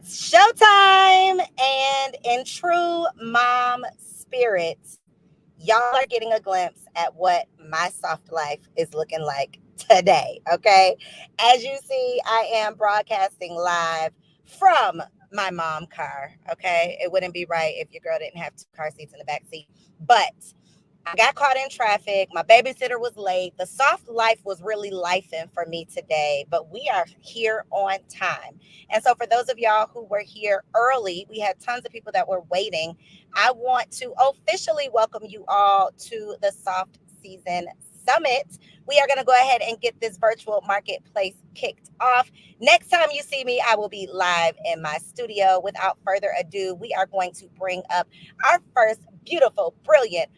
It's showtime. And in true mom spirit, y'all are getting a glimpse at what my soft life is looking like today. Okay. As you see, I am broadcasting live from my mom car. Okay. It wouldn't be right if your girl didn't have two car seats in the back seat. But I got caught in traffic. My babysitter was late. The soft life was really lifing for me today, but we are here on time. And so, for those of y'all who were here early, we had tons of people that were waiting. I want to officially welcome you all to the Soft Season Summit. We are going to go ahead and get this virtual marketplace kicked off. Next time you see me, I will be live in my studio. Without further ado, we are going to bring up our first beautiful, brilliant,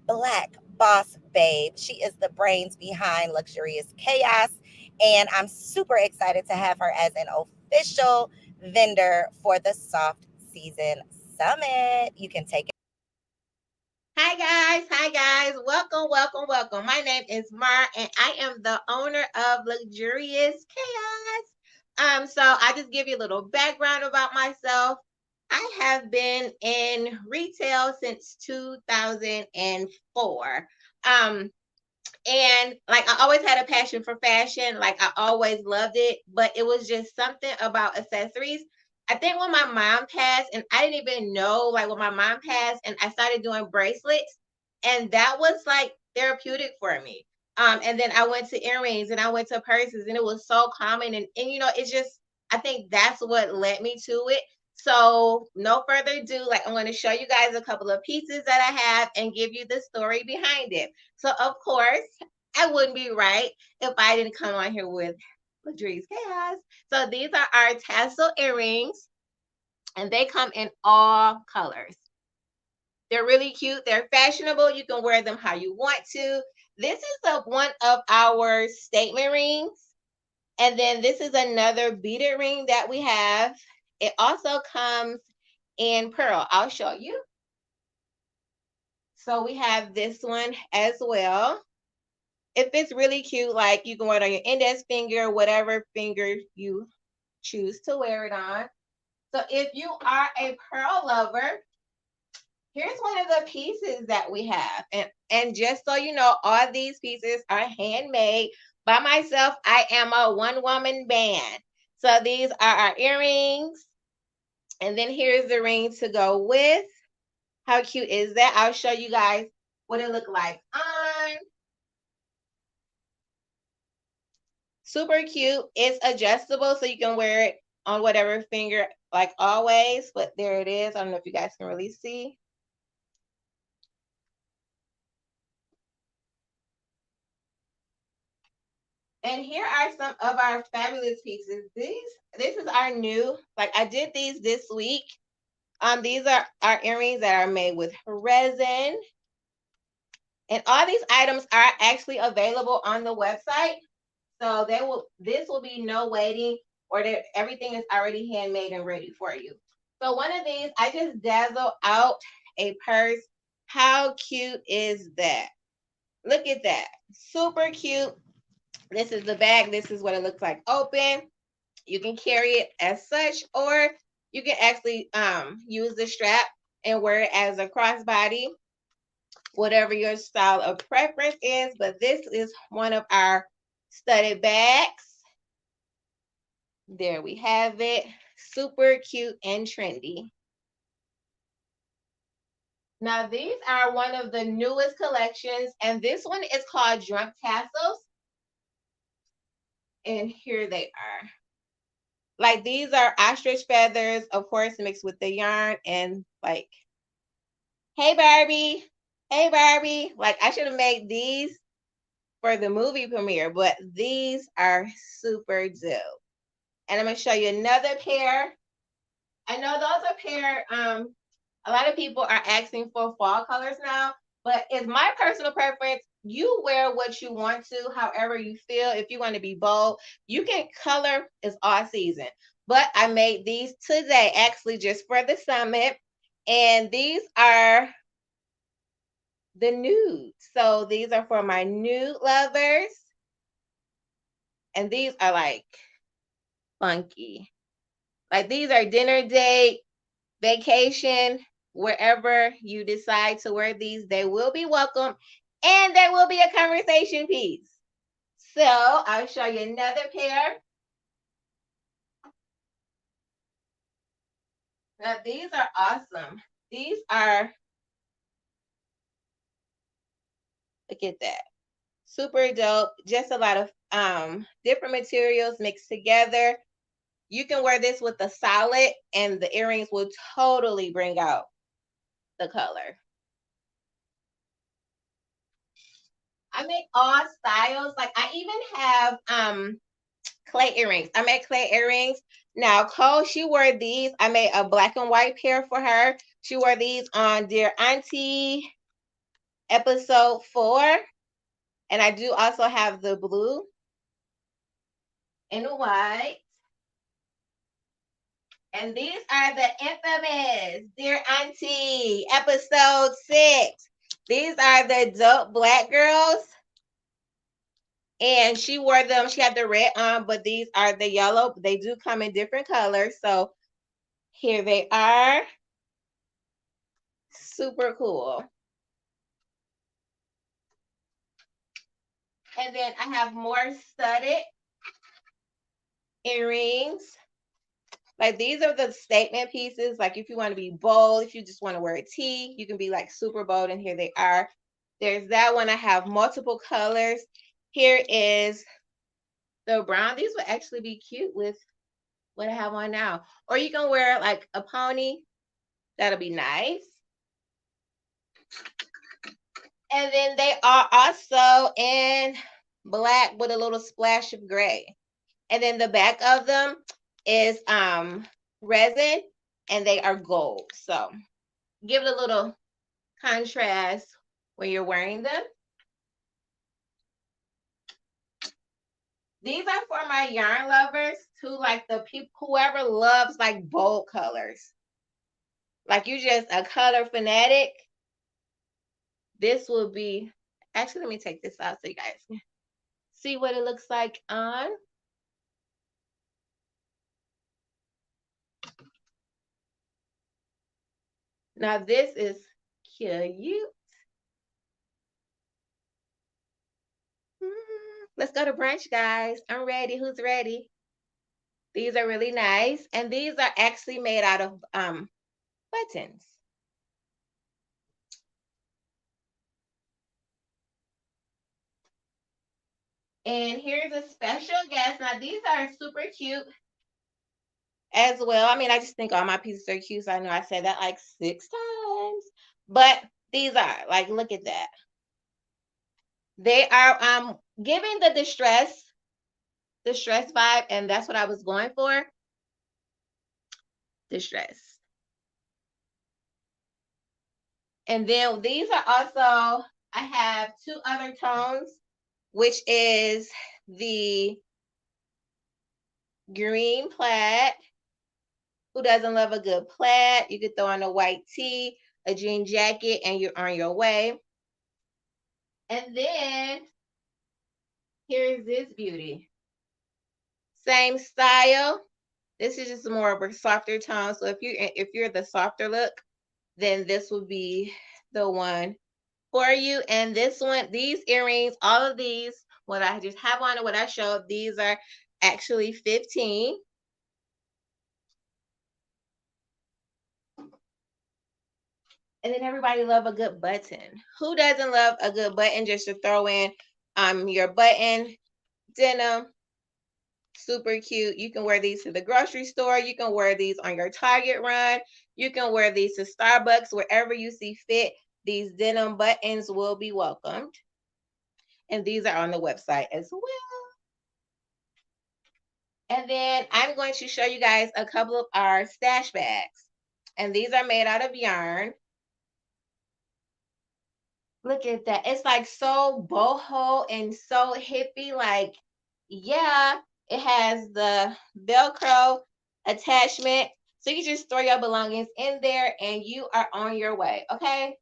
Black boss babe. She is the brains behind Luxurious Chaos. And I'm super excited to have her as an official vendor for the Soft Season Summit. You can take it. Hi guys, welcome. My name is Mar and I am the owner of Luxurious Chaos. So I just give you a little background about myself. I have been in retail since 2004. And like I always had a passion for fashion, like I always loved it, but it was just something about accessories. I think when my mom passed, and I didn't even know, like when my mom passed, and I started doing bracelets, and that was like therapeutic for me. And then I went to earrings and I went to purses, and it was so common, and it's just I think that's what led me to it. So, no further ado, like I'm going to show you guys a couple of pieces that I have and give you the story behind it. So, of course, I wouldn't be right if I didn't come on here with Ladri's Chaos. So, these are our tassel earrings, and they come in all colors. They're really cute. They're fashionable. You can wear them how you want to. This is one of our statement rings. And then this is another beaded ring that we have. It also comes in pearl. I'll show you. So we have this one as well. It fits really cute. Like you can wear it on your index finger, whatever finger you choose to wear it on. So if you are a pearl lover, here's one of the pieces that we have. And just so you know, all these pieces are handmade by myself. I am a one-woman band. So these are our earrings. And then here's the ring to go with. How cute is that? I'll show you guys what it looked like on. Super cute. It's adjustable, so you can wear it on whatever finger, like always. But there it is. I don't know if you guys can really see. And here are some of our fabulous pieces. This is our new, like I did these this week. These are our earrings that are made with resin. And all these items are actually available on the website. So this will be no waiting, or everything is already handmade and ready for you. So one of these, I just dazzle out a purse. How cute is that? Look at that. Super cute. This is the bag. This is what it looks like open. You can carry it as such, or you can actually use the strap and wear it as a crossbody, whatever your style of preference is. But this is one of our studded bags. There we have it. Super cute and trendy. Now, these are one of the newest collections, and this one is called Drunk Tassels. And here they are. Like these are ostrich feathers, of course, mixed with the yarn, and like, hey Barbie, hey Barbie. Like I should have made these for the movie premiere, but these are super dope. And I'm gonna show you another pair. I know those are pair. A lot of people are asking for fall colors now, but it's my personal preference. You wear what you want to, however you feel. If you want to be bold, you can color. It's all season. But I made these today, actually, just for the summit. And these are the nude. So these are for my nude lovers. And these are like funky. Like these are dinner date, vacation, wherever you decide to wear these, they will be welcome and there will be a conversation piece. So I'll show you another pair. Now these are awesome. These are, look at that. Super dope. Just a lot of different materials mixed together. You can wear this with the solid and the earrings will totally bring out the color. I make all styles. Like I even have clay earrings. I make clay earrings. Now Cole, she wore these. I made a black and white pair for her. She wore these on Dear Auntie episode 4. And I do also have the blue and the white. And these are the infamous Dear Auntie episode 6. These are the dope black girls. And she wore them. She had the red on, but these are the yellow. They do come in different colors. So here they are. Super cool. And then I have more studded earrings. Like these are the statement pieces. Like if you want to be bold, if you just want to wear a tee, you can be like super bold. And here they are. There's that one. I have multiple colors. Here is the brown. These would actually be cute with what I have on now. Or you can wear like a pony. That'll be nice. And then they are also in black with a little splash of gray. And then the back of them is resin and they are gold. So give it a little contrast when you're wearing them. These are for my yarn lovers too, like the people, whoever loves like bold colors. Like you just a color fanatic. This will be, actually, let me take this out so you guys can see what it looks like on. Now this is cute. Let's go to brunch, guys. I'm ready. Who's ready? These are really nice. And these are actually made out of buttons. And here's a special guest. Now these are super cute as well. I mean, I just think all my pieces are cute. So I know I said that like 6 times. But these are, like, look at that. They are giving the distress vibe, and that's what I was going for. Distress. And then these are also, I have 2 other tones, which is the green plaid. Who doesn't love a good plaid? You could throw on a white tee, a jean jacket, and you're on your way. And then here's this beauty. Same style. This is just more of a softer tone. So if you're the softer look, then this would be the one for you. And this one, these earrings, all of these, what I just have on and what I showed, these are actually $15. And then everybody love a good button. Who doesn't love a good button just to throw in your button denim? Super cute. You can wear these to the grocery store. You can wear these on your Target run. You can wear these to Starbucks, wherever you see fit. These denim buttons will be welcomed. And these are on the website as well. And then I'm going to show you guys a couple of our stash bags. And these are made out of yarn. Look at that. It's like so boho and so hippie. Like, yeah, it has the Velcro attachment. So you just throw your belongings in there and you are on your way. Okay.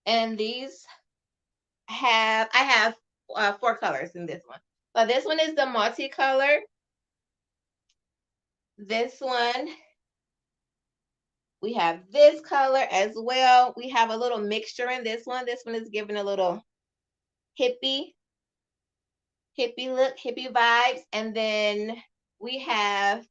And these I have 4 colors in this one. So this one is the multicolor. This one, we have this color as well. We have a little mixture in this one. This one is giving a little hippie look, hippie vibes. And then we have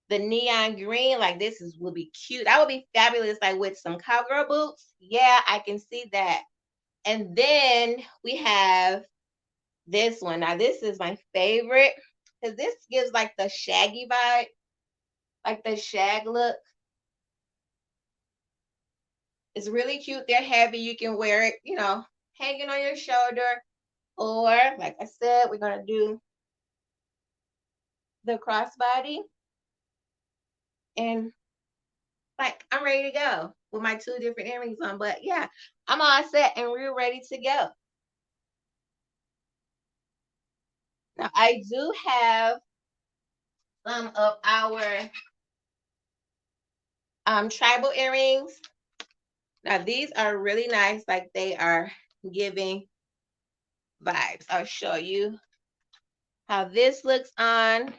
the neon green. Like this will be cute. That would be fabulous, like with some cowgirl boots. Yeah, I can see that. And then we have this one. Now this is my favorite because this gives like the shaggy vibe, like the shag look. It's really cute. They're heavy. You can wear it, you know, hanging on your shoulder. Or, like I said, we're going to do the crossbody. And, like, I'm ready to go with my 2 different earrings on. But, yeah, I'm all set and we're ready to go. Now, I do have some of our tribal earrings. Now, these are really nice. Like, they are giving vibes. I'll show you how this looks on,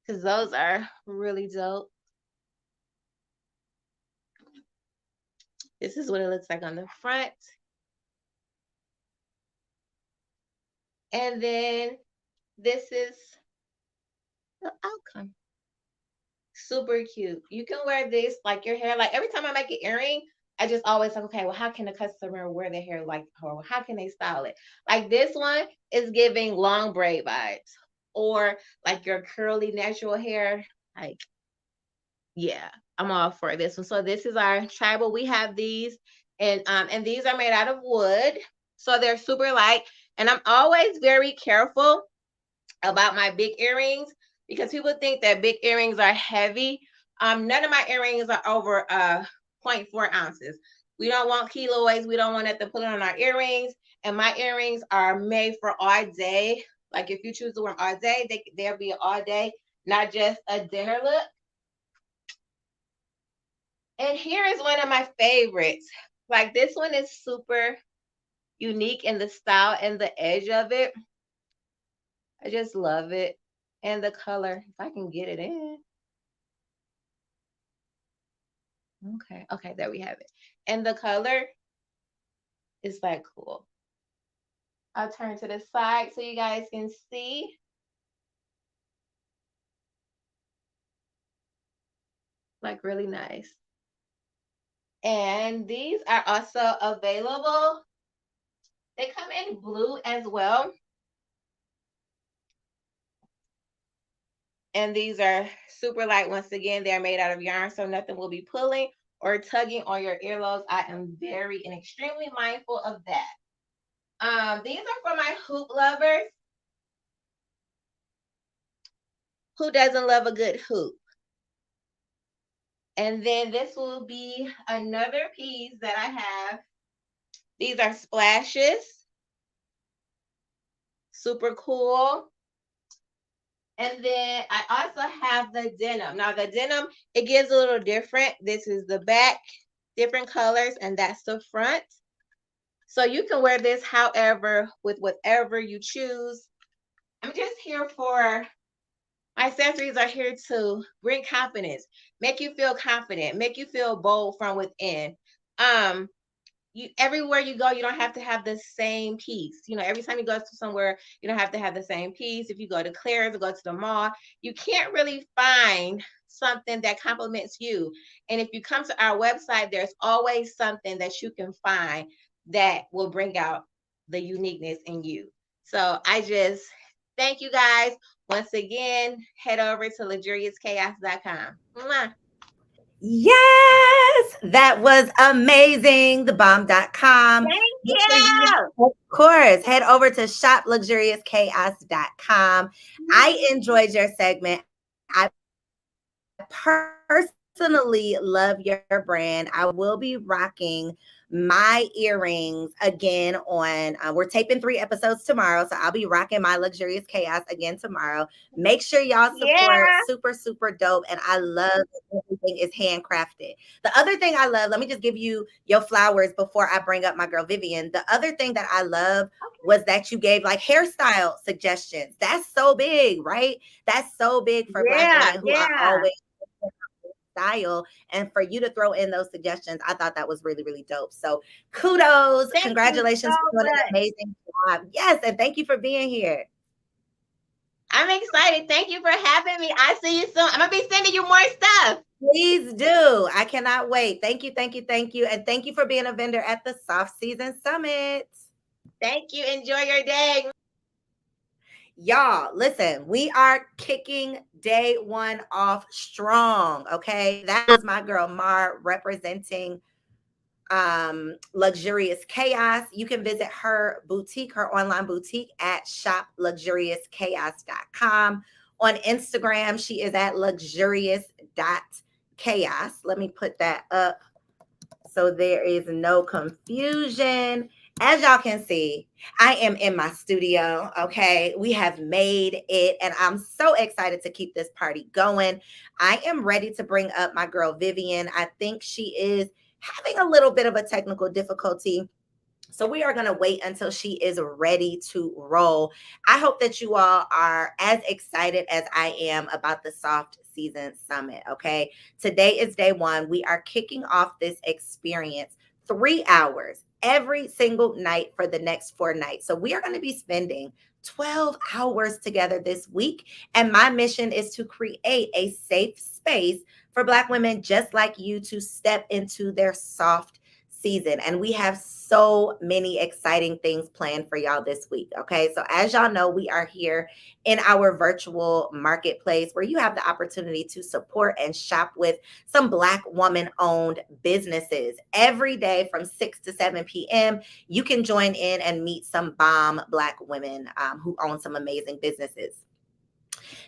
because those are really dope. This is what it looks like on the front. And then this is the outcome. Super cute. You can wear this like your hair. Like every time I make an earring, I just always like, okay, well, how can a customer wear their hair like, or how can they style it? Like this one is giving long braid vibes, or like your curly natural hair. Like, yeah, I'm all for this one. So this is our tribal. We have these, and these are made out of wood, so they're super light. And I'm always very careful about my big earrings because people think that big earrings are heavy. None of my earrings are over 0.4 ounces. We don't want kilos. We don't want it to put on our earrings. And my earrings are made for all day. Like if you choose to wear them all day, they'll be all day, not just a dinner look. And here is one of my favorites. Like this one is super unique in the style and the edge of it. I just love it. And the color, if I can get it in. Okay, there we have it. And the color is like cool. I'll turn to the side so you guys can see. Like really nice. And these are also available. They come in blue as well. And these are super light. Once again, they're made out of yarn, so nothing will be pulling or tugging on your earlobes. I am very and extremely mindful of that. These are for my hoop lovers. Who doesn't love a good hoop? And then this will be another piece that I have. These are splashes. Super cool. And then I also have the denim. Now the denim, it gives a little different. This is the back, different colors, and that's the front. So you can wear this however, with whatever you choose. I'm just here for, my accessories are here to bring confidence, make you feel confident, make you feel bold from within. Everywhere you go, you don't have to have the same piece. You know, every time you go to somewhere, you don't have to have the same piece. If you go to Claire's or go to the mall, you can't really find something that complements you. And if you come to our website, there's always something that you can find that will bring out the uniqueness in you. So I just thank you guys. Once again, head over to luxuriouschaos.com. Mwah. Yes, that was amazing. Thebomb.com. Thank you. Of course, head over to shopluxuriouschaos.com. I enjoyed your segment. I personally love your brand. I will be rocking my earrings again on, we're taping 3 episodes tomorrow. So I'll be rocking my Luxurious Chaos again tomorrow. Make sure y'all support. Yeah. Super, super dope. And I love that everything is handcrafted. The other thing I love, let me just give you your flowers before I bring up my girl Vivian. The other thing that I love was that you gave like hairstyle suggestions. That's so big, right? That's so big for Black women who are always style, and for you to throw in those suggestions, I thought that was really, really dope. So kudos, Thank congratulations for doing an amazing job. Yes, and thank you for being here. I'm excited. Thank you for having me. I'll see you soon. I'm gonna be sending you more stuff. Please do. I cannot wait. Thank you, thank you, thank you. And thank you for being a vendor at the Soft Season Summit. Thank you. Enjoy your day. Y'all, listen, we are kicking day one off strong. Okay. That was my girl Mar representing Luxurious Chaos. You can visit her boutique, her online boutique at shopluxuriouschaos.com. On Instagram, she is at luxurious.chaos. Let me put that up so there is no confusion. As y'all can see, I am in my studio. Okay. We have made it, and I'm so excited to keep this party going. I am ready to bring up my girl Vivian. I think she is having a little bit of a technical difficulty. So we are going to wait until she is ready to roll. I hope that you all are as excited as I am about the Soft Season Summit. Okay. Today is day one. We are kicking off this experience 3 hours every single night for the next 4 nights. So we are going to be spending 12 hours together this week. And my mission is to create a safe space for Black women just like you to step into their soft season. And we have so many exciting things planned for y'all this week. Okay. So as y'all know, we are here in our virtual marketplace where you have the opportunity to support and shop with some Black woman owned businesses every day from 6 to 7 p.m. You can join in and meet some bomb Black women who own some amazing businesses.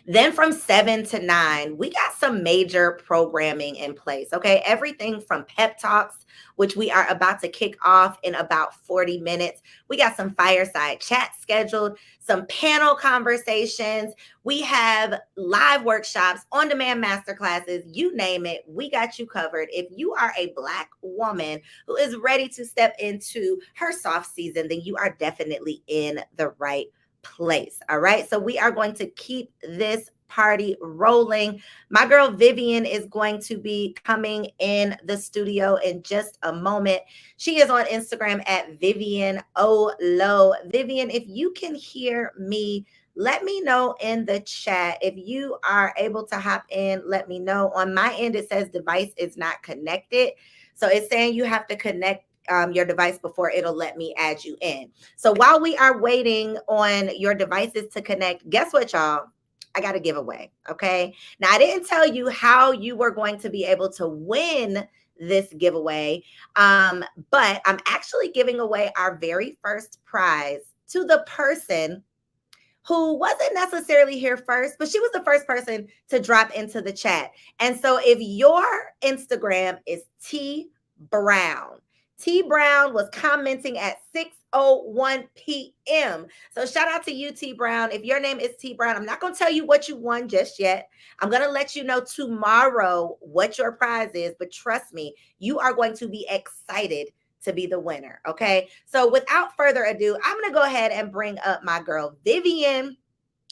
Then from 7 to 9, we got some major programming in place. Okay. Everything from pep talks, which we are about to kick off in about 40 minutes. We got some fireside chat scheduled, some panel conversations. We have live workshops, on-demand masterclasses, you name it. We got you covered. If you are a Black woman who is ready to step into her soft season, then you are definitely in the right place. All right. So we are going to keep this party rolling. My girl Vivian is going to be coming in the studio in just a moment. She is on Instagram at Vivian Olo. Vivian, if you can hear me, let me know in the chat. If you are able to hop in, let me know. On my end, it says device is not connected. So it's saying you have to connect your device before it'll let me add you in. So while we are waiting on your devices to connect, guess what, y'all? I got a giveaway. Okay. Now, I didn't tell you how you were going to be able to win this giveaway, but I'm actually giving away our very first prize to the person who wasn't necessarily here first, but she was the first person to drop into the chat. And so if your Instagram is T Brown, T Brown was commenting at 6:01 p.m. So shout out to you, T Brown. If your name is T Brown, I'm not going to tell you what you won just yet. I'm going to let you know tomorrow what your prize is. But trust me, you are going to be excited to be the winner. Okay. So without further ado, I'm going to go ahead and bring up my girl, Vivian,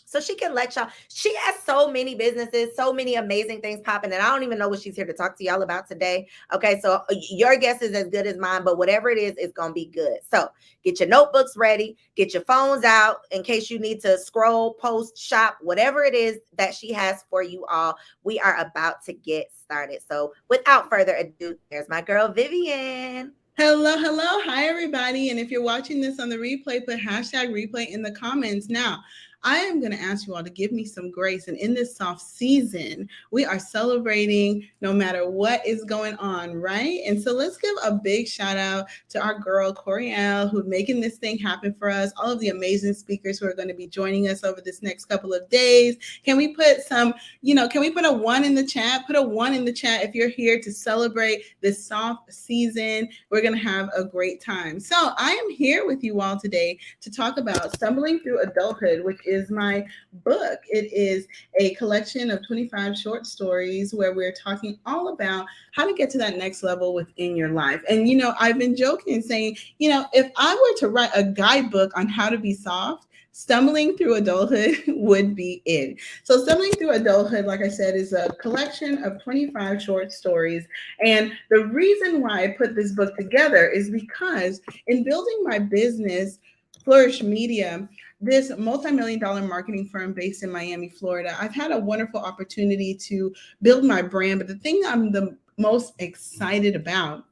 so she can let y'all. She has so many businesses, so many amazing things popping, and I don't even know what she's here to talk to y'all about today. Okay, so your guess is as good as mine, but whatever it is, it's gonna be good. So get your notebooks ready, get your phones out in case you need to scroll, post, shop, whatever it is that she has for you all. We are about to get started. So without further ado, there's my girl Vivian. Hello. Hi, everybody. And if you're watching this on the replay, put hashtag replay in the comments. Now, I am going to ask you all to give me some grace. And in this soft season, we are celebrating no matter what is going on, right? And so let's give a big shout out to our girl, Coriel, who's making this thing happen for us, all of the amazing speakers who are going to be joining us over this next couple of days. Can we put can we put a 1 in the chat? Put a 1 in the chat if you're here to celebrate this soft season. We're going to have a great time. So I am here with you all today to talk about Stumbling Through Adulthood, which is my book. It is a collection of 25 short stories where we're talking all about how to get to that next level within your life. And, I've been joking and saying, if I were to write a guidebook on how to be soft, Stumbling Through Adulthood would be it. So Stumbling Through Adulthood, like I said, is a collection of 25 short stories. And the reason why I put this book together is because in building my business, Flourish Media, this multi-million-dollar marketing firm based in Miami, Florida, I've had a wonderful opportunity to build my brand. But the thing I'm the most excited about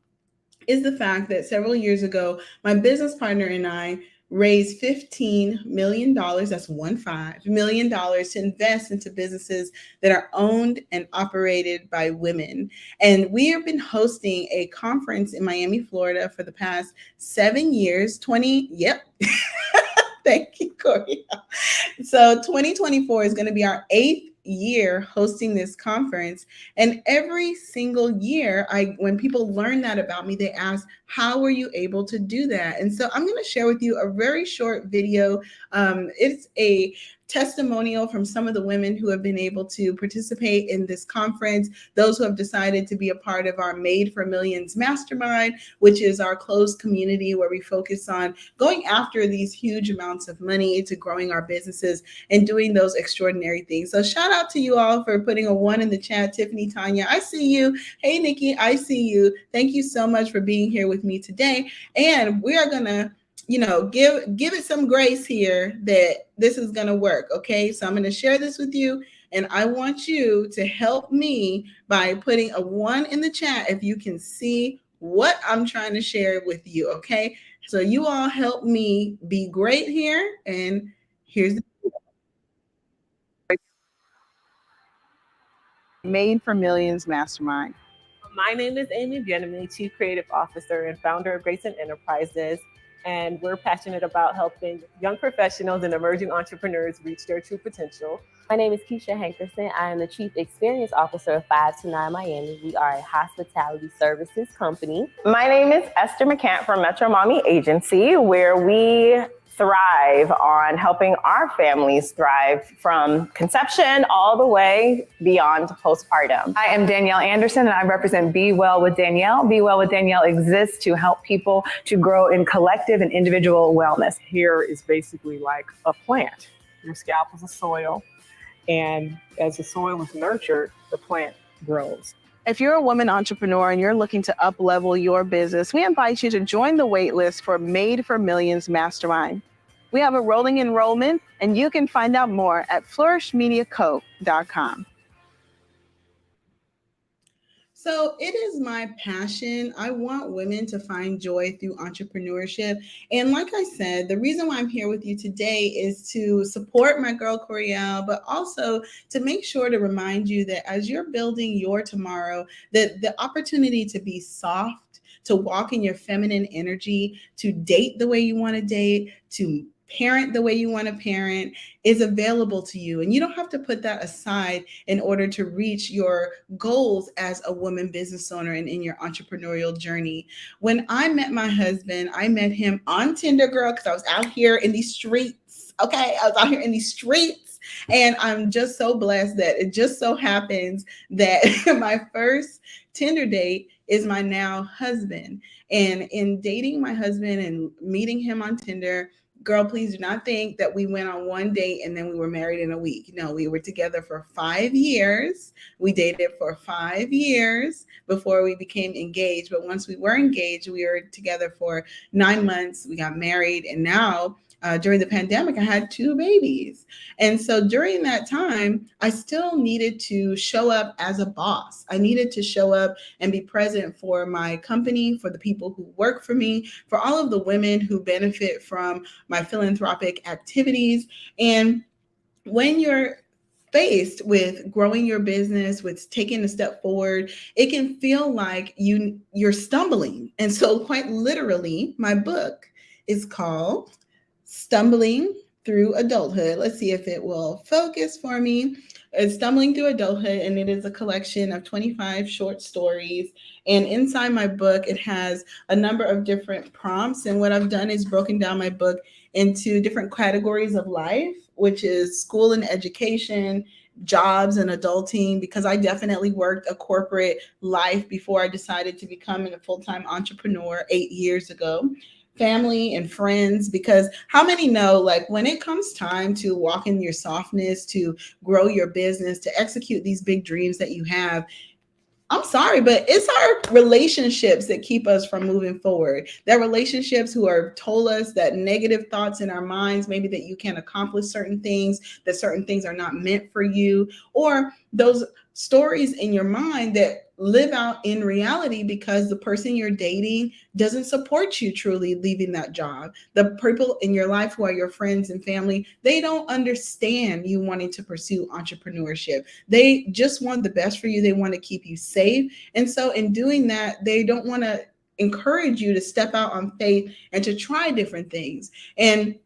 is the fact that several years ago, my business partner and I raised $15 million, that's $15 million, to invest into businesses that are owned and operated by women. And we have been hosting a conference in Miami, Florida for the past 7 years, Thank you, Corey. So 2024 is going to be our 8th year hosting this conference. And every single year, when people learn that about me, they ask, how were you able to do that? And so I'm going to share with you a very short video. It's a testimonial from some of the women who have been able to participate in this conference, those who have decided to be a part of our Made for Millions Mastermind, which is our closed community where we focus on going after these huge amounts of money to growing our businesses and doing those extraordinary things. So shout out to you all for putting a 1 in the chat. Tiffany, Tanya, I see you. Hey, Nikki, I see you. Thank you so much for being here with me today. And we are going to give it some grace here that this is going to work. Okay. So I'm going to share this with you, and I want you to help me by putting a 1 in the chat if you can see what I'm trying to share with you. Okay. So you all help me be great here. And here's the Made for Millions Mastermind. My name is Amy Bienemy, Chief Creative Officer and founder of Grayson Enterprises. And we're passionate about helping young professionals and emerging entrepreneurs reach their true potential. My name is Keisha Hankerson. I am the Chief Experience Officer of 529 Miami. We are a hospitality services company. My name is Esther McCant from Metro Mommy Agency, where we thrive on helping our families thrive from conception all the way beyond postpartum. I am Danielle Anderson, and I represent Be Well with Danielle. Be Well with Danielle exists to help people to grow in collective and individual wellness. Hair is basically like a plant. Your scalp is a soil, and as the soil is nurtured, the plant grows. If you're a woman entrepreneur and you're looking to up-level your business, we invite you to join the waitlist for Made for Millions Mastermind. We have a rolling enrollment, and you can find out more at flourishmediaco.com. So it is my passion. I want women to find joy through entrepreneurship. And like I said, the reason why I'm here with you today is to support my girl Coriel, but also to make sure to remind you that as you're building your tomorrow, that the opportunity to be soft, to walk in your feminine energy, to date the way you want to date, to parent the way you want to parent is available to you. And you don't have to put that aside in order to reach your goals as a woman business owner and in your entrepreneurial journey. When I met my husband, I met him on Tinder, girl, because I was out here in these streets. Okay, I was out here in these streets. And I'm just so blessed that it just so happens that my first Tinder date is my now husband. And in dating my husband and meeting him on Tinder, girl, please do not think that we went on one date and then we were married in a week. No, we were together for 5 years. We dated for 5 years before we became engaged. But once we were engaged, we were together for 9 months. We got married. And now during the pandemic, I had 2 babies. And so during that time, I still needed to show up as a boss. I needed to show up and be present for my company, for the people who work for me, for all of the women who benefit from my philanthropic activities. And when you're faced with growing your business, with taking a step forward, it can feel like you're stumbling. And so quite literally, my book is called Stumbling Through Adulthood. Let's see if it will focus for me. It's Stumbling Through Adulthood, and it is a collection of 25 short stories. And inside my book, it has a number of different prompts. And what I've done is broken down my book into different categories of life, which is school and education, jobs and adulting, because I definitely worked a corporate life before I decided to become a full-time entrepreneur 8 years ago. Family and friends, because how many know, like, when it comes time to walk in your softness, to grow your business, to execute these big dreams that you have, I'm sorry, but it's our relationships that keep us from moving forward. That relationships who are told us that negative thoughts in our minds, maybe that you can't accomplish certain things, that certain things are not meant for you, or those stories in your mind that live out in reality because the person you're dating doesn't support you truly leaving that job. The people in your life who are your friends and family, they don't understand you wanting to pursue entrepreneurship. They just want the best for you. They want to keep you safe. And so in doing that, they don't want to encourage you to step out on faith and to try different things. And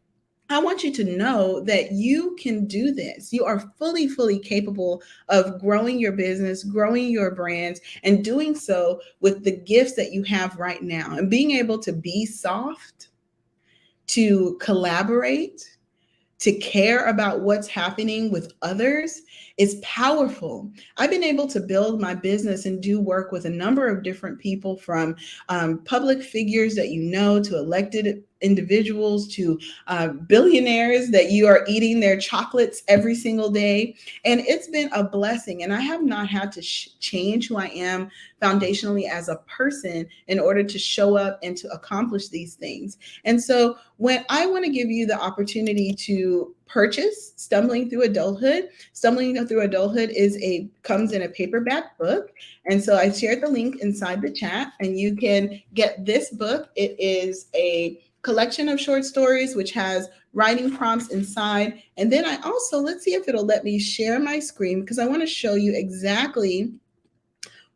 I want you to know that you can do this. You are fully capable of growing your business, growing your brands, and doing so with the gifts that you have right now. And being able to be soft, to collaborate, to care about what's happening with others is powerful. I've been able to build my business and do work with a number of different people, from public figures that you know, to elected individuals, to billionaires that you are eating their chocolates every single day. And it's been a blessing. And I have not had to change who I am foundationally as a person in order to show up and to accomplish these things. And so when I want to give you the opportunity to purchase Stumbling Through Adulthood, Stumbling Through Adulthood comes in a paperback book. And so I shared the link inside the chat, and you can get this book. It is a collection of short stories which has writing prompts inside. And then I also, let's see if it'll let me share my screen, because I want to show you exactly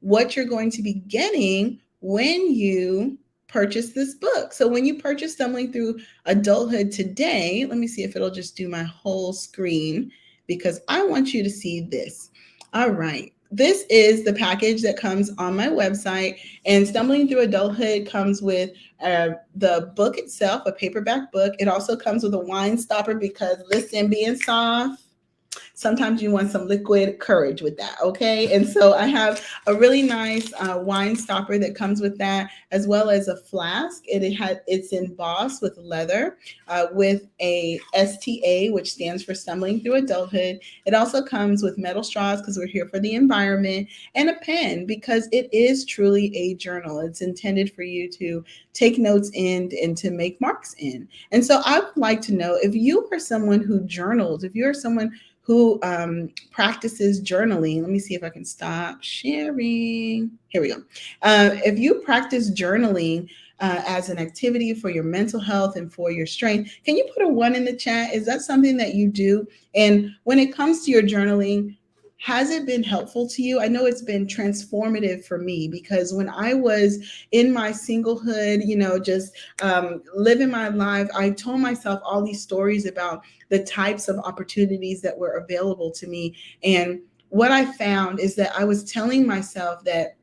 what you're going to be getting when you purchase this book. So when you purchase Stumbling Through Adulthood today, let me see if it'll just do my whole screen, because I want you to see this. All right. This is the package that comes on my website, and Stumbling Through Adulthood comes with the book itself, a paperback book. It also comes with a wine stopper, because listen, being soft, sometimes you want some liquid courage with that, okay? And so I have a really nice wine stopper that comes with that, as well as a flask. It's embossed with leather with a STA, which stands for Stumbling Through Adulthood. It also comes with metal straws, because we're here for the environment, and a pen, because it is truly a journal. It's intended for you to take notes in and to make marks in. And so I would like to know, if you are someone who journals, if you're someone who practices journaling. Let me see if I can stop sharing. Here we go. If you practice journaling as an activity for your mental health and for your strength, can you put a 1 in the chat? Is that something that you do? And when it comes to your journaling, has it been helpful to you? I know it's been transformative for me, because when I was in my singlehood, just living my life, I told myself all these stories about the types of opportunities that were available to me. And what I found is that I was telling myself that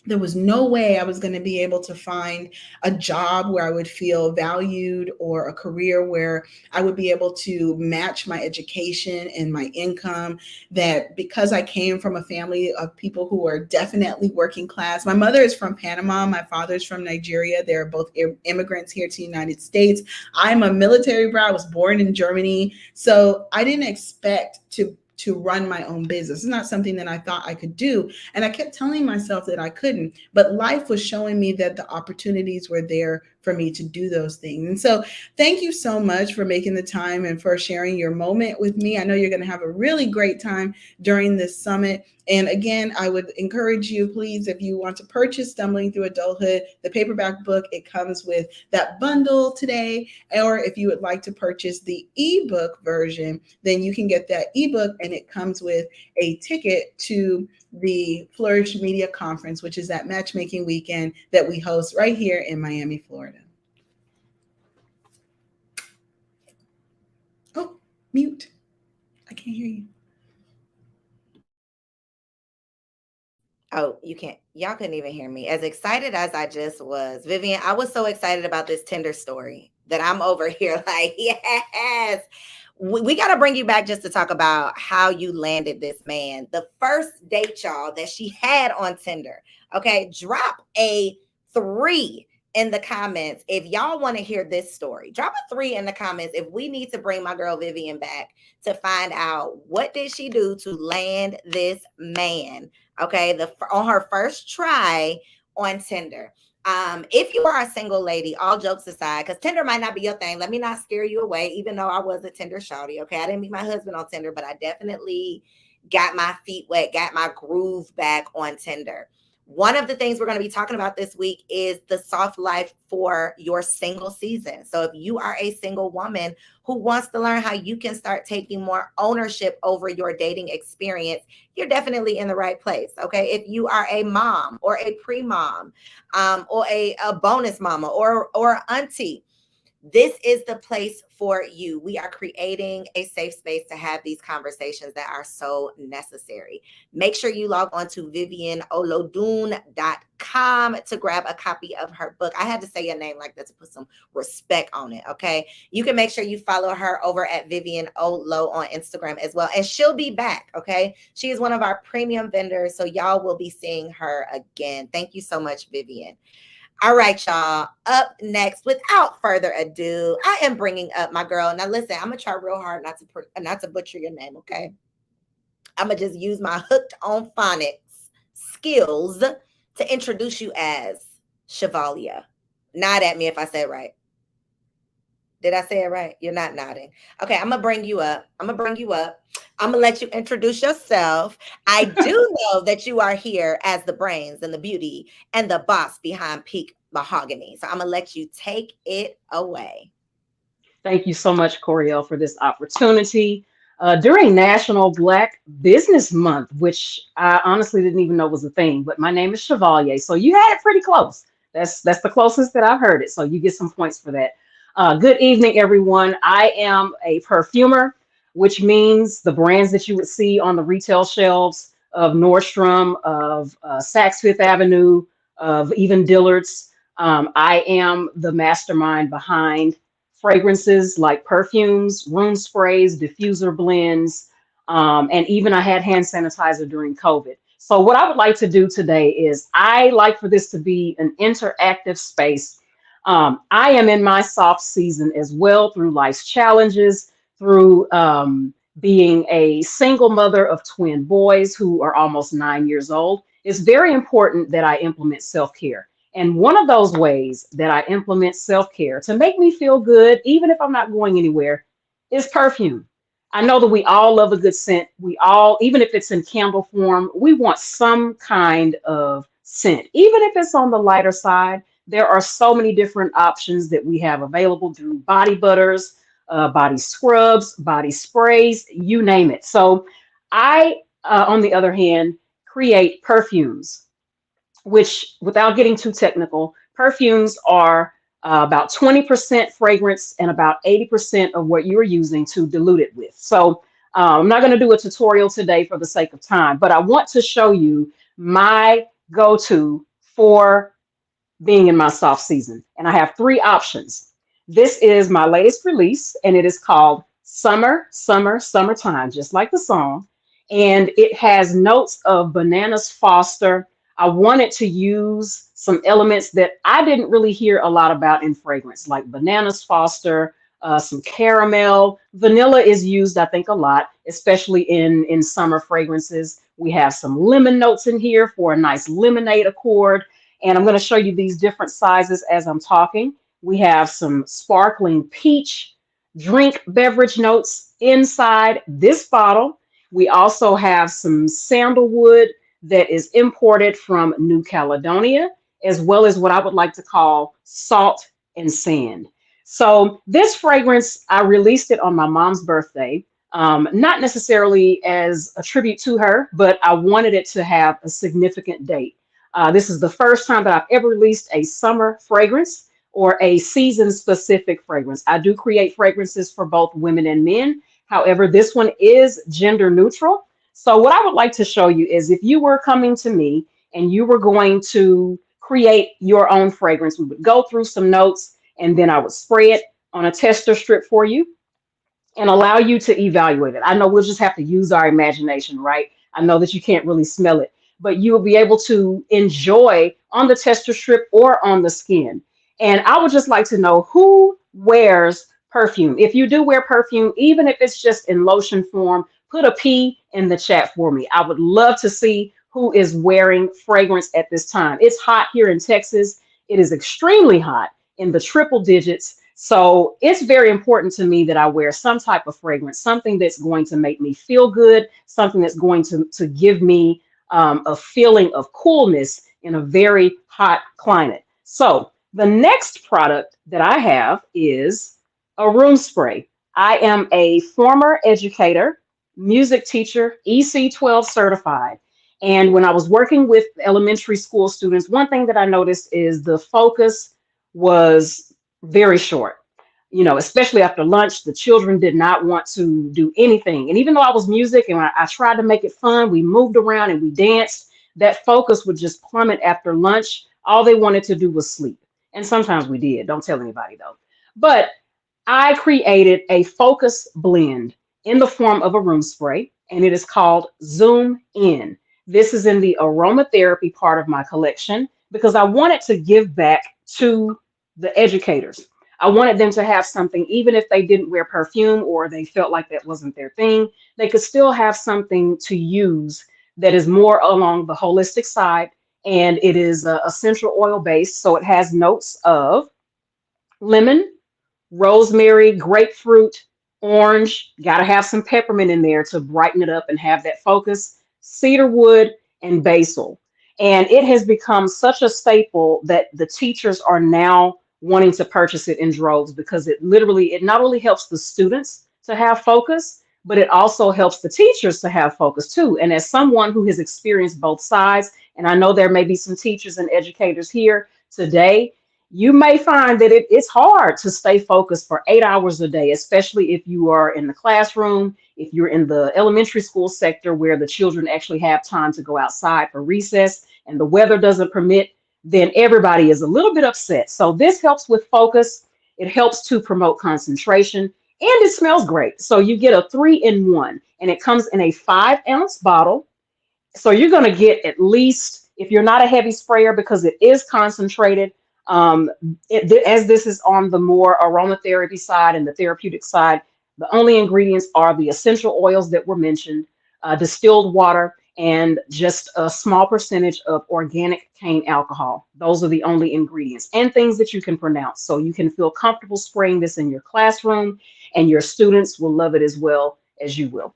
there was no way I was going to be able to find a job where I would feel valued, or a career where I would be able to match my education and my income. That because I came from a family of people who are definitely working class. My mother is from Panama. My father's from Nigeria. They're both immigrants here to the United States. I'm a military brat. I was born in Germany. So I didn't expect to run my own business. It's not something that I thought I could do. And I kept telling myself that I couldn't, but life was showing me that the opportunities were there for me to do those things. And so thank you so much for making the time and for sharing your moment with me. I know you're going to have a really great time during this summit. And again, I would encourage you, please, if you want to purchase Stumbling Through Adulthood, the paperback book, it comes with that bundle today. Or if you would like to purchase the ebook version, then you can get that ebook, and it comes with a ticket to the Flourish Media Conference, which is that matchmaking weekend that we host right here in Miami, Florida. Oh, mute. I can't hear you. Oh, you can't. Y'all couldn't even hear me. As excited as I just was, Vivian, I was so excited about this Tinder story that I'm over here like, yes. We got to bring you back just to talk about how you landed this man. The first date, y'all, that she had on Tinder. Okay, drop a 3 in the comments if y'all want to hear this story. Drop a 3 in the comments if we need to bring my girl Vivian back to find out what did she do to land this man. Okay, on her first try on Tinder. If you are a single lady, all jokes aside, because Tinder might not be your thing, let me not scare you away, even though I was a Tinder shawty. Okay, I didn't meet my husband on Tinder, but I definitely got my feet wet, got my groove back on Tinder. One of the things we're going to be talking about this week is the soft life for your single season. So if you are a single woman who wants to learn how you can start taking more ownership over your dating experience, you're definitely in the right place. Okay. If you are a mom or a pre-mom, or a bonus mama or auntie, this is the place for you. We are creating a safe space to have these conversations that are so necessary. Make sure you log on to VivianOlodun.com to grab a copy of her book. I had to say your name like that to put some respect on it, okay? You can make sure you follow her over at Vivian Olo on Instagram as well. And she'll be back, okay? She is one of our premium vendors, so y'all will be seeing her again. Thank you so much, Vivian. All right, y'all. Up next, without further ado, I am bringing up my girl. Now, listen, I'm gonna try real hard not to butcher your name. Okay, I'm gonna just use my hooked on phonics skills to introduce you as Chevalier. Nod at me if I say it right. Did I say it right? You're not nodding. Okay, I'm gonna bring you up. I'm gonna let you introduce yourself. I do know that you are here as the brains and the beauty and the boss behind Peak Mahogany. So I'm gonna let you take it away. Thank you so much, Coriel, for this opportunity. During National Black Business Month, which I honestly didn't even know was a thing, but my name is Chevalier. So you had it pretty close. That's the closest that I've heard it. So you get some points for that. Good evening, everyone. I am a perfumer, which means the brands that you would see on the retail shelves of Nordstrom, of Saks Fifth Avenue, of even Dillard's. I am the mastermind behind fragrances like perfumes, room sprays, diffuser blends, and even I had hand sanitizer during COVID. So what I would like to do today is I like for this to be an interactive space. I am in my soft season as well through life's challenges, through being a single mother of twin boys who are almost 9 years old. It's very important that I implement self-care. And one of those ways that I implement self-care to make me feel good, even if I'm not going anywhere, is perfume. I know that we all love a good scent. We all, even if it's in candle form, we want some kind of scent, even if it's on the lighter side. There are so many different options that we have available through body butters, body scrubs, body sprays, you name it. So I, on the other hand, create perfumes, which, without getting too technical, perfumes are about 20% fragrance and about 80% of what you're using to dilute it with. So I'm not going to do a tutorial today for the sake of time, but I want to show you my go-to for being in my soft season. And I have 3 options. This is my latest release, and it is called Summertime, just like the song. And it has notes of Bananas Foster. I wanted to use some elements that I didn't really hear a lot about in fragrance, like Bananas Foster, some caramel. Vanilla is used, I think, a lot, especially in summer fragrances. We have some lemon notes in here for a nice lemonade accord. And I'm going to show you these different sizes as I'm talking. We have some sparkling peach drink beverage notes inside this bottle. We also have some sandalwood that is imported from New Caledonia, as well as what I would like to call salt and sand. So this fragrance, I released it on my mom's birthday, not necessarily as a tribute to her, but I wanted it to have a significant date. This is the first time that I've ever released a summer fragrance or a season-specific fragrance. I do create fragrances for both women and men. However, this one is gender neutral. So what I would like to show you is if you were coming to me and you were going to create your own fragrance, we would go through some notes and then I would spray it on a tester strip for you and allow you to evaluate it. I know we'll just have to use our imagination, right? I know that you can't really smell it, but you will be able to enjoy on the tester strip or on the skin. And I would just like to know who wears perfume. If you do wear perfume, even if it's just in lotion form, put a P in the chat for me. I would love to see who is wearing fragrance at this time. It's hot here in Texas. It is extremely hot in the triple digits. So it's very important to me that I wear some type of fragrance, something that's going to make me feel good, something that's going to give me a feeling of coolness in a very hot climate. So the next product that I have is a room spray. I am a former educator, music teacher, EC12 certified. And when I was working with elementary school students, one thing that I noticed is the focus was very short. You know, especially after lunch, the children did not want to do anything. And even though I was music and I tried to make it fun, we moved around and we danced, that focus would just plummet after lunch. All they wanted to do was sleep. And sometimes we did. Don't tell anybody though. But I created a focus blend in the form of a room spray, and it is called Zoom In. This is in the aromatherapy part of my collection because I wanted to give back to the educators. I wanted them to have something, even if they didn't wear perfume or they felt like that wasn't their thing, they could still have something to use that is more along the holistic side. And it is essential oil based. So it has notes of lemon, rosemary, grapefruit, orange, got to have some peppermint in there to brighten it up and have that focus, cedarwood, and basil. And it has become such a staple that the teachers are now wanting to purchase it in droves because it not only helps the students to have focus, but it also helps the teachers to have focus too. And as someone who has experienced both sides, and I know there may be some teachers and educators here today, you may find that it's hard to stay focused for 8 hours a day, especially if you are in the classroom, if you're in the elementary school sector where the children actually have time to go outside for recess and the weather doesn't permit, then everybody is a little bit upset. So this helps with focus. It helps to promote concentration, and it smells great. So you get a 3-in-1, and it comes in a 5-ounce bottle. So you're going to get at least, if you're not a heavy sprayer, because it is concentrated, as this is on the more aromatherapy side and the therapeutic side, the only ingredients are the essential oils that were mentioned, distilled water, and just a small percentage of organic cane alcohol. Those are the only ingredients and things that you can pronounce. So you can feel comfortable spraying this in your classroom, and your students will love it as well as you will.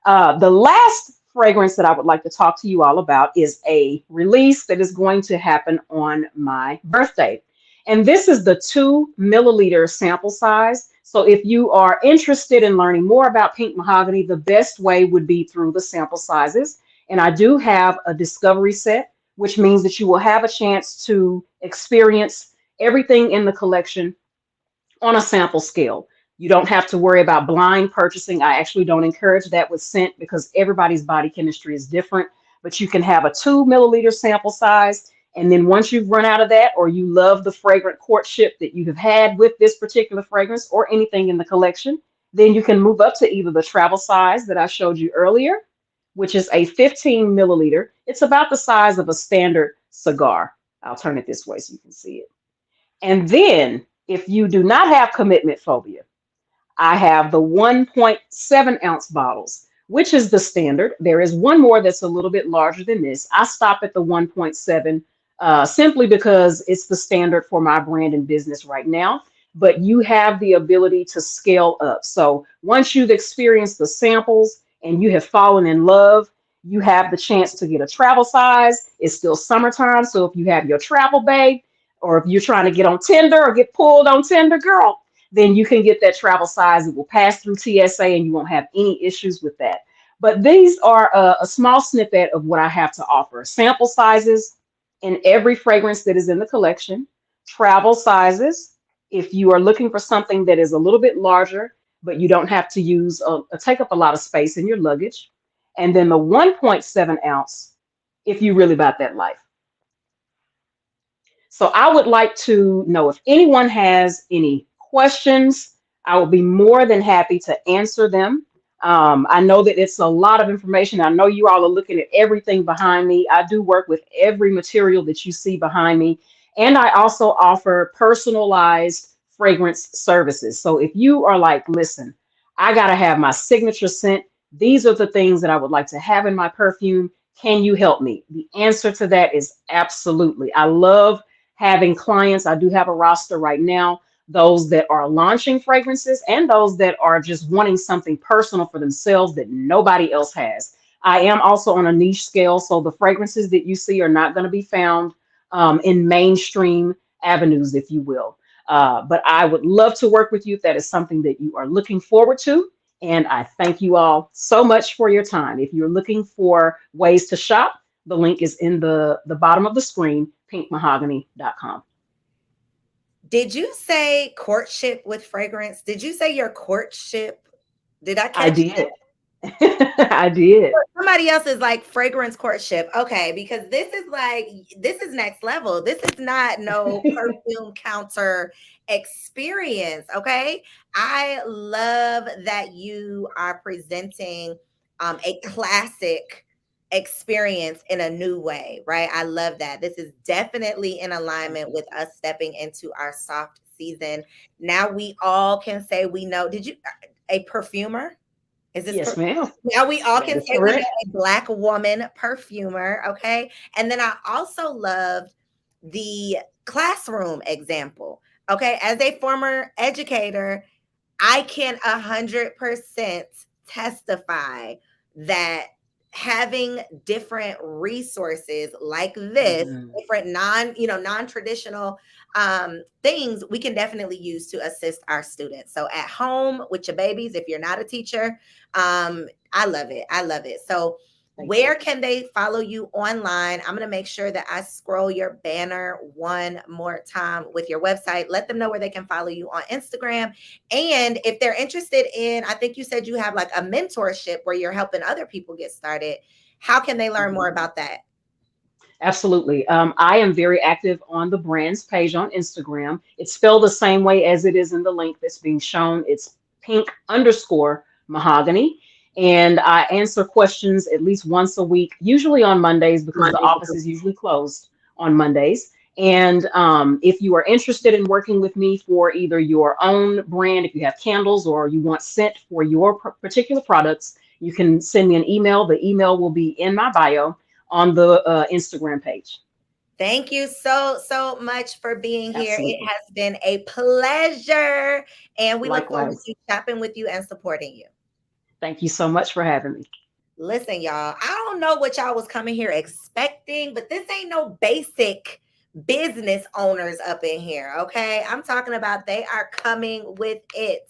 The last fragrance that I would like to talk to you all about is a release that is going to happen on my birthday. And this is the 2 milliliter sample size. So if you are interested in learning more about pink mahogany, the best way would be through the sample sizes. And I do have a discovery set, which means that you will have a chance to experience everything in the collection on a sample scale. You don't have to worry about blind purchasing. I actually don't encourage that with scent because everybody's body chemistry is different, but you can have a 2 milliliter sample size. And then once you've run out of that, or you love the fragrant courtship that you have had with this particular fragrance or anything in the collection, then you can move up to either the travel size that I showed you earlier, which is a 15 milliliter. It's about the size of a standard cigar. I'll turn it this way so you can see it. And then if you do not have commitment phobia, I have the 1.7 ounce bottles, which is the standard. There is one more that's a little bit larger than this. I stop at the 1.7 simply because it's the standard for my brand and business right now. But you have the ability to scale up. So once you've experienced the samples and you have fallen in love, you have the chance to get a travel size. It's still summertime. So if you have your travel bag, or if you're trying to get on Tinder or get pulled on Tinder, girl, then you can get that travel size. It will pass through TSA and you won't have any issues with that. But these are a small snippet of what I have to offer. Sample sizes in every fragrance that is in the collection, travel sizes. If you are looking for something that is a little bit larger, but you don't have to use take up a lot of space in your luggage. And then the 1.7 ounce, if you really about that life. So I would like to know if anyone has any questions. I will be more than happy to answer them. I know that it's a lot of information. I know you all are looking at everything behind me. I do work with every material that you see behind me. And I also offer personalized fragrance services. So if you are like, listen, I got to have my signature scent. These are the things that I would like to have in my perfume. Can you help me? The answer to that is absolutely. I love having clients. I do have a roster right now, those that are launching fragrances and those that are just wanting something personal for themselves that nobody else has. I am also on a niche scale, so the fragrances that you see are not going to be found in mainstream avenues, if you will. But I would love to work with you if that is something that you are looking forward to. And I thank you all so much for your time. If you're looking for ways to shop, the link is in the bottom of the screen, pinkmahogany.com. Did you say courtship with fragrance? Did you say your courtship? Did I catch I did. I did. Somebody else is like fragrance courtship. Okay, because this is next level. This is not no perfume counter experience. Okay. I love that you are presenting a classic experience in a new way, right? I love that. This is definitely in alignment with us stepping into our soft season. Now we all can say we know. Did you a perfumer? Is this yes, ma'am? Now we all That can is say we correct. know a Black woman perfumer, okay? And then I also loved the classroom example, okay? As a former educator, I can 100% testify that having different resources like this, different non-traditional things we can definitely use to assist our students. So at home with your babies, if you're not a teacher, I love it. I love it. So where can they follow you online? I'm going to make sure that I scroll your banner one more time with your website. Let them know where they can follow you on Instagram. And if they're interested in, I think you said you have like a mentorship where you're helping other people get started. How can they learn more about that? Absolutely. I am very active on the brand's page on Instagram. It's spelled the same way as it is in the link that's being shown. It's pink_mahogany. And I answer questions at least once a week, usually on Mondays because the office is usually closed on Mondays. And if you are interested in working with me for either your own brand, if you have candles or you want scent for your particular products, you can send me an email. The email will be in my bio on the Instagram page. Thank you so much for being here. Absolutely. It has been a pleasure. And we look forward Likewise. to shopping with you and supporting you. Thank you so much for having me. Listen, y'all, I don't know what y'all was coming here expecting, but this ain't no basic business owners up in here, okay? I'm talking about they are coming with it.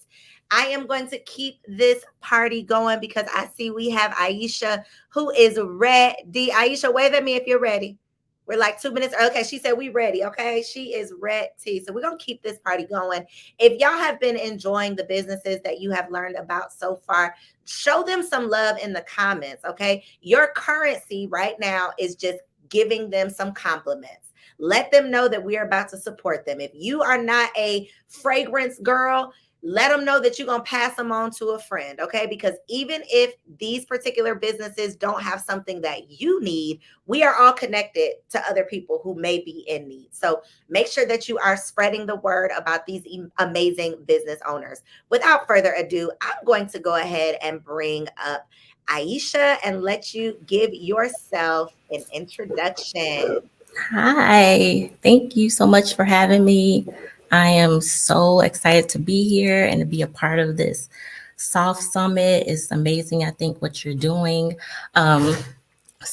I am going to keep this party going because I see we have Aisha who is ready. Aisha, wave at me if you're ready. We're like 2 minutes. Okay, she said we ready. Okay, she is ready. So we're going to keep this party going. If y'all have been enjoying the businesses that you have learned about so far, show them some love in the comments, okay? Your currency right now is just giving them some compliments. Let them know that we are about to support them. If you are not a fragrance girl, let them know that you're going to pass them on to a friend, okay? Because even if these particular businesses don't have something that you need, we are all connected to other people who may be in need. So make sure that you are spreading the word about these amazing business owners. Without further ado, I'm going to go ahead and bring up Aisha and let you give yourself an introduction. Hi, thank you so much for having me. I am so excited to be here and to be a part of this Soft Summit. It's amazing, I think, what you're doing. Um,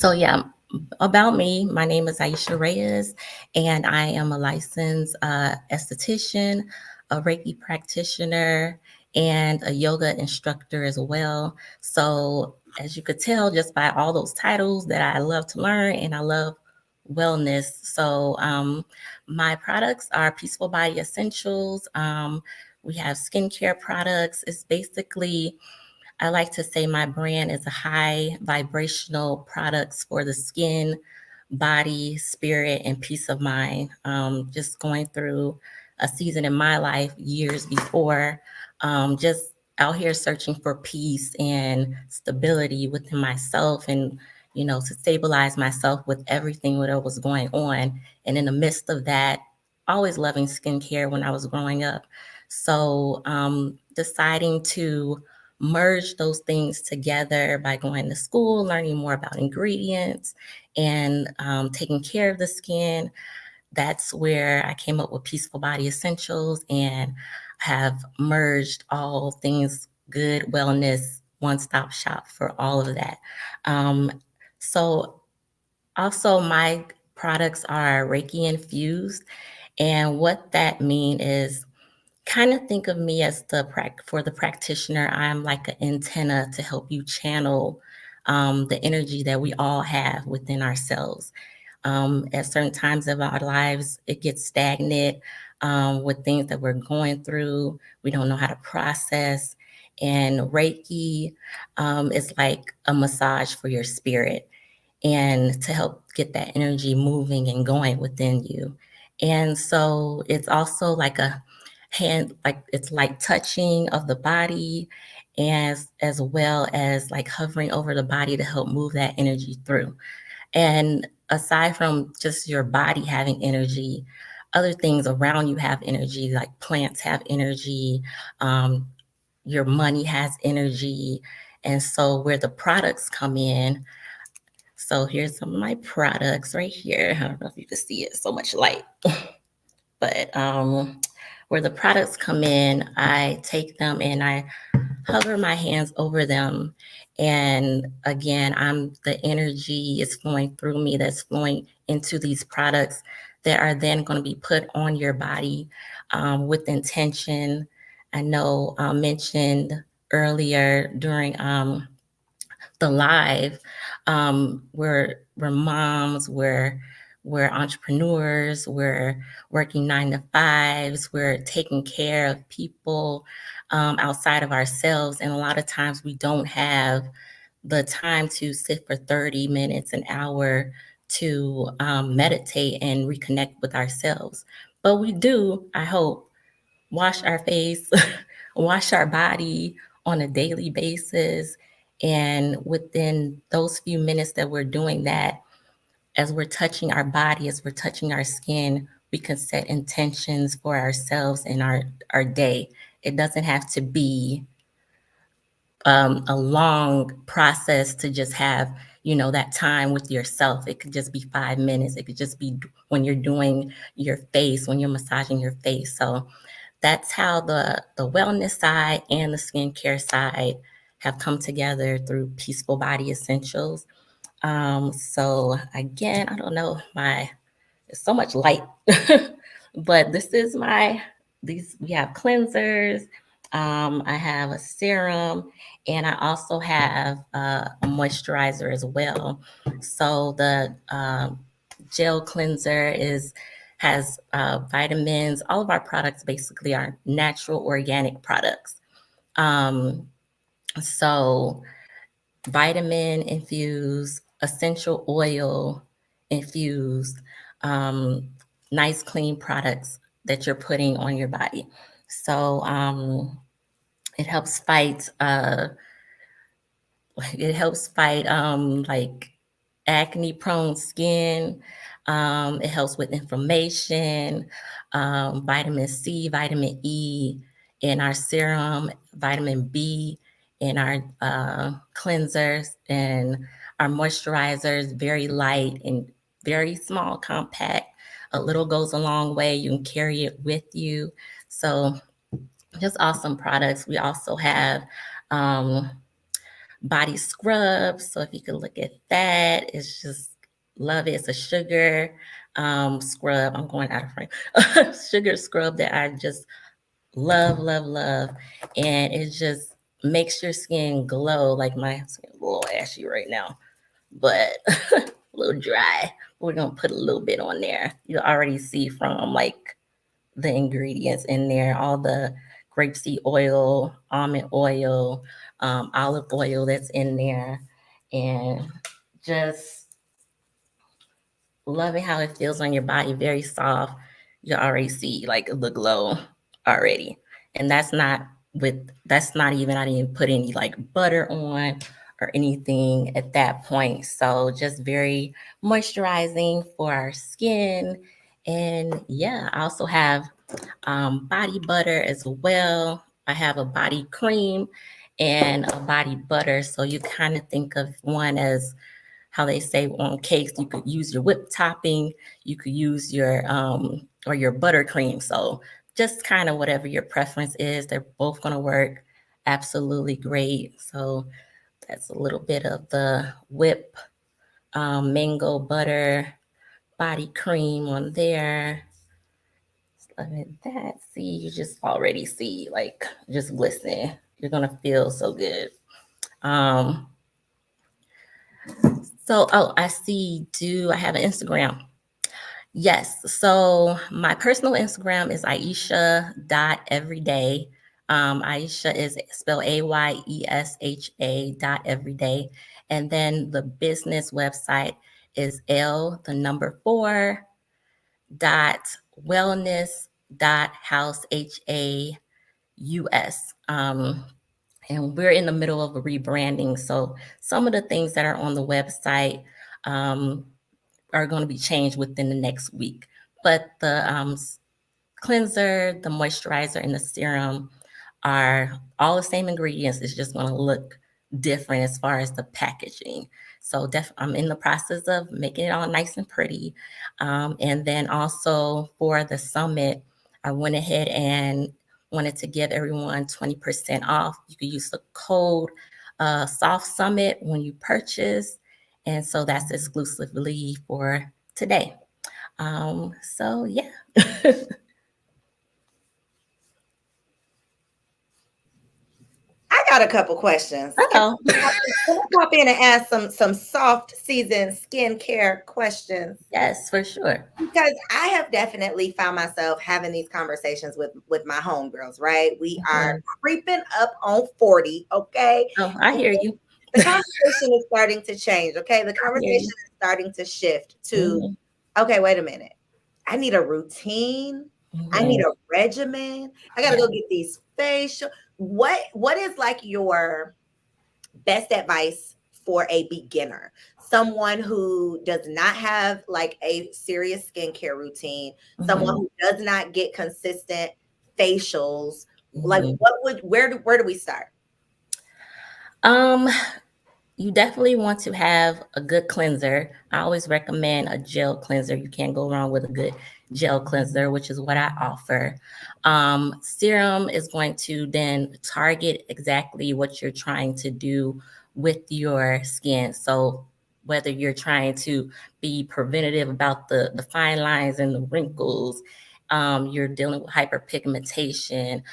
yeah, about me, my name is Aisha Reyes, and I am a licensed esthetician, a Reiki practitioner, and a yoga instructor as well. So, as you could tell just by all those titles, that I love to learn and I love wellness. So, my products are Peaceful Body Essentials. We have skincare products. It's basically, I like to say my brand is a high vibrational products for the skin, body, spirit, and peace of mind. Just going through a season in my life years before, just out here searching for peace and stability within myself and, to stabilize myself with everything that was going on. And in the midst of that, always loving skincare when I was growing up. So deciding to merge those things together by going to school, learning more about ingredients, and taking care of the skin. That's where I came up with Peaceful Body Essentials and have merged all things good wellness, one-stop shop for all of that. So also my products are Reiki infused. And what that means is, kind of think of me as for the practitioner. I'm like an antenna to help you channel the energy that we all have within ourselves. At certain times of our lives, it gets stagnant with things that we're going through. We don't know how to process. And Reiki is like a massage for your spirit and to help get that energy moving and going within you. And so it's also like a hand, like it's like touching of the body as well as like hovering over the body to help move that energy through. And aside from just your body having energy, other things around you have energy, like plants have energy, your money has energy. And so where the products come in, so here's some of my products right here. I don't know if you can see it, so much light. But where the products come in, I take them and I hover my hands over them. And again, the energy is flowing through me, that's flowing into these products that are then going to be put on your body with intention. I know mentioned earlier during the live, we're moms, we're entrepreneurs, we're working 9 to 5s, we're taking care of people outside of ourselves. And a lot of times we don't have the time to sit for 30 minutes, an hour to meditate and reconnect with ourselves. But we do, I hope, wash our face, wash our body on a daily basis. And within those few minutes that we're doing that, as we're touching our body, as we're touching our skin, we can set intentions for ourselves and our day. It doesn't have to be a long process to just have, that time with yourself. It could just be 5 minutes. It could just be when you're doing your face, when you're massaging your face. So that's how the wellness side and the skincare side have come together through Peaceful Body Essentials. So again, I don't know, there's so much light, but this is we have cleansers. I have a serum, and I also have a moisturizer as well. So the gel cleanser has vitamins. All of our products basically are natural organic products. So vitamin infused, essential oil infused, nice clean products that you're putting on your body. So it helps fight like acne prone skin. It helps with inflammation, vitamin C, vitamin E in our serum, vitamin B in our cleansers, and our moisturizers, very light and very small, compact. A little goes a long way. You can carry it with you. So just awesome products. We also have body scrubs. So if you could look at that, it's just love it. It's a sugar scrub. I'm going out of frame. Sugar scrub that I just love, love, love. And it just makes your skin glow. Like my skin's a little ashy right now, but a little dry. We're gonna put a little bit on there. You already see from like the ingredients in there, all the grapeseed oil, almond oil, olive oil that's in there, and just loving how it feels on your body, very soft. You already see like the glow already. And that's not even, I didn't put any like butter on or anything at that point. So just very moisturizing for our skin. And yeah, I also have body butter as well. I have a body cream and a body butter. So you kind of think of one as how they say on cakes, you could use your whipped topping, you could use your or your buttercream. So just kind of whatever your preference is, they're both going to work absolutely great. So that's a little bit of the whip mango butter body cream on there. Look at that. See, you just already see like just glistening. You're going to feel so good. So, I see, do I have an Instagram? Yes. So my personal Instagram is Aisha.everyday. Aisha is spelled AYESHA.everyday. And then the business website is L4.wellness.house, HAUS. And we're in the middle of a rebranding. So some of the things that are on the website are going to be changed within the next week. But the cleanser, the moisturizer, and the serum are all the same ingredients. It's just going to look different as far as the packaging. So I'm in the process of making it all nice and pretty. And then also for the summit, I went ahead and wanted to give everyone 20% off. You can use the code Soft Summit when you purchase. And so that's exclusively for today. So yeah. I got a couple questions. Uh-oh. Can I pop in and ask some soft season skincare questions? Yes, for sure. Because I have definitely found myself having these conversations with my homegirls, right? We are creeping up on 40, okay? Oh, I hear you. The conversation is starting to change, okay? The conversation is starting to shift to, okay, wait a minute. I need a routine. I need a regimen. I got to go get these facial. What is like your best advice for a beginner? Someone who does not have like a serious skincare routine, someone who does not get consistent facials. Like where do we start? You definitely want to have a good cleanser. I always recommend a gel cleanser. You can't go wrong with a good gel cleanser, which is what I offer. Serum is going to then target exactly what you're trying to do with your skin. So whether you're trying to be preventative about the fine lines and the wrinkles, you're dealing with hyperpigmentation,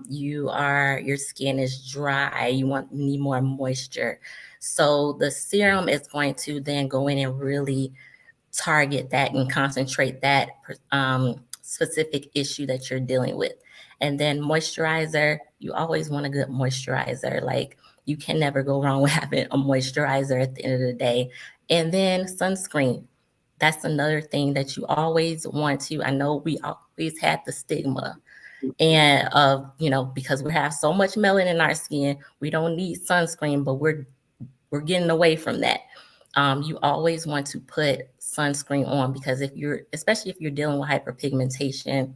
your skin is dry, you need more moisture. So the serum is going to then go in and really target that and concentrate that specific issue that you're dealing with. And then moisturizer, you always want a good moisturizer. Like you can never go wrong with having a moisturizer at the end of the day. And then sunscreen. That's another thing that you always want to. I know we always had the stigma and because we have so much melanin in our skin, we don't need sunscreen, but we're getting away from that. You always want to put sunscreen on because especially if you're dealing with hyperpigmentation,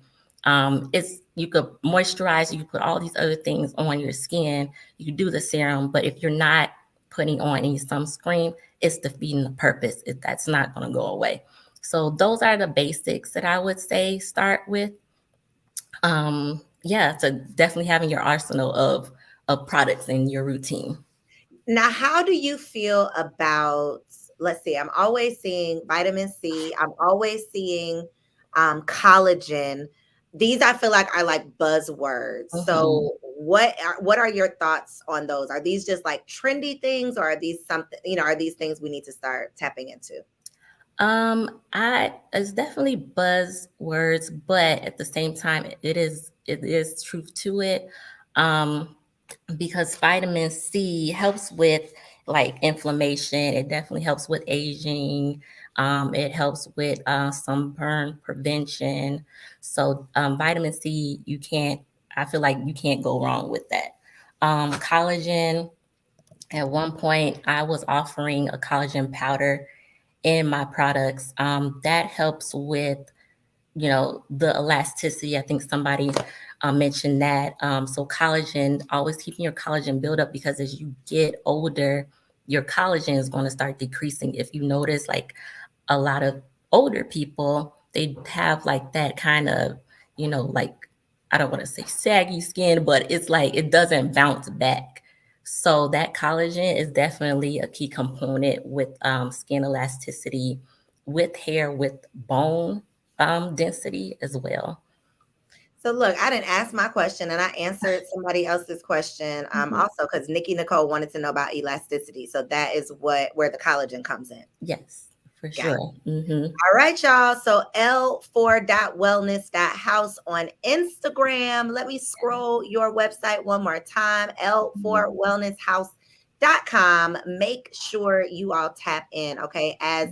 you could moisturize, you could put all these other things on your skin, you could do the serum, but if you're not putting on any sunscreen, it's defeating the purpose. That's not going to go away. So those are the basics that I would say start with. Yeah, so definitely having your arsenal of products in your routine. Now, how do you feel about, let's see, I'm always seeing vitamin C, I'm always seeing collagen. These I feel like are like buzzwords. So what are your thoughts on those? Are these just like trendy things, or are these something, are these things we need to start tapping into? It's definitely buzzwords, but at the same time, it is truth to it. Because vitamin C helps with like inflammation. It definitely helps with aging. It helps with sunburn prevention. So vitamin C, I feel like you can't go wrong with that. Collagen, at one point, I was offering a collagen powder in my products. That helps with the elasticity. I think somebody mentioned that. So collagen, always keeping your collagen build up, because as you get older, your collagen is going to start decreasing. If you notice, like a lot of older people, they have like that kind of, like, I don't want to say saggy skin, but it's like it doesn't bounce back. So that collagen is definitely a key component with skin elasticity, with hair, with bone density as well. So look, I didn't ask my question and I answered somebody else's question also, because Nikki Nicole wanted to know about elasticity. So that is where the collagen comes in. Yes, for sure. All right, y'all. So l4.wellness.house on Instagram. Let me scroll your website one more time, l4wellnesshouse.com. Make sure you all tap in, okay? As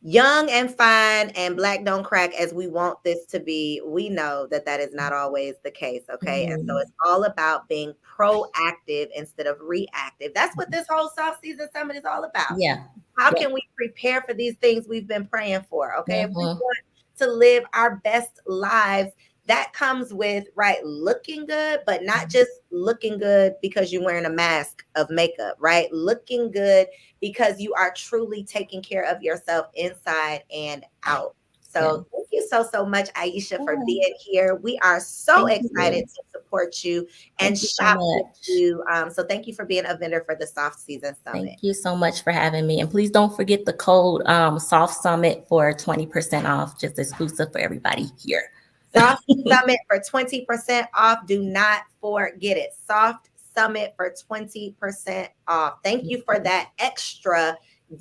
young and fine and Black don't crack as we want this to be, we know that is not always the case, okay? And so it's all about being proactive instead of reactive. That's what this whole soft season summit is all about. Yeah. How can we prepare for these things we've been praying for, okay? If we want to live our best lives, that comes with, right, looking good, but not just looking good because you're wearing a mask of makeup, right? Looking good because you are truly taking care of yourself inside and out. So thank you so much, Aisha, for being here. We are so excited to support you and shop with you. So thank you for being a vendor for the Soft Season Summit. Thank you so much for having me. And please don't forget the code Soft Summit for 20% off, just exclusive for everybody here. Soft Summit for 20% off. Do not forget it. Soft Summit for 20% off. Thank you for that extra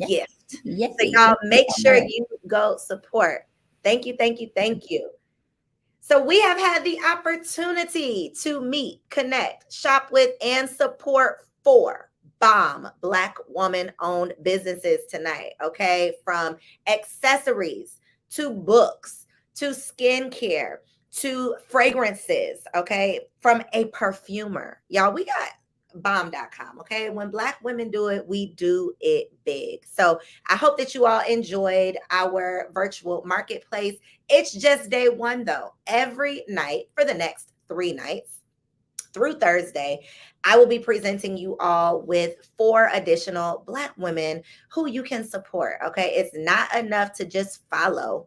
gift. Yes. So y'all make sure you go support. Thank you. So we have had the opportunity to meet, connect, shop with, and support 4 bomb Black woman-owned businesses tonight, okay? From accessories to books to skincare to fragrances, okay? From a perfumer. Y'all, we got bomb.com, okay? When Black women do it, we do it big. So I hope that you all enjoyed our virtual marketplace. It's just day 1 though. Every night for the next 3 nights through Thursday, I will be presenting you all with 4 additional Black women who you can support, okay? It's not enough to just follow,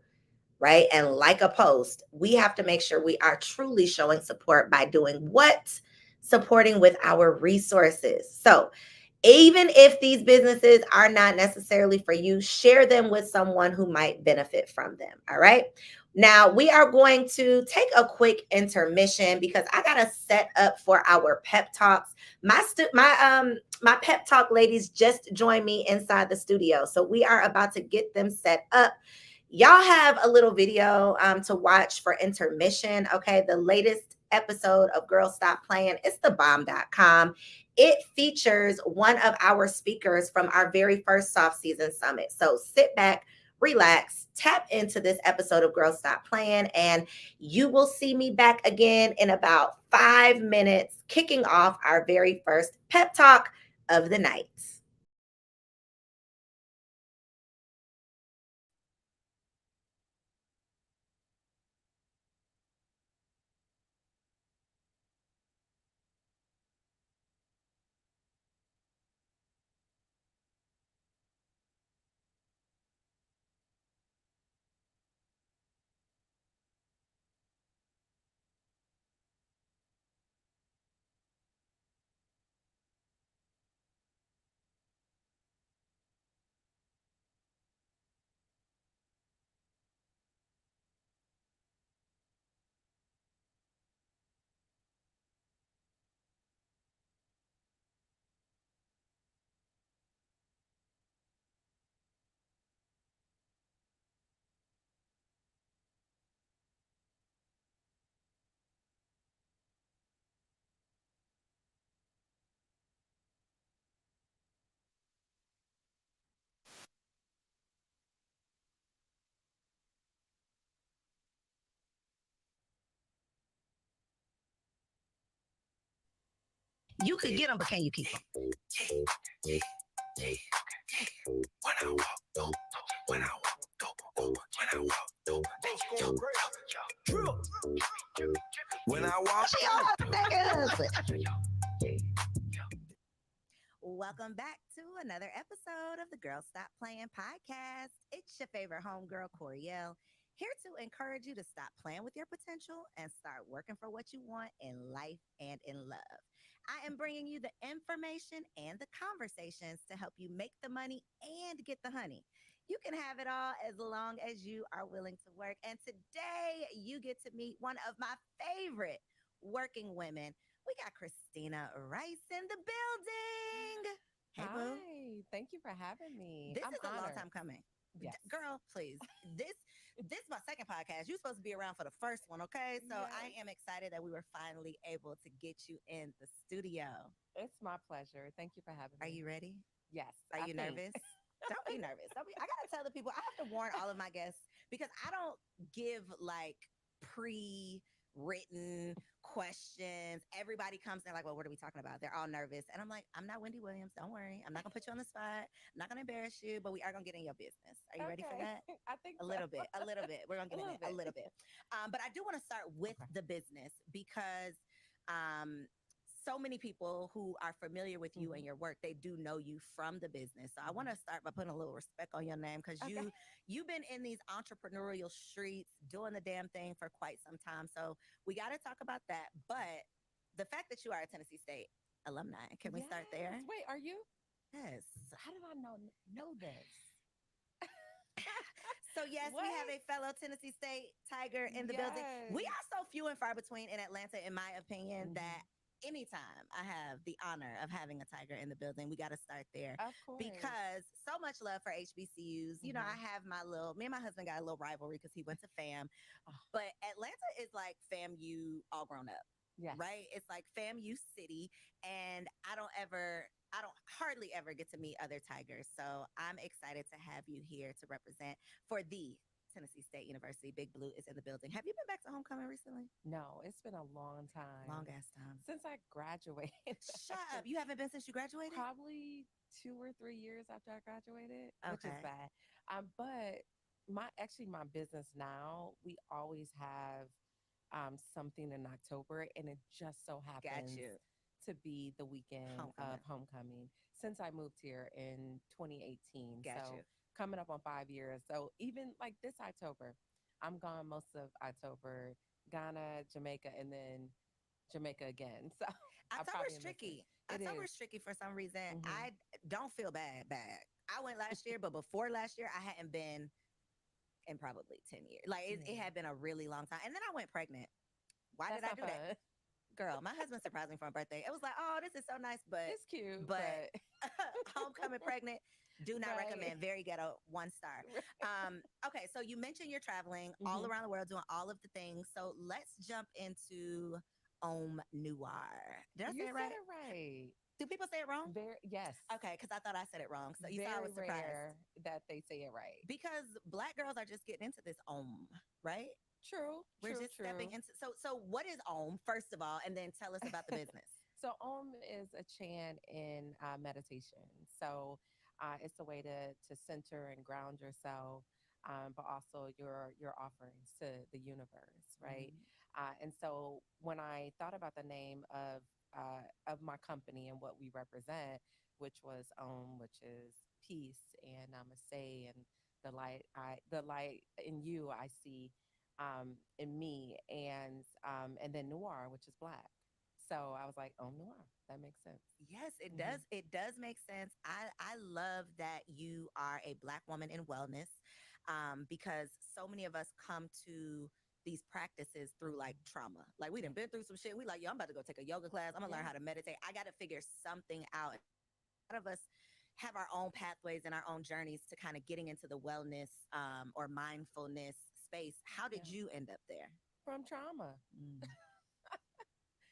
right, and like a post. We have to make sure we are truly showing support by doing what? Supporting with our resources. So even if these businesses are not necessarily for you, share them with someone who might benefit from them. All right. Now we are going to take a quick intermission because I got to set up for our pep talks. My pep talk ladies just joined me inside the studio. So we are about to get them set up. Y'all have a little video to watch for intermission. Okay. The latest episode of Girl Stop Playing. It's thebomb.com. It features one of our speakers from our very first Soft Season Summit. So sit back, relax, tap into this episode of Girl Stop Playing, and you will see me back again in about 5 minutes, kicking off our very first pep talk of the night. You could get them, but can you keep them? When I walk, though, when I walk, though, when I walk, though, when I walk, She all have to take it up. Welcome back to another episode of the Girl Stop Playing podcast. It's your favorite homegirl, Coriel, here to encourage you to stop playing with your potential and start working for what you want in life and in love. I am bringing you the information and the conversations to help you make the money and get the honey. You can have it all as long as you are willing to work. And today you get to meet one of my favorite working women. We got Christina Rice in the building. Hey, boo. Hi, thank you for having me. This I'm is a long honored. time coming. Yes. Girl, please. This is my second podcast. You're supposed to be around for the first one, okay? So Yes. I am excited that we were finally able to get you in the studio. It's my pleasure. Thank you for having me. Are you ready? Yes. Are I you think. nervous? Don't be nervous. I gotta tell the people, I have to warn all of my guests because I don't give like pre-written questions. Everybody comes in like, well, what are we talking about? They're all nervous. And I'm like, I'm not Wendy Williams. Don't worry. I'm not gonna put you on the spot. I'm not gonna embarrass you, but we are gonna get in your business. Are you ready for that? I think A so. little bit. We're gonna get in it a little bit. But I do want to start with the business because so many people who are familiar with you and your work, they do know you from the business. So I want to start by putting a little respect on your name because you've been in these entrepreneurial streets doing the damn thing for quite some time. So we got to talk about that. But the fact that you are a Tennessee State alumni, can we start there? Yes. Wait, are you? Yes. How did I know this? So yes, we have a fellow Tennessee State Tiger in the building. We are so few and far between in Atlanta, in my opinion, that anytime I have the honor of having a Tiger in the building, we got to start there. Of course. Because so much love for HBCUs. You know, I have me and my husband got a little rivalry because he went to FAM, but Atlanta is like FAMU all grown up. Yes. Right? It's like FAMU City, and I don't hardly ever get to meet other Tigers. So I'm excited to have you here to represent for the Tennessee State University. Big Blue is in the building. Have you been back to homecoming recently? No, it's been a long time. Long ass time. Since I graduated. Shut up. You haven't been since you graduated? Probably 2 or 3 years after I graduated, which is Okay. bad. But my business now, we always have something in October, and it just so happens to be the weekend of homecoming since I moved here in 2018. So coming up on 5 years. So even like this October, I'm gone most of October, Ghana, Jamaica, and then Jamaica again. So October's tricky. October's tricky for some reason. I don't feel bad. I went last year, but before last year, I hadn't been in probably 10 years. Like it had been a really long time. And then I went pregnant. Why did I do that? Girl, my husband surprised me for my birthday. It was like, oh, this is so nice, but it's cute. But homecoming pregnant, do not recommend. Very ghetto, 1 star. Okay, so you mentioned you're traveling all around the world, doing all of the things. So let's jump into Homme Noir. Did I say it right? You said it right. Do people say it wrong? Yes. Okay, because I thought I said it wrong. So you Very saw I was surprised. rare that they say it right. Because Black girls are just getting into this Homme, right? True. We're just stepping into. So what is Homme, first of all, and then tell us about the business. So Homme is a chant in meditation. So it's a way to center and ground yourself, but also your offerings to the universe, right? And so when I thought about the name of my company and what we represent, which was Homme, which is peace, and Namaste, and the light in you I see in me, and then Noir, which is Black. So I was like, Homme Noir. That makes sense. Yes, it does. It does make sense. I love that you are a Black woman in wellness, because so many of us come to these practices through like trauma. Like we done been through some shit. We like, yo, I'm about to go take a yoga class. I'm gonna learn how to meditate. I got to figure something out. A lot of us have our own pathways and our own journeys to kind of getting into the wellness or mindfulness space. How did you end up there? From trauma.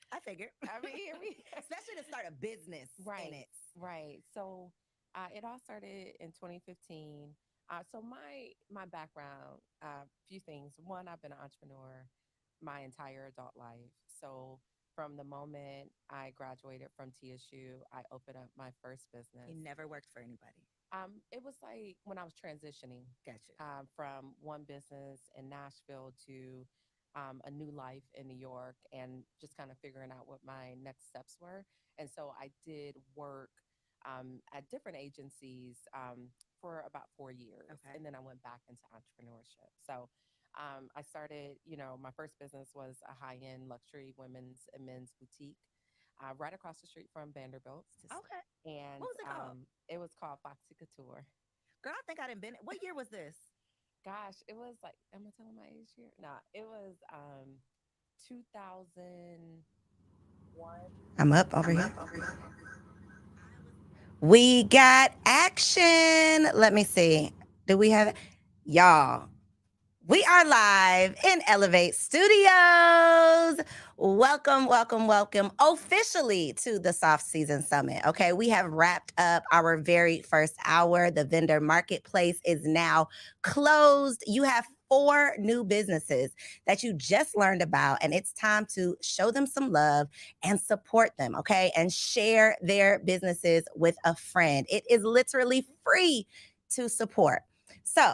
I figured. I mean, especially to start a business in it. Right. So it all started in 2015. So my background, few things. One, I've been an entrepreneur my entire adult life. So from the moment I graduated from TSU, I opened up my first business. You never worked for anybody. It was like when I was transitioning Gotcha. from one business in Nashville to a new life in New York, and just kind of figuring out what my next steps were. And so I did work at different agencies for about 4 years. Okay. And then I went back into entrepreneurship. So I started, my first business was a high-end luxury women's and men's boutique right across the street from Vanderbilt. Okay. And What was it called? It was called Foxy Couture. Girl, I think I done been. What year was this? Gosh, it was like, am I telling my age here? Nah, it was 2001. I'm up over here. We got action. Let me see. Do we have y'all? We are live in Elevate Studios. Welcome officially to the Soft Season Summit. Okay, we have wrapped up our very first hour. The vendor marketplace is now closed. You have 4 new businesses that you just learned about, and it's time to show them some love and support them, okay? And share their businesses with a friend. It is literally free to support. So,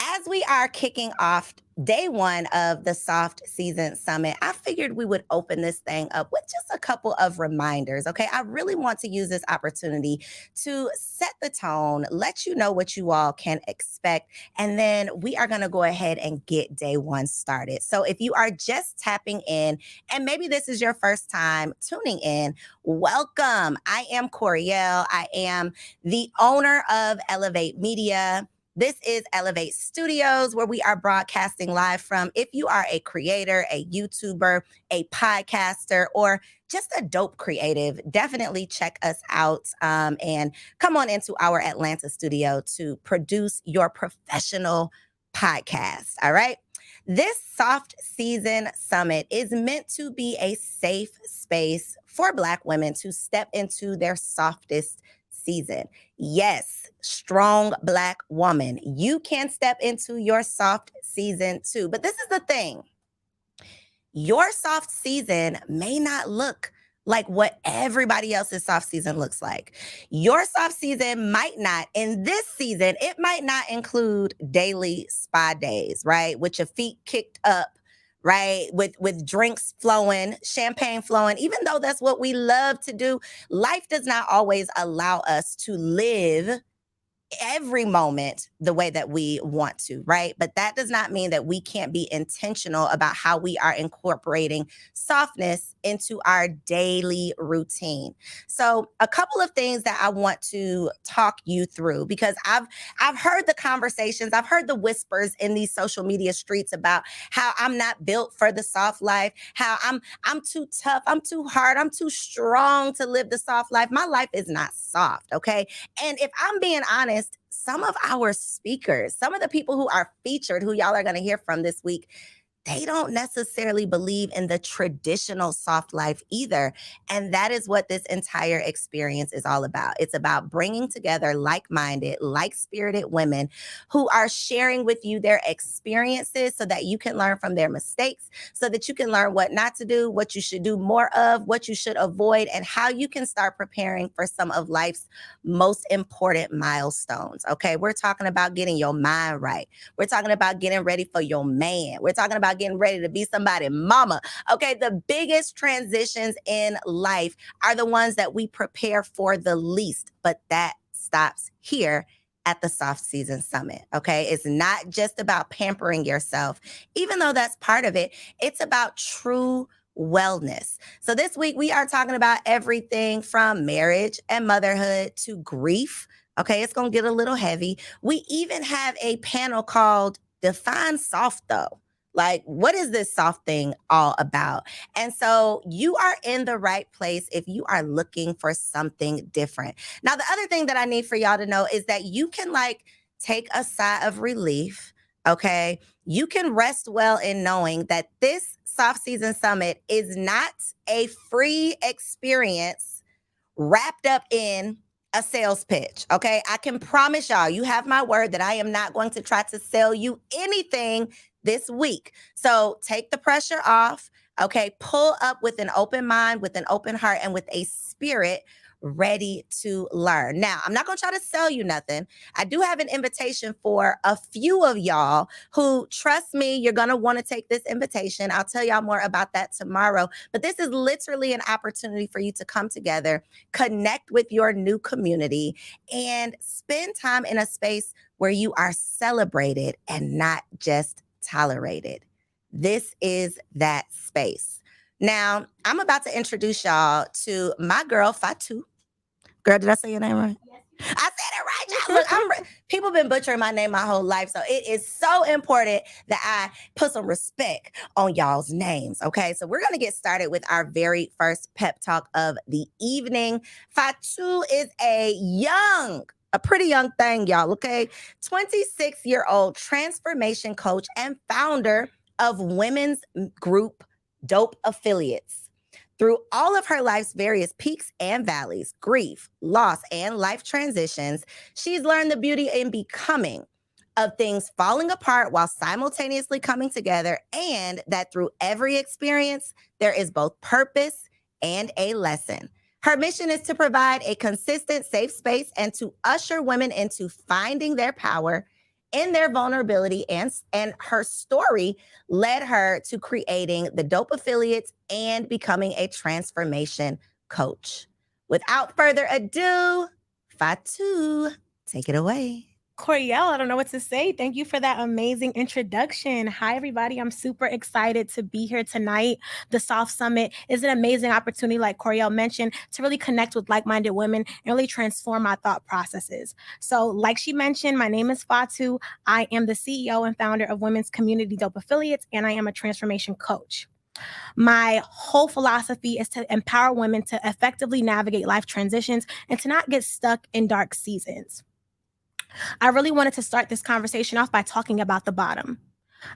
as we are kicking off day 1 of the Soft Season Summit, I figured we would open this thing up with just a couple of reminders, okay? I really want to use this opportunity to set the tone, let you know what you all can expect, and then we are going to go ahead and get day 1 started. So if you are just tapping in, and maybe this is your first time tuning in, welcome. I am Coriel. I am the owner of Elevate Media. This is Elevate Studios, where we are broadcasting live from. If you are a creator, a YouTuber, a podcaster, or just a dope creative, definitely check us out and come on into our Atlanta studio to produce your professional podcast. All right. This Soft Season Summit is meant to be a safe space for Black women to step into their softest season. Yes, strong Black woman. You can step into your soft season too. But this is the thing. Your soft season may not look like what everybody else's soft season looks like. Your soft season might not, in this season, it might not include daily spa days, right? With your feet kicked up, right? With drinks flowing, champagne flowing, even though that's what we love to do, life does not always allow us to live every moment the way that we want to, right? But that does not mean that we can't be intentional about how we are incorporating softness into our daily routine. So a couple of things that I want to talk you through, because I've heard the conversations, I've heard the whispers in these social media streets about how I'm not built for the soft life, how I'm too tough, I'm too hard, I'm too strong to live the soft life. My life is not soft, okay? And if I'm being honest, some of our speakers, some of the people who are featured, who y'all are going to hear from this week, they don't necessarily believe in the traditional soft life either. And that is what this entire experience is all about. It's about bringing together like-minded, like-spirited women who are sharing with you their experiences so that you can learn from their mistakes, so that you can learn what not to do, what you should do more of, what you should avoid, and how you can start preparing for some of life's most important milestones. Okay, we're talking about getting your mind right. We're talking about getting ready for your man. We're talking about getting ready to be somebody's mama. Okay, the biggest transitions in life are the ones that we prepare for the least, but that stops here at the Soft Season Summit. Okay, it's not just about pampering yourself, even though that's part of it. It's about true wellness. So this week we are talking about everything from marriage and motherhood to grief. Okay, it's going to get a little heavy. We even have a panel called Define Soft Though. Like, what is this soft thing all about? And so you are in the right place if you are looking for something different. Now, the other thing that I need for y'all to know is that you can take a sigh of relief. Okay. You can rest well in knowing that this Soft Season Summit is not a free experience wrapped up in a sales pitch. Okay. I can promise y'all, you have my word that I am not going to try to sell you anything this week. So take the pressure off. Okay, pull up with an open mind, with an open heart, and with a spirit ready to learn. Now, I'm not going to try to sell you nothing. I do have an invitation for a few of y'all who, trust me, you're going to want to take this invitation. I'll tell y'all more about that tomorrow. But this is literally an opportunity for you to come together, connect with your new community, and spend time in a space where you are celebrated and not just tolerated. This is that space. Now, I'm about to introduce y'all to my girl, Fatu. Girl, did I say your name right? Yes. I said it right, y'all. Look, people been butchering my name my whole life, so it is so important that I put some respect on y'all's names, okay? So we're going to get started with our very first pep talk of the evening. Fatu is a pretty young thing, y'all, okay? 26-year-old transformation coach and founder of women's group Dope Affiliates. Through all of her life's various peaks and valleys, grief, loss, and life transitions, she's learned the beauty in becoming, of things falling apart while simultaneously coming together, and that through every experience, there is both purpose and a lesson. Her mission is to provide a consistent, safe space and to usher women into finding their power in their vulnerability, and her story led her to creating the Dope Affiliates and becoming a transformation coach. Without further ado, Fatu, take it away. Coriel, I don't know what to say. Thank you for that amazing introduction. Hi, everybody. I'm super excited to be here tonight. The Soft Summit is an amazing opportunity, like Coriel mentioned, to really connect with like-minded women and really transform my thought processes. So like she mentioned, my name is Fatu. I am the CEO and founder of Women's Community Dope Affiliates, and I am a transformation coach. My whole philosophy is to empower women to effectively navigate life transitions and to not get stuck in dark seasons. I really wanted to start this conversation off by talking about the bottom.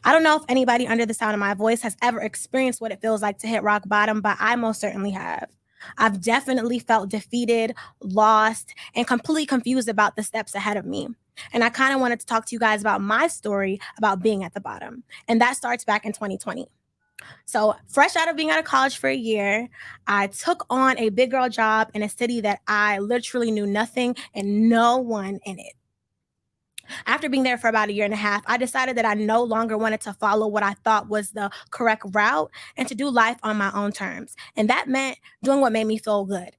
I don't know if anybody under the sound of my voice has ever experienced what it feels like to hit rock bottom, but I most certainly have. I've definitely felt defeated, lost, and completely confused about the steps ahead of me. And I kind of wanted to talk to you guys about my story about being at the bottom. And that starts back in 2020. So fresh out of being out of college for a year, I took on a big girl job in a city that I literally knew nothing and no one in it. After being there for about a year and a half, I decided that I no longer wanted to follow what I thought was the correct route and to do life on my own terms. And that meant doing what made me feel good.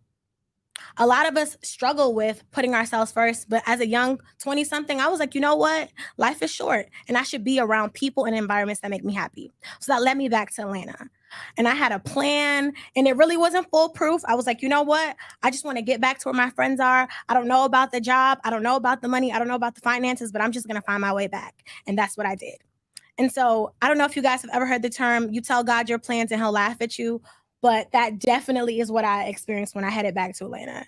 A lot of us struggle with putting ourselves first, but as a young 20-something, I was like, you know what? Life is short and I should be around people and environments that make me happy. So that led me back to Atlanta. And I had a plan and it really wasn't foolproof. I was like, you know what? I just want to get back to where my friends are. I don't know about the job. I don't know about the money. I don't know about the finances, but I'm just going to find my way back. And that's what I did. And so I don't know if you guys have ever heard the term, you tell God your plans and he'll laugh at you. But that definitely is what I experienced when I headed back to Atlanta.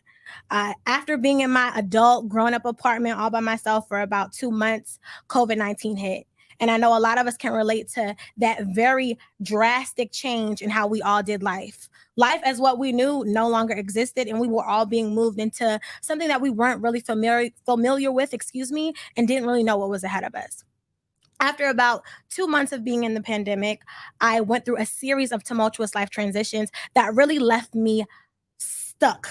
After being in my adult grown-up apartment all by myself for about 2 months, COVID-19 hit. And I know a lot of us can relate to that very drastic change in how we all did life. Life as what we knew no longer existed, and we were all being moved into something that we weren't really familiar with, and didn't really know what was ahead of us. After about 2 months of being in the pandemic, I went through a series of tumultuous life transitions that really left me stuck.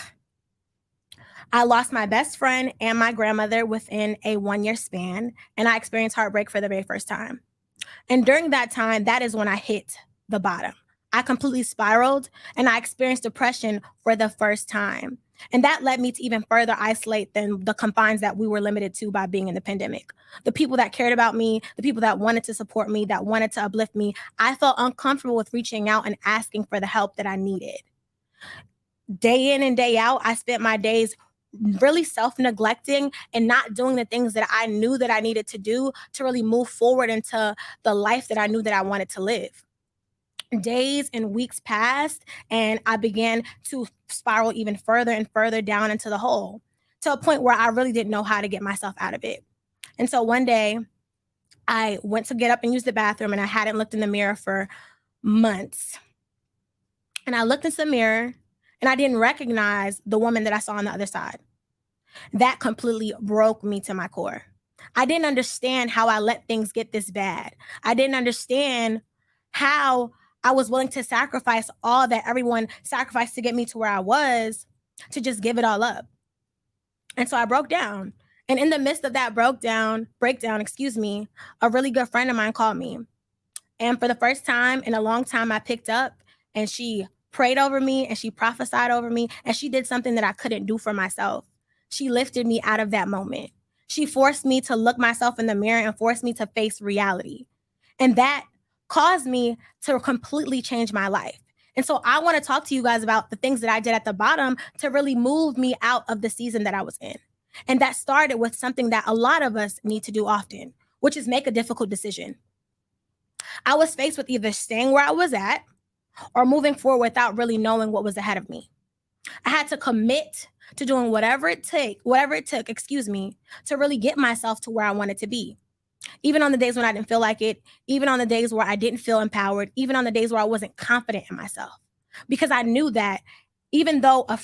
I lost my best friend and my grandmother within a 1-year span, and I experienced heartbreak for the very first time. And during that time, that is when I hit the bottom. I completely spiraled and I experienced depression for the first time. And that led me to even further isolate than the confines that we were limited to by being in the pandemic. The people that cared about me, the people that wanted to support me, that wanted to uplift me, I felt uncomfortable with reaching out and asking for the help that I needed. Day in and day out, I spent my days really self-neglecting and not doing the things that I knew that I needed to do to really move forward into the life that I knew that I wanted to live. Days and weeks passed, and I began to spiral even further and further down into the hole, to a point where I really didn't know how to get myself out of it. And so one day, I went to get up and use the bathroom, and I hadn't looked in the mirror for months. And I looked into the mirror, and I didn't recognize the woman that I saw on the other side. That completely broke me to my core. I didn't understand how I let things get this bad. I didn't understand how I was willing to sacrifice all that everyone sacrificed to get me to where I was, to just give it all up. And so I broke down. And in the midst of that breakdown, a really good friend of mine called me. And for the first time in a long time, I picked up, and she prayed over me, and she prophesied over me, and she did something that I couldn't do for myself. She lifted me out of that moment. She forced me to look myself in the mirror and forced me to face reality. And that caused me to completely change my life. And so I want to talk to you guys about the things that I did at the bottom to really move me out of the season that I was in. And that started with something that a lot of us need to do often, which is make a difficult decision. I was faced with either staying where I was at or moving forward without really knowing what was ahead of me. I had to commit to doing whatever it took, to really get myself to where I wanted to be. Even on the days when I didn't feel like it, even on the days where I didn't feel empowered, even on the days where I wasn't confident in myself. Because I knew that even though what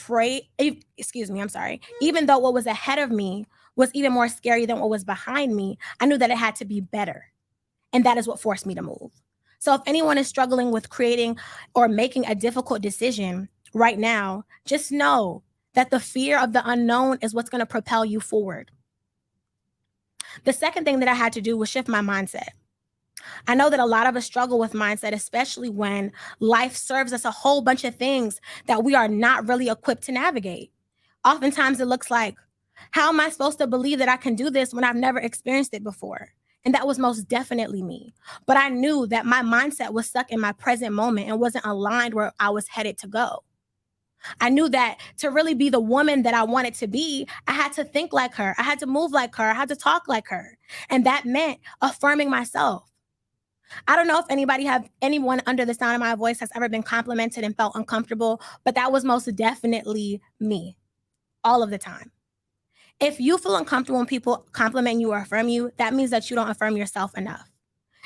was ahead of me was even more scary than what was behind me, I knew that it had to be better. And that is what forced me to move. So if anyone is struggling with creating or making a difficult decision right now, just know that the fear of the unknown is what's going to propel you forward. The second thing that I had to do was shift my mindset. I know that a lot of us struggle with mindset, especially when life serves us a whole bunch of things that we are not really equipped to navigate. Oftentimes it looks like, how am I supposed to believe that I can do this when I've never experienced it before? And that was most definitely me. But I knew that my mindset was stuck in my present moment and wasn't aligned where I was headed to go. I knew that to really be the woman that I wanted to be, I had to think like her. I had to move like her. I had to talk like her. And that meant affirming myself. I don't know if anyone under the sound of my voice has ever been complimented and felt uncomfortable, but that was most definitely me all of the time. If you feel uncomfortable when people compliment you or affirm you, that means that you don't affirm yourself enough.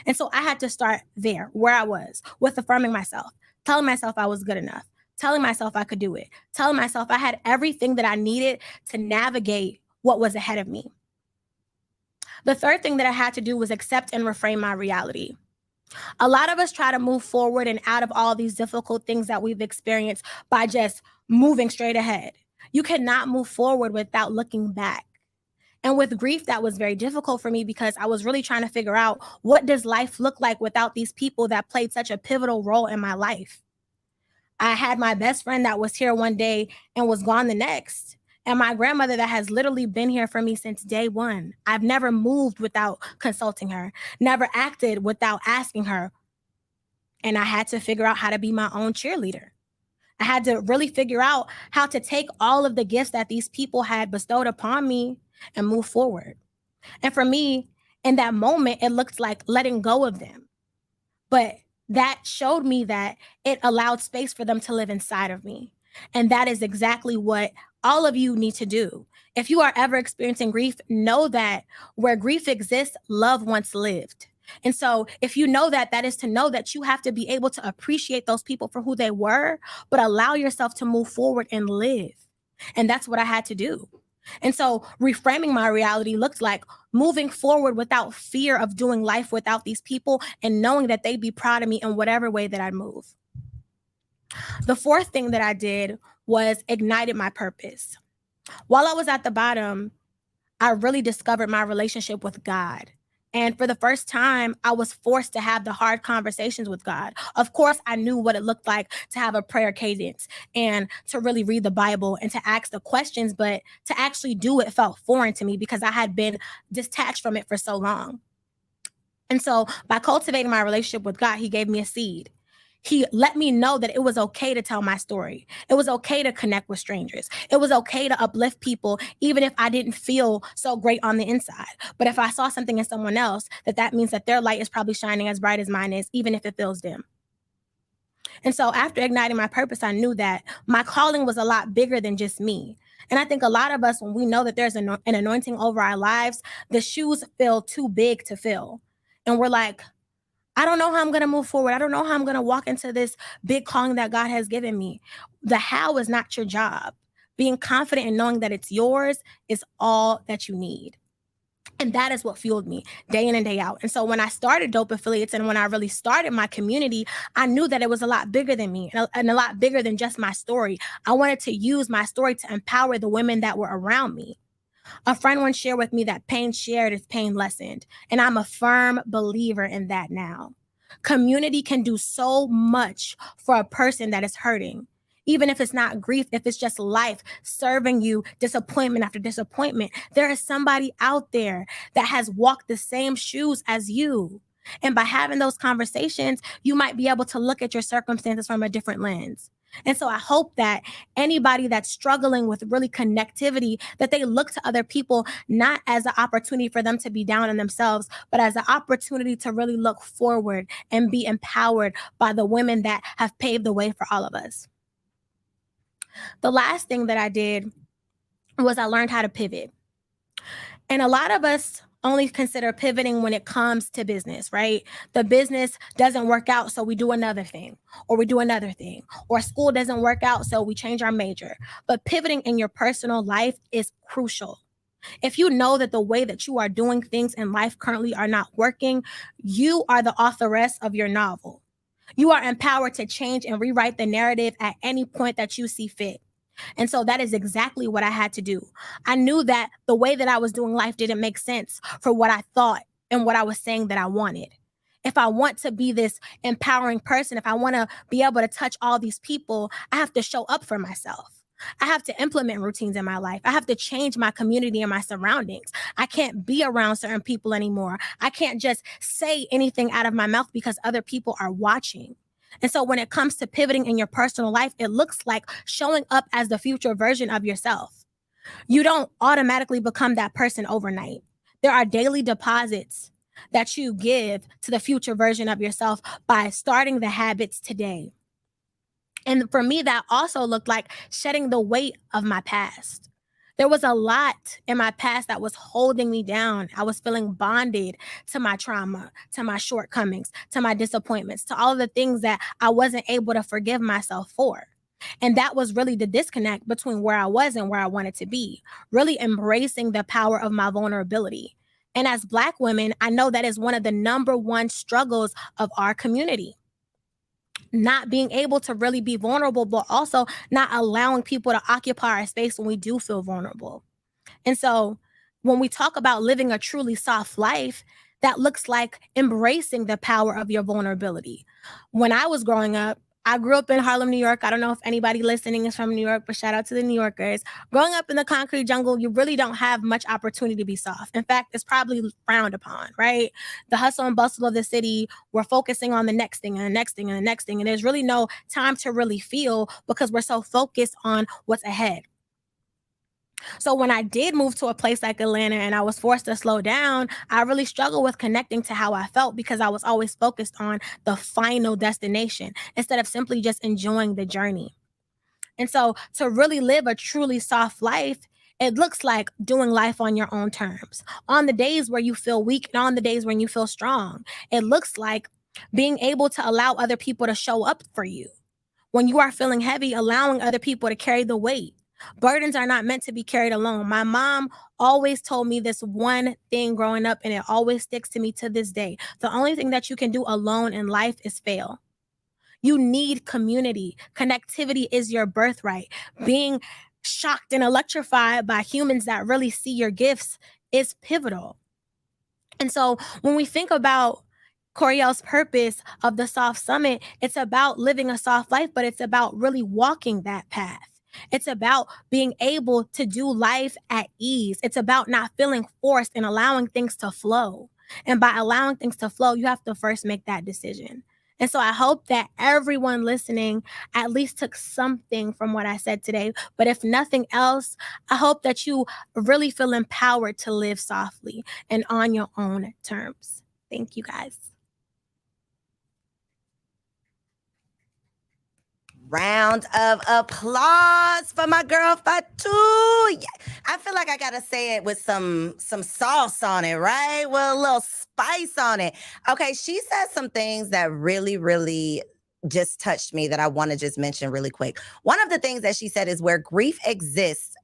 And so I had to start there, where I was, with affirming myself, telling myself I was good enough, telling myself I could do it, telling myself I had everything that I needed to navigate what was ahead of me. The third thing that I had to do was accept and reframe my reality. A lot of us try to move forward and out of all these difficult things that we've experienced by just moving straight ahead. You cannot move forward without looking back. And with grief, that was very difficult for me because I was really trying to figure out, what does life look like without these people that played such a pivotal role in my life? I had my best friend that was here one day and was gone the next. And my grandmother that has literally been here for me since day one. I've never moved without consulting her, never acted without asking her. And I had to figure out how to be my own cheerleader. I had to really figure out how to take all of the gifts that these people had bestowed upon me and move forward. And for me, in that moment, it looked like letting go of them. But that showed me that it allowed space for them to live inside of me. And that is exactly what all of you need to do. If you are ever experiencing grief, know that where grief exists, love once lived. And so if you know that, that is to know that you have to be able to appreciate those people for who they were, but allow yourself to move forward and live. And that's what I had to do. And so reframing my reality looked like moving forward without fear of doing life without these people and knowing that they'd be proud of me in whatever way that I'd move. The fourth thing that I did was ignited my purpose. While I was at the bottom, I really discovered my relationship with God. And for the first time, I was forced to have the hard conversations with God. Of course, I knew what it looked like to have a prayer cadence and to really read the Bible and to ask the questions, but to actually do it felt foreign to me because I had been detached from it for so long. And so by cultivating my relationship with God, he gave me a seed. He let me know that it was okay to tell my story. It was okay to connect with strangers. It was okay to uplift people, even if I didn't feel so great on the inside. But if I saw something in someone else, that means that their light is probably shining as bright as mine is, even if it feels dim. And so after igniting my purpose, I knew that my calling was a lot bigger than just me. And I think a lot of us, when we know that there's an anointing over our lives, the shoes feel too big to fill. And we're like, I don't know how I'm going to move forward. I don't know how I'm going to walk into this big calling that God has given me. The how is not your job. Being confident and knowing that it's yours is all that you need. And that is what fueled me day in and day out. And so when I started Dope Affiliates and when I really started my community, I knew that it was a lot bigger than me and a lot bigger than just my story. I wanted to use my story to empower the women that were around me. A friend once shared with me that pain shared is pain lessened. And I'm a firm believer in that now. Community can do so much for a person that is hurting. Even if it's not grief, if it's just life serving you disappointment after disappointment, there is somebody out there that has walked the same shoes as you. And by having those conversations, you might be able to look at your circumstances from a different lens. And so I hope that anybody that's struggling with really connectivity, that they look to other people, not as an opportunity for them to be down on themselves, but as an opportunity to really look forward and be empowered by the women that have paved the way for all of us. The last thing that I did was I learned how to pivot. And a lot of us only consider pivoting when it comes to business, right? The business doesn't work out, so we do another thing, or we do another thing, or school doesn't work out, so we change our major. But pivoting in your personal life is crucial. If you know that the way that you are doing things in life currently are not working, you are the authoress of your novel. You are empowered to change and rewrite the narrative at any point that you see fit. And so that is exactly what I had to do. I knew that the way that I was doing life didn't make sense for what I thought and what I was saying that I wanted. If I want to be this empowering person, if I want to be able to touch all these people, I have to show up for myself. I have to implement routines in my life. I have to change my community and my surroundings. I can't be around certain people anymore. I can't just say anything out of my mouth because other people are watching. And so when it comes to pivoting in your personal life, it looks like showing up as the future version of yourself. You don't automatically become that person overnight. There are daily deposits that you give to the future version of yourself by starting the habits today. And for me, that also looked like shedding the weight of my past. There was a lot in my past that was holding me down. I was feeling bonded to my trauma, to my shortcomings, to my disappointments, to all of the things that I wasn't able to forgive myself for. And that was really the disconnect between where I was and where I wanted to be, really embracing the power of my vulnerability. And as Black women, I know that is one of the number one struggles of our community. Not being able to really be vulnerable, but also not allowing people to occupy our space when we do feel vulnerable. And so when we talk about living a truly soft life, that looks like embracing the power of your vulnerability. When I was growing up, I grew up in Harlem, New York. I don't know if anybody listening is from New York, but shout out to the New Yorkers. Growing up in the concrete jungle, you really don't have much opportunity to be soft. In fact, it's probably frowned upon, right? The hustle and bustle of the city, we're focusing on the next thing and the next thing and the next thing. And there's really no time to really feel because we're so focused on what's ahead. So when I did move to a place like Atlanta and I was forced to slow down, I really struggled with connecting to how I felt because I was always focused on the final destination instead of simply just enjoying the journey. And so to really live a truly soft life, it looks like doing life on your own terms, on the days where you feel weak and on the days when you feel strong. It looks like being able to allow other people to show up for you. When you are feeling heavy, allowing other people to carry the weight. Burdens are not meant to be carried alone. My mom always told me this one thing growing up, and it always sticks to me to this day. The only thing that you can do alone in life is fail. You need community. Connectivity is your birthright. Being shocked and electrified by humans that really see your gifts is pivotal. And so when we think about Coriel's purpose of the Soft Summit, it's about living a soft life, but it's about really walking that path. It's about being able to do life at ease. It's about not feeling forced and allowing things to flow. And by allowing things to flow, you have to first make that decision. And so I hope that everyone listening at least took something from what I said today. But if nothing else, I hope that you really feel empowered to live softly and on your own terms. Thank you, guys. Round of applause for my girl Fatou. Yeah, I feel like I gotta say it with some sauce on it, right? Well, a little spice on it. Okay, she said some things that really just touched me that I want to just mention really quick. One of the things that she said is where grief exists,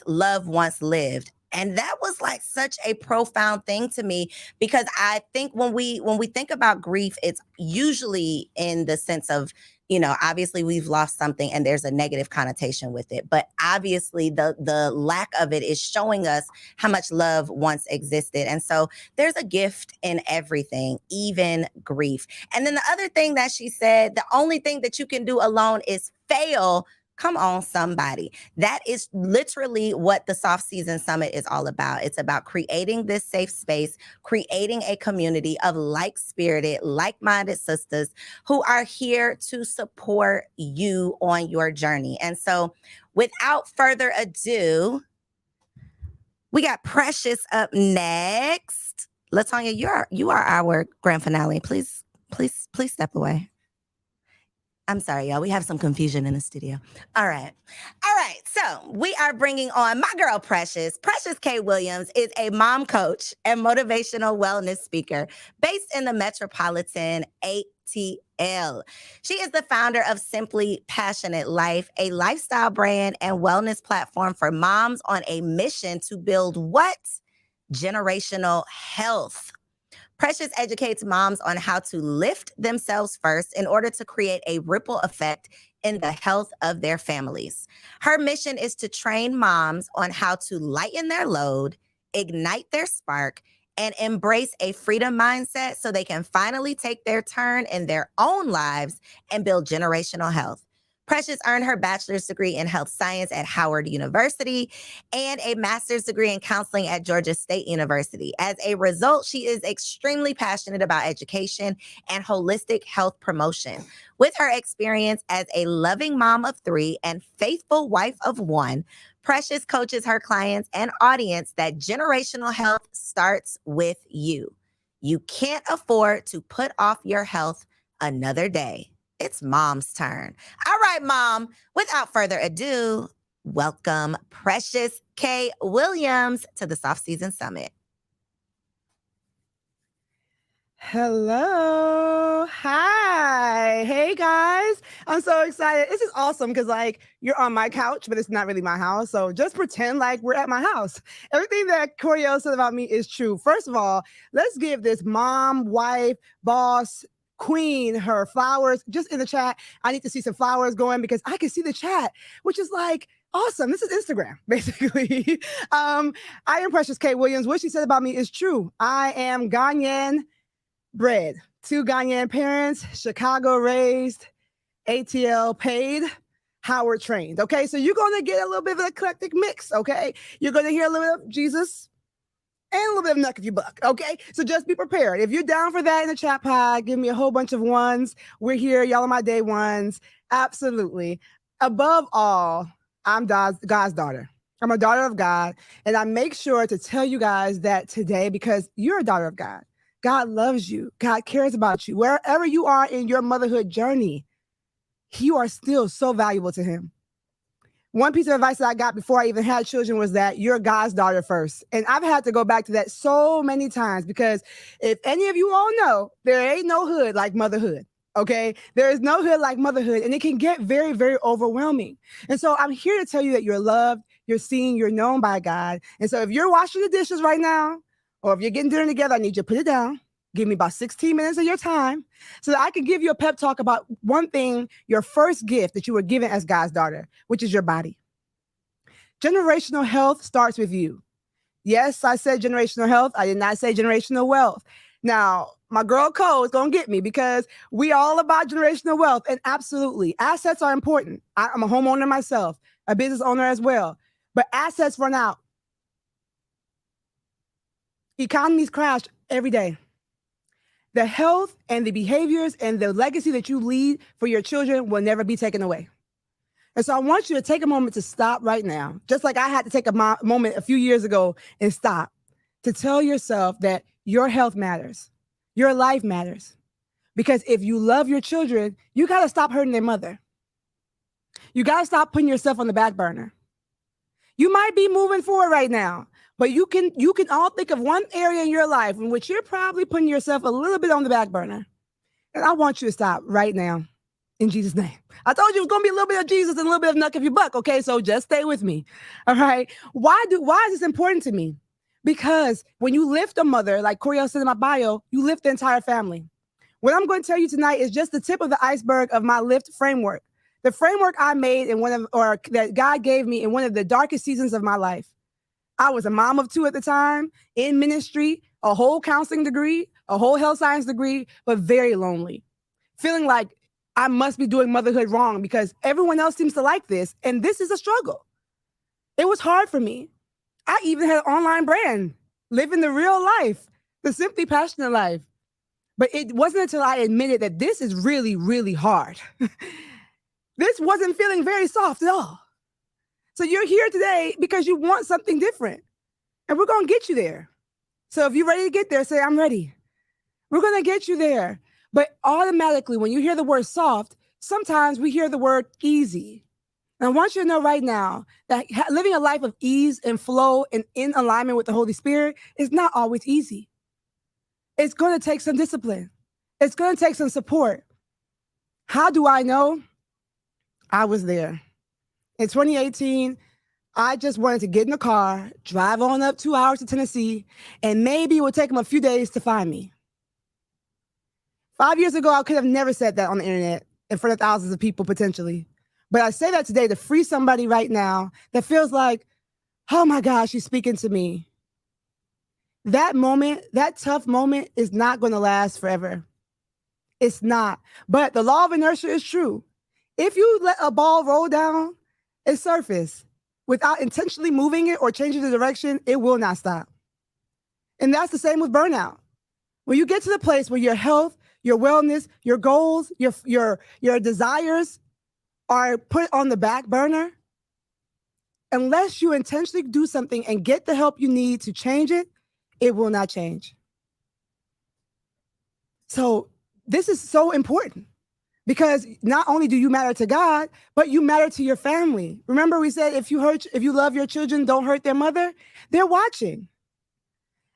love once lived. And that was like such a profound thing to me, because I think when we think about grief, it's usually in the sense of, you know, obviously we've lost something and there's a negative connotation with it. But obviously the lack of it is showing us how much love once existed. And so there's a gift in everything, even grief. And then the other thing that she said, the only thing that you can do alone is fail. Come on, somebody. That is literally what the Soft Season Summit is all about. It's about creating this safe space, creating a community of like-spirited, like-minded sisters who are here to support you on your journey. And so without further ado, we got Precious up next. LaTonya, you are our grand finale. Please step away. I'm sorry, y'all. We have some confusion in the studio. All right. So we are bringing on my girl, Precious. Precious K. Williams is a mom coach and motivational wellness speaker based in the metropolitan ATL. She is the founder of Simply Passionate Life, a lifestyle brand and wellness platform for moms on a mission to build what? Generational health. Precious educates moms on how to lift themselves first in order to create a ripple effect in the health of their families. Her mission is to train moms on how to lighten their load, ignite their spark, and embrace a freedom mindset so they can finally take their turn in their own lives and build generational health. Precious earned her bachelor's degree in health science at Howard University and a master's degree in counseling at Georgia State University. As a result, she is extremely passionate about education and holistic health promotion. With her experience as a loving mom of 3 and faithful wife of 1, Precious coaches her clients and audience that generational health starts with you. You can't afford to put off your health another day. It's mom's turn. All right, mom, without further ado, welcome Precious K. Williams to the Soft Season Summit. Hello. Hi. Hey, guys. I'm so excited. This is awesome because, like, you're on my couch, but it's not really my house. So just pretend like we're at my house. Everything that Coriel said about me is true. First of all, let's give this mom, wife, boss, queen her flowers just in the chat. I need to see some flowers going because I can see the chat, which is like awesome. This is Instagram, basically. I am Precious K. Williams. What she said about me is true. I am Ghanaian bred, 2 Ghanaian parents, Chicago raised, ATL paid, Howard trained. Okay, so you're going to get a little bit of an eclectic mix. Okay, you're going to hear a little bit of Jesus and a little bit of Knuck If You Buck, okay? So just be prepared. If you're down for that in the chat pod, give me a whole bunch of ones. We're here. Y'all are my day ones. Absolutely. Above all, I'm God's daughter. I'm a daughter of God. And I make sure to tell you guys that today because you're a daughter of God. God loves you. God cares about you. Wherever you are in your motherhood journey, you are still so valuable to him. One piece of advice that I got before I even had children was that you're God's daughter first. And I've had to go back to that so many times because if any of you all know, there ain't no hood like motherhood. Okay, there is no hood like motherhood, and it can get very, very overwhelming. And so I'm here to tell you that you're loved, you're seen, you're known by God. And so if you're washing the dishes right now, or if you're getting dinner together, I need you to put it down. Give me about 16 minutes of your time so that I can give you a pep talk about one thing, your first gift that you were given as God's daughter, which is your body. Generational health starts with you. Yes, I said generational health. I did not say generational wealth. Now, my girl Cole is going to get me because we all about generational wealth. And absolutely, assets are important. I'm a homeowner myself, a business owner as well. But assets run out. Economies crash every day. The health and the behaviors and the legacy that you lead for your children will never be taken away. And so I want you to take a moment to stop right now, just like I had to take a moment a few years ago and stop to tell yourself that your health matters. Your life matters. Because if you love your children, you got to stop hurting their mother. You got to stop putting yourself on the back burner. You might be moving forward right now, but you can all think of one area in your life in which you're probably putting yourself a little bit on the back burner. And I want you to stop right now. in Jesus' name. I told you it was going to be a little bit of Jesus and a little bit of knuck if you buck. Okay, so just stay with me. All right. Why is this important to me? Because when you lift a mother, like Coriel said in my bio, you lift the entire family. What I'm going to tell you tonight is just the tip of the iceberg of my lift framework. The framework I made that God gave me in one of the darkest seasons of my life. I was a mom of 2 at the time, in ministry, a whole counseling degree, a whole health science degree, but very lonely. Feeling like I must be doing motherhood wrong because everyone else seems to like this, and this is a struggle. It was hard for me. I even had an online brand, living the real life, the Simply Passionate life. But it wasn't until I admitted that this is really, really hard. This wasn't feeling very soft at all. So you're here today because you want something different, and we're going to get you there. So if you're ready to get there, say, I'm ready. We're going to get you there. But automatically, when you hear the word soft, sometimes we hear the word easy. And I want you to know right now that living a life of ease and flow and in alignment with the Holy Spirit is not always easy. It's going to take some discipline. It's going to take some support. How do I know? I was there. In 2018, I just wanted to get in the car, drive on up 2 hours to Tennessee, and maybe it would take them a few days to find me. 5 years ago, I could have never said that on the internet in front of thousands of people potentially. But I say that today to free somebody right now that feels like, oh my gosh, she's speaking to me. That moment, that tough moment is not going to last forever. It's not. But the law of inertia is true. If you let a ball roll down its surface without intentionally moving it or changing the direction, it will not stop. And that's the same with burnout. When you get to the place where your health, your wellness, your goals, your desires are put on the back burner, unless you intentionally do something and get the help you need to change it, it will not change. So this is so important because not only do you matter to God, but you matter to your family. Remember we said if you love your children, don't hurt their mother. They're watching.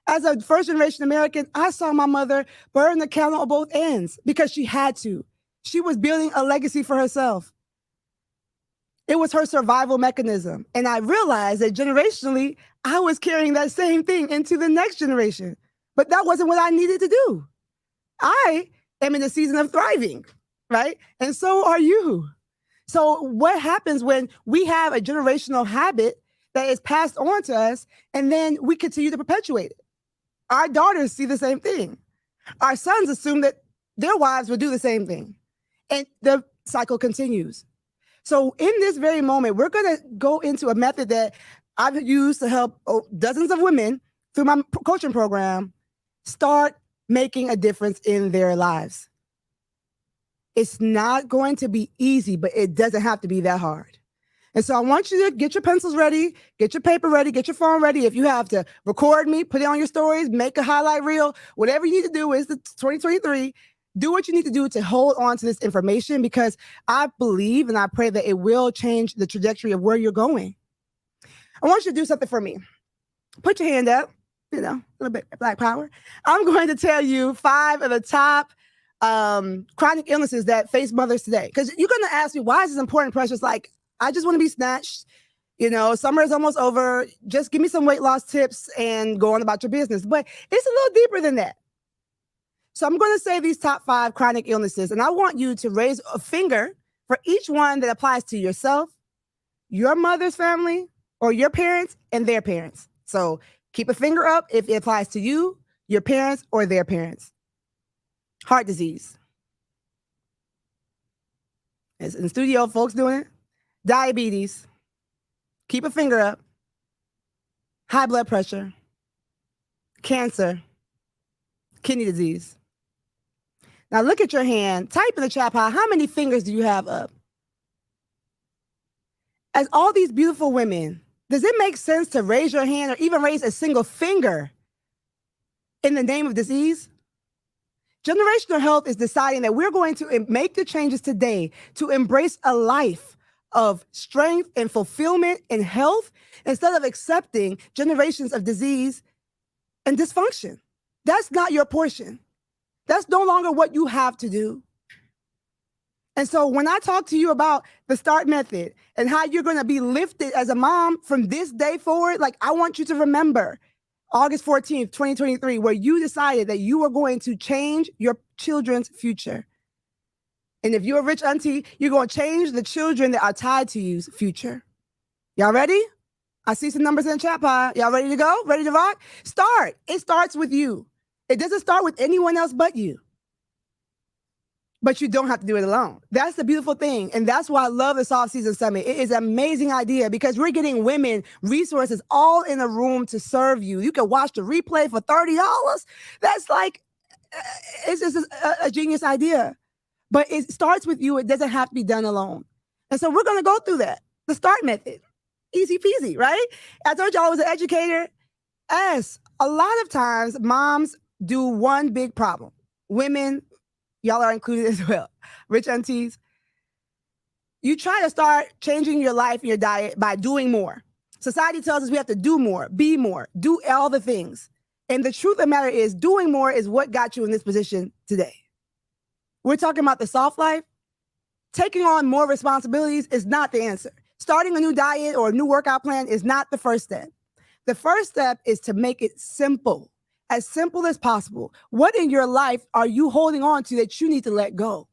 As a first-generation American, I saw my mother burn the candle on both ends because she had to. She was building a legacy for herself. It was her survival mechanism. And I realized that generationally, I was carrying that same thing into the next generation. But that wasn't what I needed to do. I am in a season of thriving, right? And so are you. So what happens when we have a generational habit that is passed on to us, and then we continue to perpetuate it? Our daughters see the same thing. Our sons assume that their wives will do the same thing. And the cycle continues. So in this very moment, we're going to go into a method that I've used to help dozens of women through my coaching program start making a difference in their lives. It's not going to be easy, but it doesn't have to be that hard. And so I want you to get your pencils ready, get your paper ready, get your phone ready. If you have to record me, put it on your stories, make a highlight reel, whatever you need to do is the 2023. Do what you need to do to hold on to this information because I believe and I pray that it will change the trajectory of where you're going. I want you to do something for me. Put your hand up, a little bit Black power. I'm going to tell you 5 of the top chronic illnesses that face mothers today. Because you're going to ask me, why is this important, Precious? Like, I just want to be snatched. Summer is almost over. Just give me some weight loss tips and go on about your business. But it's a little deeper than that. So I'm going to say these top 5 chronic illnesses, and I want you to raise a finger for each one that applies to yourself, your mother's family, or your parents and their parents. So keep a finger up if it applies to you, your parents, or their parents. Heart disease. As in the studio, folks doing it. Diabetes. Keep a finger up. High blood pressure. Cancer. Kidney disease. Now look at your hand. Type in the chat pod, how many fingers do you have up? As all these beautiful women, does it make sense to raise your hand or even raise a single finger in the name of disease? Generational health is deciding that we're going to make the changes today to embrace a life of strength and fulfillment and health instead of accepting generations of disease and dysfunction. That's not your portion. That's no longer what you have to do. And so when I talk to you about the START method and how you're going to be lifted as a mom from this day forward, like I want you to remember August 14th, 2023, where you decided that you are going to change your children's future. And if you're a rich auntie, you're going to change the children that are tied to you's future. Y'all ready? I see some numbers in the chat pod. Y'all ready to go? Ready to rock? Start. It starts with you. It doesn't start with anyone else but you. But you don't have to do it alone. That's the beautiful thing. And that's why I love the Soft Season Summit. It is an amazing idea because we're getting women resources all in a room to serve you. You can watch the replay for $30. That's like, it's just a genius idea. But it starts with you. It doesn't have to be done alone. And so we're going to go through that. The START method. Easy peasy, right? I told you I was an educator. Yes, a lot of times moms do one big problem. Women, y'all are included as well. Rich aunties. You try to start changing your life and your diet by doing more. Society tells us we have to do more, be more, do all the things. And the truth of the matter is doing more is what got you in this position today. We're talking about the soft life. Taking on more responsibilities is not the answer. Starting a new diet or a new workout plan is not the first step. The first step is to make it simple as possible. What in your life are you holding on to that you need to let go?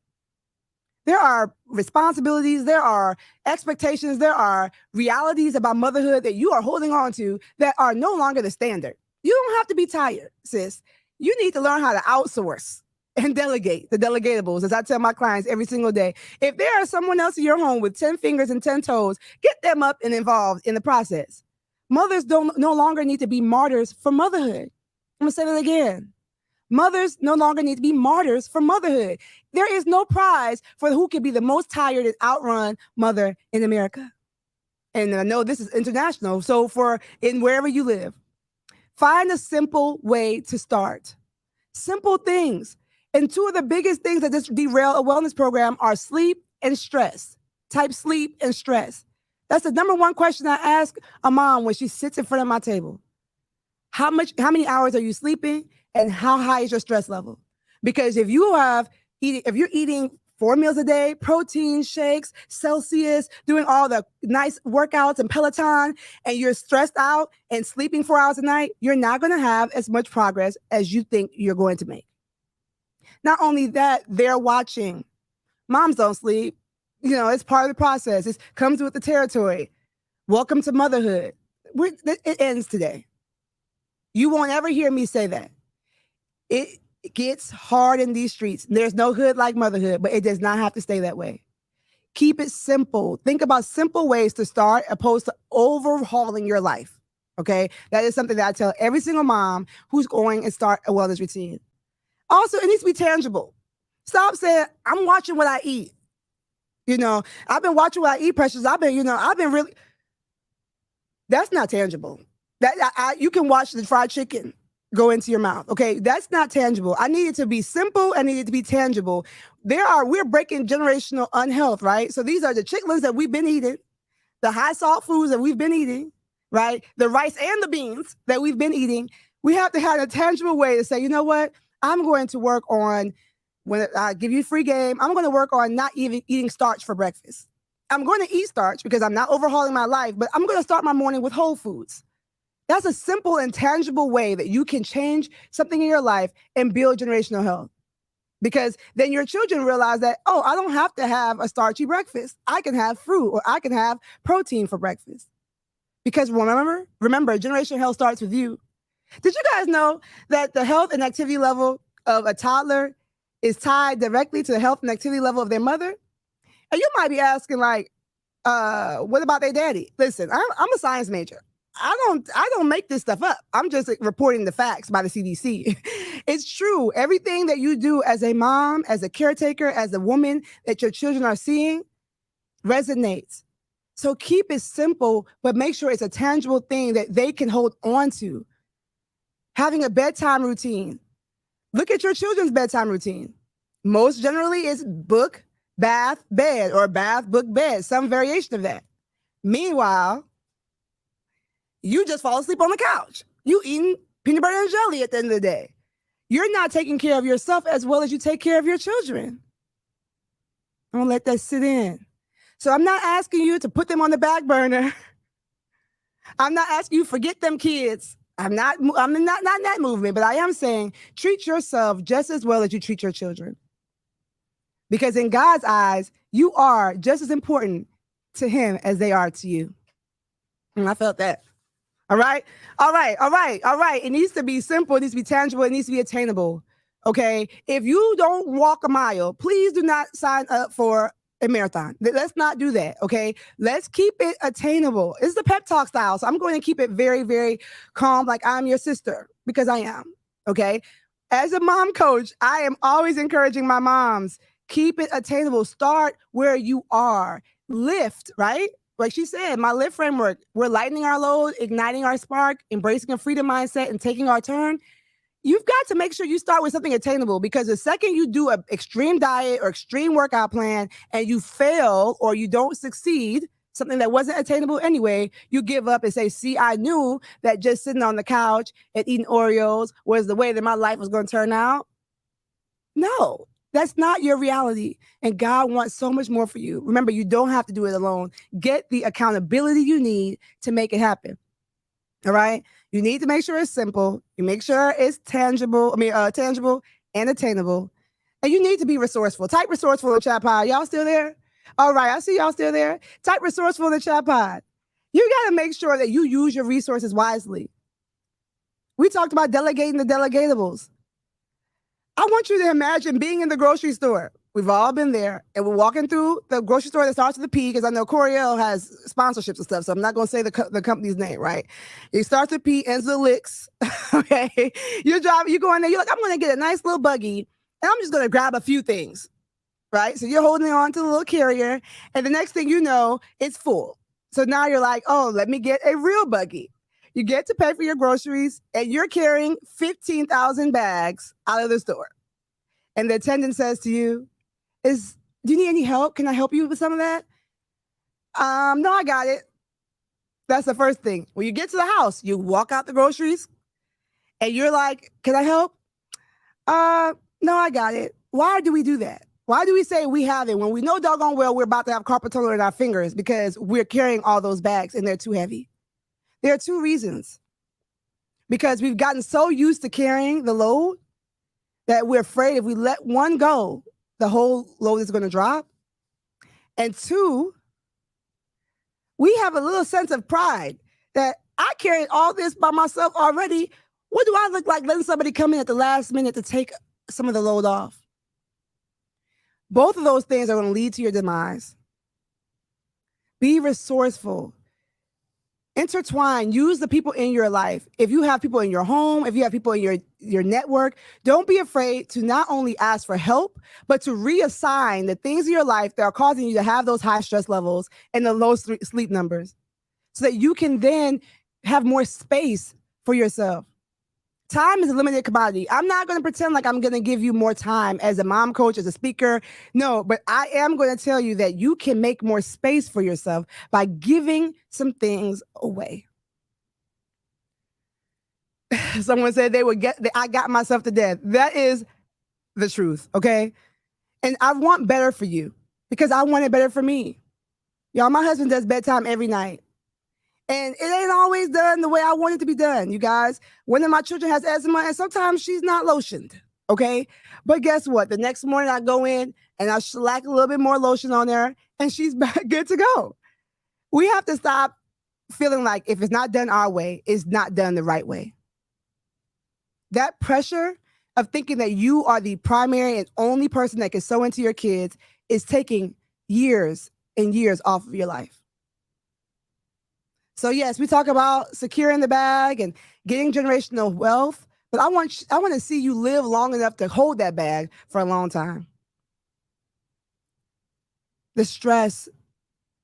There are responsibilities, there are expectations, there are realities about motherhood that you are holding on to that are no longer the standard. You don't have to be tired, sis. You need to learn how to outsource and delegate the delegatables, as I tell my clients every single day. If there is someone else in your home with 10 fingers and 10 toes, get them up and involved in the process. Mothers no longer need to be martyrs for motherhood. I'm gonna say that again. Mothers no longer need to be martyrs for motherhood. There is no prize for who can be the most tired and outrun mother in America. And I know this is international, so in wherever you live, find a simple way to start. Simple things. And two of the biggest things that just derail a wellness program are sleep and stress. Type sleep and stress. That's the number one question I ask a mom when she sits in front of my table. How many hours are you sleeping and how high is your stress level? Because if you're eating 4 meals a day, protein shakes, Celsius, doing all the nice workouts and Peloton, and you're stressed out and sleeping 4 hours a night, you're not going to have as much progress as you think you're going to make. Not only that, they're watching. Moms don't sleep. It's part of the process. It comes with the territory. Welcome to motherhood. It ends today. You won't ever hear me say that. It gets hard in these streets. There's no hood like motherhood, but it does not have to stay that way. Keep it simple. Think about simple ways to start opposed to overhauling your life. Okay? That is something that I tell every single mom who's going and start a wellness routine. Also, it needs to be tangible. Stop saying, I'm watching what I eat. I've been watching what I eat, Precious. I've been really, that's not tangible. You can watch the fried chicken go into your mouth. Okay. That's not tangible. I need it to be simple. I need it to be tangible. We're breaking generational unhealth, right? So these are the chitlins that we've been eating, the high salt foods that we've been eating, right? The rice and the beans that we've been eating. We have to have a tangible way to say, you know what? I'm going to work on, when I give you free game, I'm going to work on not even eating starch for breakfast. I'm going to eat starch because I'm not overhauling my life, but I'm going to start my morning with whole foods. That's a simple and tangible way that you can change something in your life and build generational health. Because then your children realize that, oh, I don't have to have a starchy breakfast. I can have fruit or I can have protein for breakfast. Because remember, generational health starts with you. Did you guys know that the health and activity level of a toddler is tied directly to the health and activity level of their mother? And you might be asking, like, what about their daddy? Listen, I'm a science major. I don't make this stuff up. I'm just reporting the facts by the CDC. It's true. Everything that you do as a mom, as a caretaker, as a woman that your children are seeing resonates. So keep it simple, but make sure it's a tangible thing that they can hold on to. Having a bedtime routine. Look at your children's bedtime routine. Most generally it's book, bath, bed, or bath, book, bed, some variation of that. Meanwhile, you just fall asleep on the couch. You eating peanut butter and jelly at the end of the day. You're not taking care of yourself as well as you take care of your children. I'm gonna let that sit in. So I'm not asking you to put them on the back burner. I'm not asking you to forget them kids. I'm not in that movement, but I am saying treat yourself just as well as you treat your children. Because in God's eyes, you are just as important to him as they are to you. And I felt that. All right. It needs to be simple. It needs to be tangible. It needs to be attainable. Okay. If you don't walk a mile, please do not sign up for a marathon. Let's not do that. Okay. Let's keep it attainable. It's the pep talk style. So I'm going to keep it very, very calm, like I'm your sister, because I am. Okay. As a mom coach, I am always encouraging my moms, keep it attainable. Start where you are. Lift, right? Like she said, my lift framework, we're lightening our load, igniting our spark, embracing a freedom mindset, and taking our turn. You've got to make sure you start with something attainable, because the second you do an extreme diet or extreme workout plan and you fail or you don't succeed, something that wasn't attainable anyway, you give up and say, see, I knew that just sitting on the couch and eating Oreos was the way that my life was going to turn out. No, that's not your reality. And God wants so much more for you. Remember, you don't have to do it alone. Get the accountability you need to make it happen. All right. You need to make sure it's simple. You make sure it's tangible and attainable. And you need to be resourceful. Type resourceful in the chat pod. Y'all still there? All right. I see y'all still there. Type resourceful in the chat pod. You got to make sure that you use your resources wisely. We talked about delegating the delegatables. I want you to imagine being in the grocery store. We've all been there, and we're walking through the grocery store that starts with a P, because I know Coriel has sponsorships and stuff, so I'm not going to say the company's name, right? It starts with P, ends with Licks, okay? You're driving, you go in there, you're like, I'm going to get a nice little buggy, and I'm just going to grab a few things, right? So you're holding on to the little carrier, and the next thing you know, it's full. So now you're like, oh, let me get a real buggy. You get to pay for your groceries, and you're carrying 15,000 bags out of the store. And the attendant says to you, do you need any help? Can I help you with some of that? No, I got it. That's the first thing. When you get to the house, you walk out the groceries and you're like, can I help? No, I got it. Why do we do that? Why do we say we have it when we know doggone well we're about to have carpal tunnel in our fingers because we're carrying all those bags and they're too heavy? There are two reasons. Because we've gotten so used to carrying the load that we're afraid if we let one go, the whole load is going to drop. And two, we have a little sense of pride that I carried all this by myself already. What do I look like letting somebody come in at the last minute to take some of the load off? Both of those things are going to lead to your demise. Be resourceful. Intertwine, use the people in your life. If you have people in your home, if you have people in your network, don't be afraid to not only ask for help, but to reassign the things in your life that are causing you to have those high stress levels and the low sleep numbers so that you can then have more space for yourself. Time is a limited commodity. I'm not going to pretend like I'm going to give you more time as a mom coach, as a speaker. No, but I am going to tell you that you can make more space for yourself by giving some things away. Someone said I got myself to death. That is the truth, okay? And I want better for you because I want it better for me. Y'all, my husband does bedtime every night. And it ain't always done the way I want it to be done, you guys. One of my children has eczema, and sometimes she's not lotioned, okay? But guess what? The next morning I go in, and I shellac a little bit more lotion on there, and she's good to go. We have to stop feeling like if it's not done our way, it's not done the right way. That pressure of thinking that you are the primary and only person that can sew into your kids is taking years and years off of your life. So yes, we talk about securing the bag and getting generational wealth, but I want to see you live long enough to hold that bag for a long time. The stress,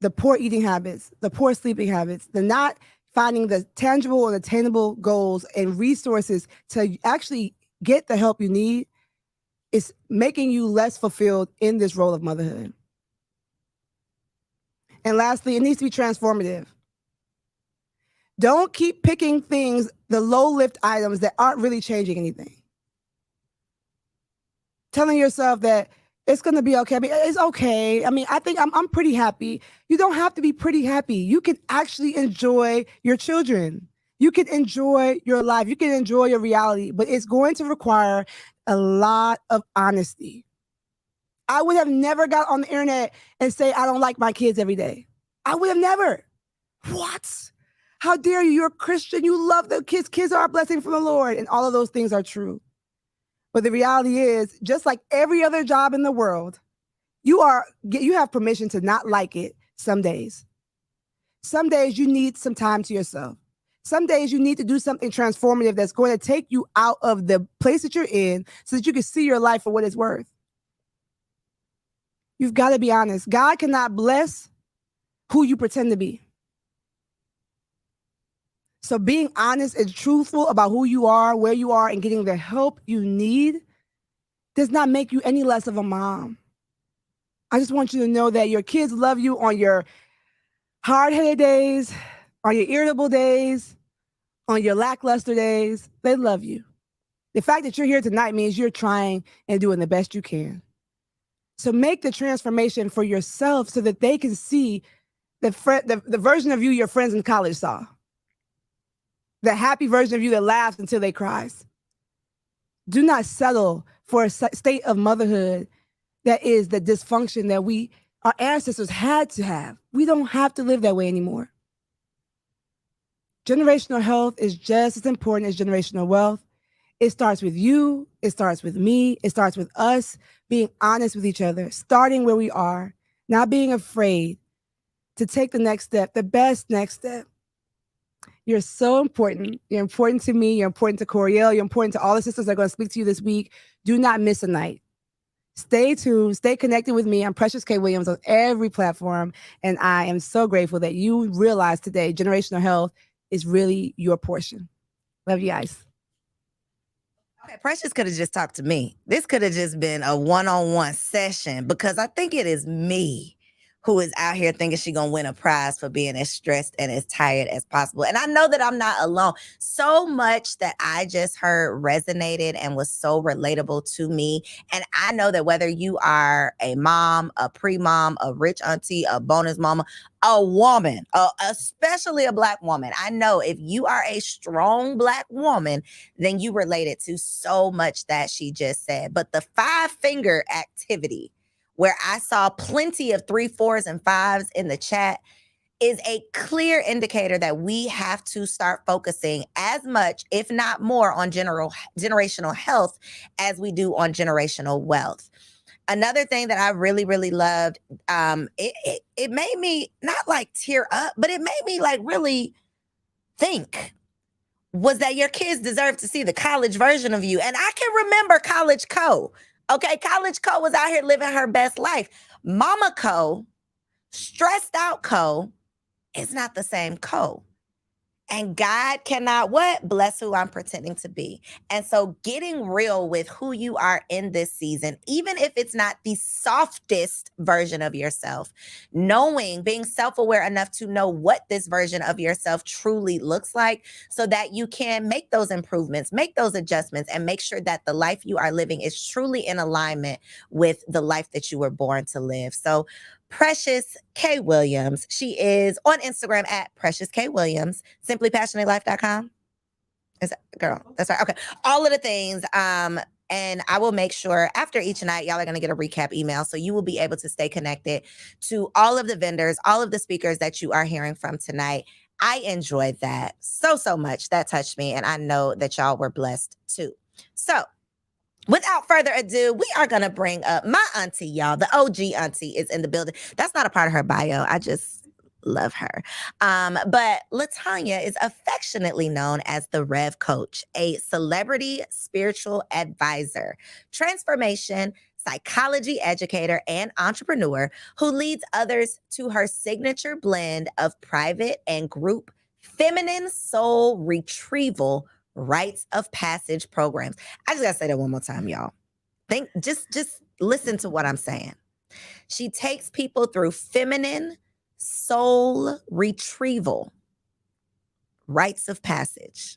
the poor eating habits, the poor sleeping habits, the not finding the tangible and attainable goals and resources to actually get the help you need is making you less fulfilled in this role of motherhood. And lastly, it needs to be transformative. Don't keep picking things, the low lift items that aren't really changing anything. Telling yourself that It's going to be okay. I mean, it's okay. I mean, I think I'm pretty happy. You don't have to be pretty happy. You can actually enjoy your children. You can enjoy your life. You can enjoy your reality, but it's going to require a lot of honesty. I would have never got on the internet and say, I don't like my kids every day. I would have never. What? How dare you? You're a Christian. You love the kids. Kids are a blessing from the Lord. And all of those things are true. But the reality is, just like every other job in the world, you have permission to not like it some days. Some days you need some time to yourself. Some days you need to do something transformative that's going to take you out of the place that you're in so that you can see your life for what it's worth. You've got to be honest. God cannot bless who you pretend to be. So being honest and truthful about who you are, where you are, and getting the help you need does not make you any less of a mom. I just want you to know that your kids love you on your hard-headed days, on your irritable days, on your lackluster days. They love you. The fact that you're here tonight means you're trying and doing the best you can. So make the transformation for yourself so that they can see the version of you your friends in college saw. The happy version of you that laughs until they cries. Do not settle for a state of motherhood that is the dysfunction that our ancestors had to have. We don't have to live that way anymore. Generational health is just as important as generational wealth. It starts with you. It starts with me. It starts with us being honest with each other, starting where we are, not being afraid to take the next step, the best next step. You're so important. You're important to me. You're important to Coriel. You're important to all the sisters that are going to speak to you this week. Do not miss a night. Stay tuned. Stay connected with me. I'm Precious K. Williams on every platform. And I am so grateful that you realize today generational health is really your portion. Love you guys. Okay, Precious could have just talked to me. This could have just been a one-on-one session because I think it is me who is out here thinking she's going to win a prize for being as stressed and as tired as possible. And I know that I'm not alone. So much that I just heard resonated and was so relatable to me. And I know that whether you are a mom, a pre-mom, a rich auntie, a bonus mama, a woman, especially a Black woman, I know if you are a strong Black woman, then you related to so much that she just said. But the 5-finger activity, where I saw plenty of 3, 4s, and 5s in the chat, is a clear indicator that we have to start focusing as much, if not more, on generational health as we do on generational wealth. Another thing that I really, really loved, it made me not like tear up, but it made me like really think, was that your kids deserve to see the college version of you. And I can remember College Co. Okay, College Co was out here living her best life. Mama Co, stressed out Co, is not the same Co. And God cannot what? Bless who I'm pretending to be. And so getting real with who you are in this season, even if it's not the softest version of yourself, knowing, being self-aware enough to know what this version of yourself truly looks like so that you can make those improvements, make those adjustments, and make sure that the life you are living is truly in alignment with the life that you were born to live. So Precious K. Williams. She is on Instagram at Precious K. Williams, simplypassionatelife.com. Is that, girl? That's right. Okay. All of the things. And I will make sure after each night, y'all are going to get a recap email. So you will be able to stay connected to all of the vendors, all of the speakers that you are hearing from tonight. I enjoyed that so much. That touched me. And I know that y'all were blessed too. So without further ado, we are going to bring up my auntie, y'all. The OG auntie is in the building. That's not a part of her bio. I just love her. But LaTanya is affectionately known as the Rev Coach, a celebrity spiritual advisor, transformation, psychology educator, and entrepreneur who leads others to her signature blend of private and group feminine soul retrieval rites of passage programs. I just gotta say that one more time, y'all. Just listen to what I'm saying. She takes people through feminine soul retrieval rites of passage.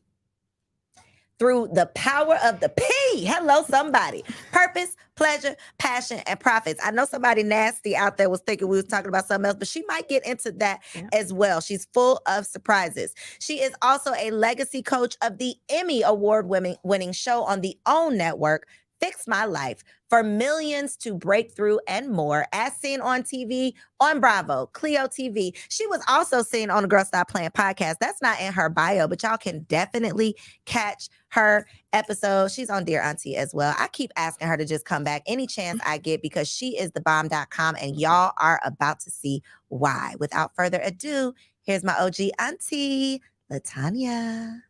through the power of the P. Hello, somebody. Purpose, pleasure, passion, and profits. I know somebody nasty out there was thinking we was talking about something else, but she might get into that as well. She's full of surprises. She is also a legacy coach of the Emmy Award winning show on the OWN network, Fix My Life, for millions to break through and more, as seen on TV on Bravo, Clio TV. She was also seen on the Girl Stop Playing podcast. That's not in her bio, but y'all can definitely catch her episode. She's on Dear Auntie as well. I keep asking her to just come back any chance I get because she is thebomb.com, and y'all are about to see why. Without further ado, here's my OG auntie, LaTanya.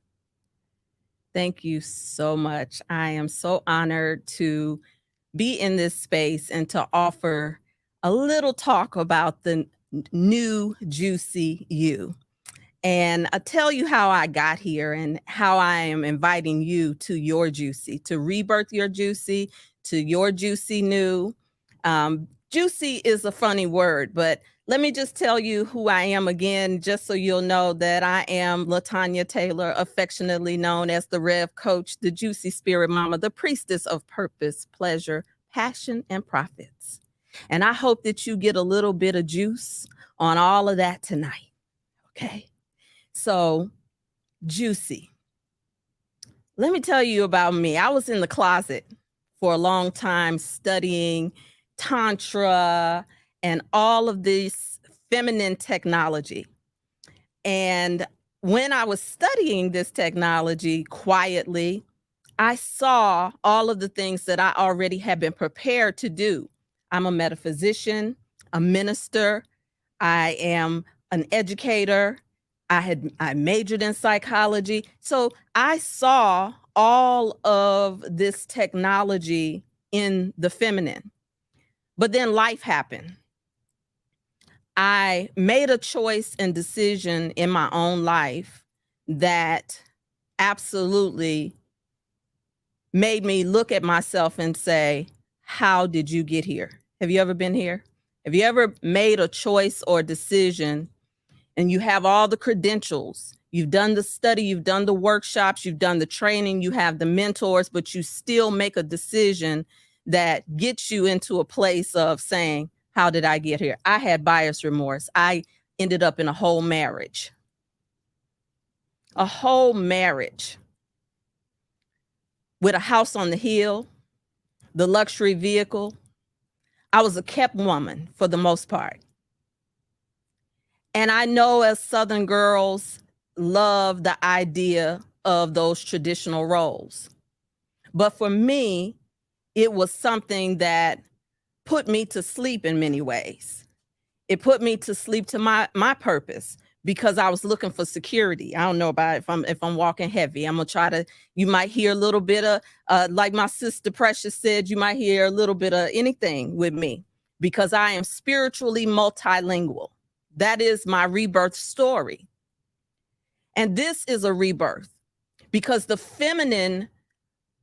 Thank you so much. I am so honored to be in this space and to offer a little talk about the new Juicy You. And I'll tell you how I got here and how I am inviting you to your Juicy, to rebirth your Juicy, to your Juicy New. Juicy is a funny word, but let me just tell you who I am again, just so you'll know that I am LaTanya Taylor, affectionately known as the Rev Coach, the Juicy Spirit Mama, the priestess of purpose, pleasure, passion, and profits. And I hope that you get a little bit of juice on all of that tonight. Okay. So, Juicy. Let me tell you about me. I was in the closet for a long time studying Tantra and all of this feminine technology. And when I was studying this technology quietly, I saw all of the things that I already had been prepared to do. I'm a metaphysician, a minister, I am an educator, I majored in psychology. So I saw all of this technology in the feminine. But then life happened. I made a choice and decision in my own life that absolutely made me look at myself and say, how did you get here? Have you ever been here? Have you ever made a choice or decision and you have all the credentials? You've done the study, you've done the workshops, you've done the training, you have the mentors, but you still make a decision that gets you into a place of saying, how did I get here? I had buyer's remorse. I ended up in a whole marriage. A whole marriage with a house on the hill, the luxury vehicle. I was a kept woman for the most part. And I know as Southern girls love the idea of those traditional roles. But for me, it was something that put me to sleep in many ways. It put me to sleep to my purpose because I was looking for security. I don't know about if I'm walking heavy. I'm gonna try to, you might hear a little bit of, like my sister Precious said, you might hear a little bit of anything with me because I am spiritually multilingual. That is my rebirth story. And this is a rebirth because the feminine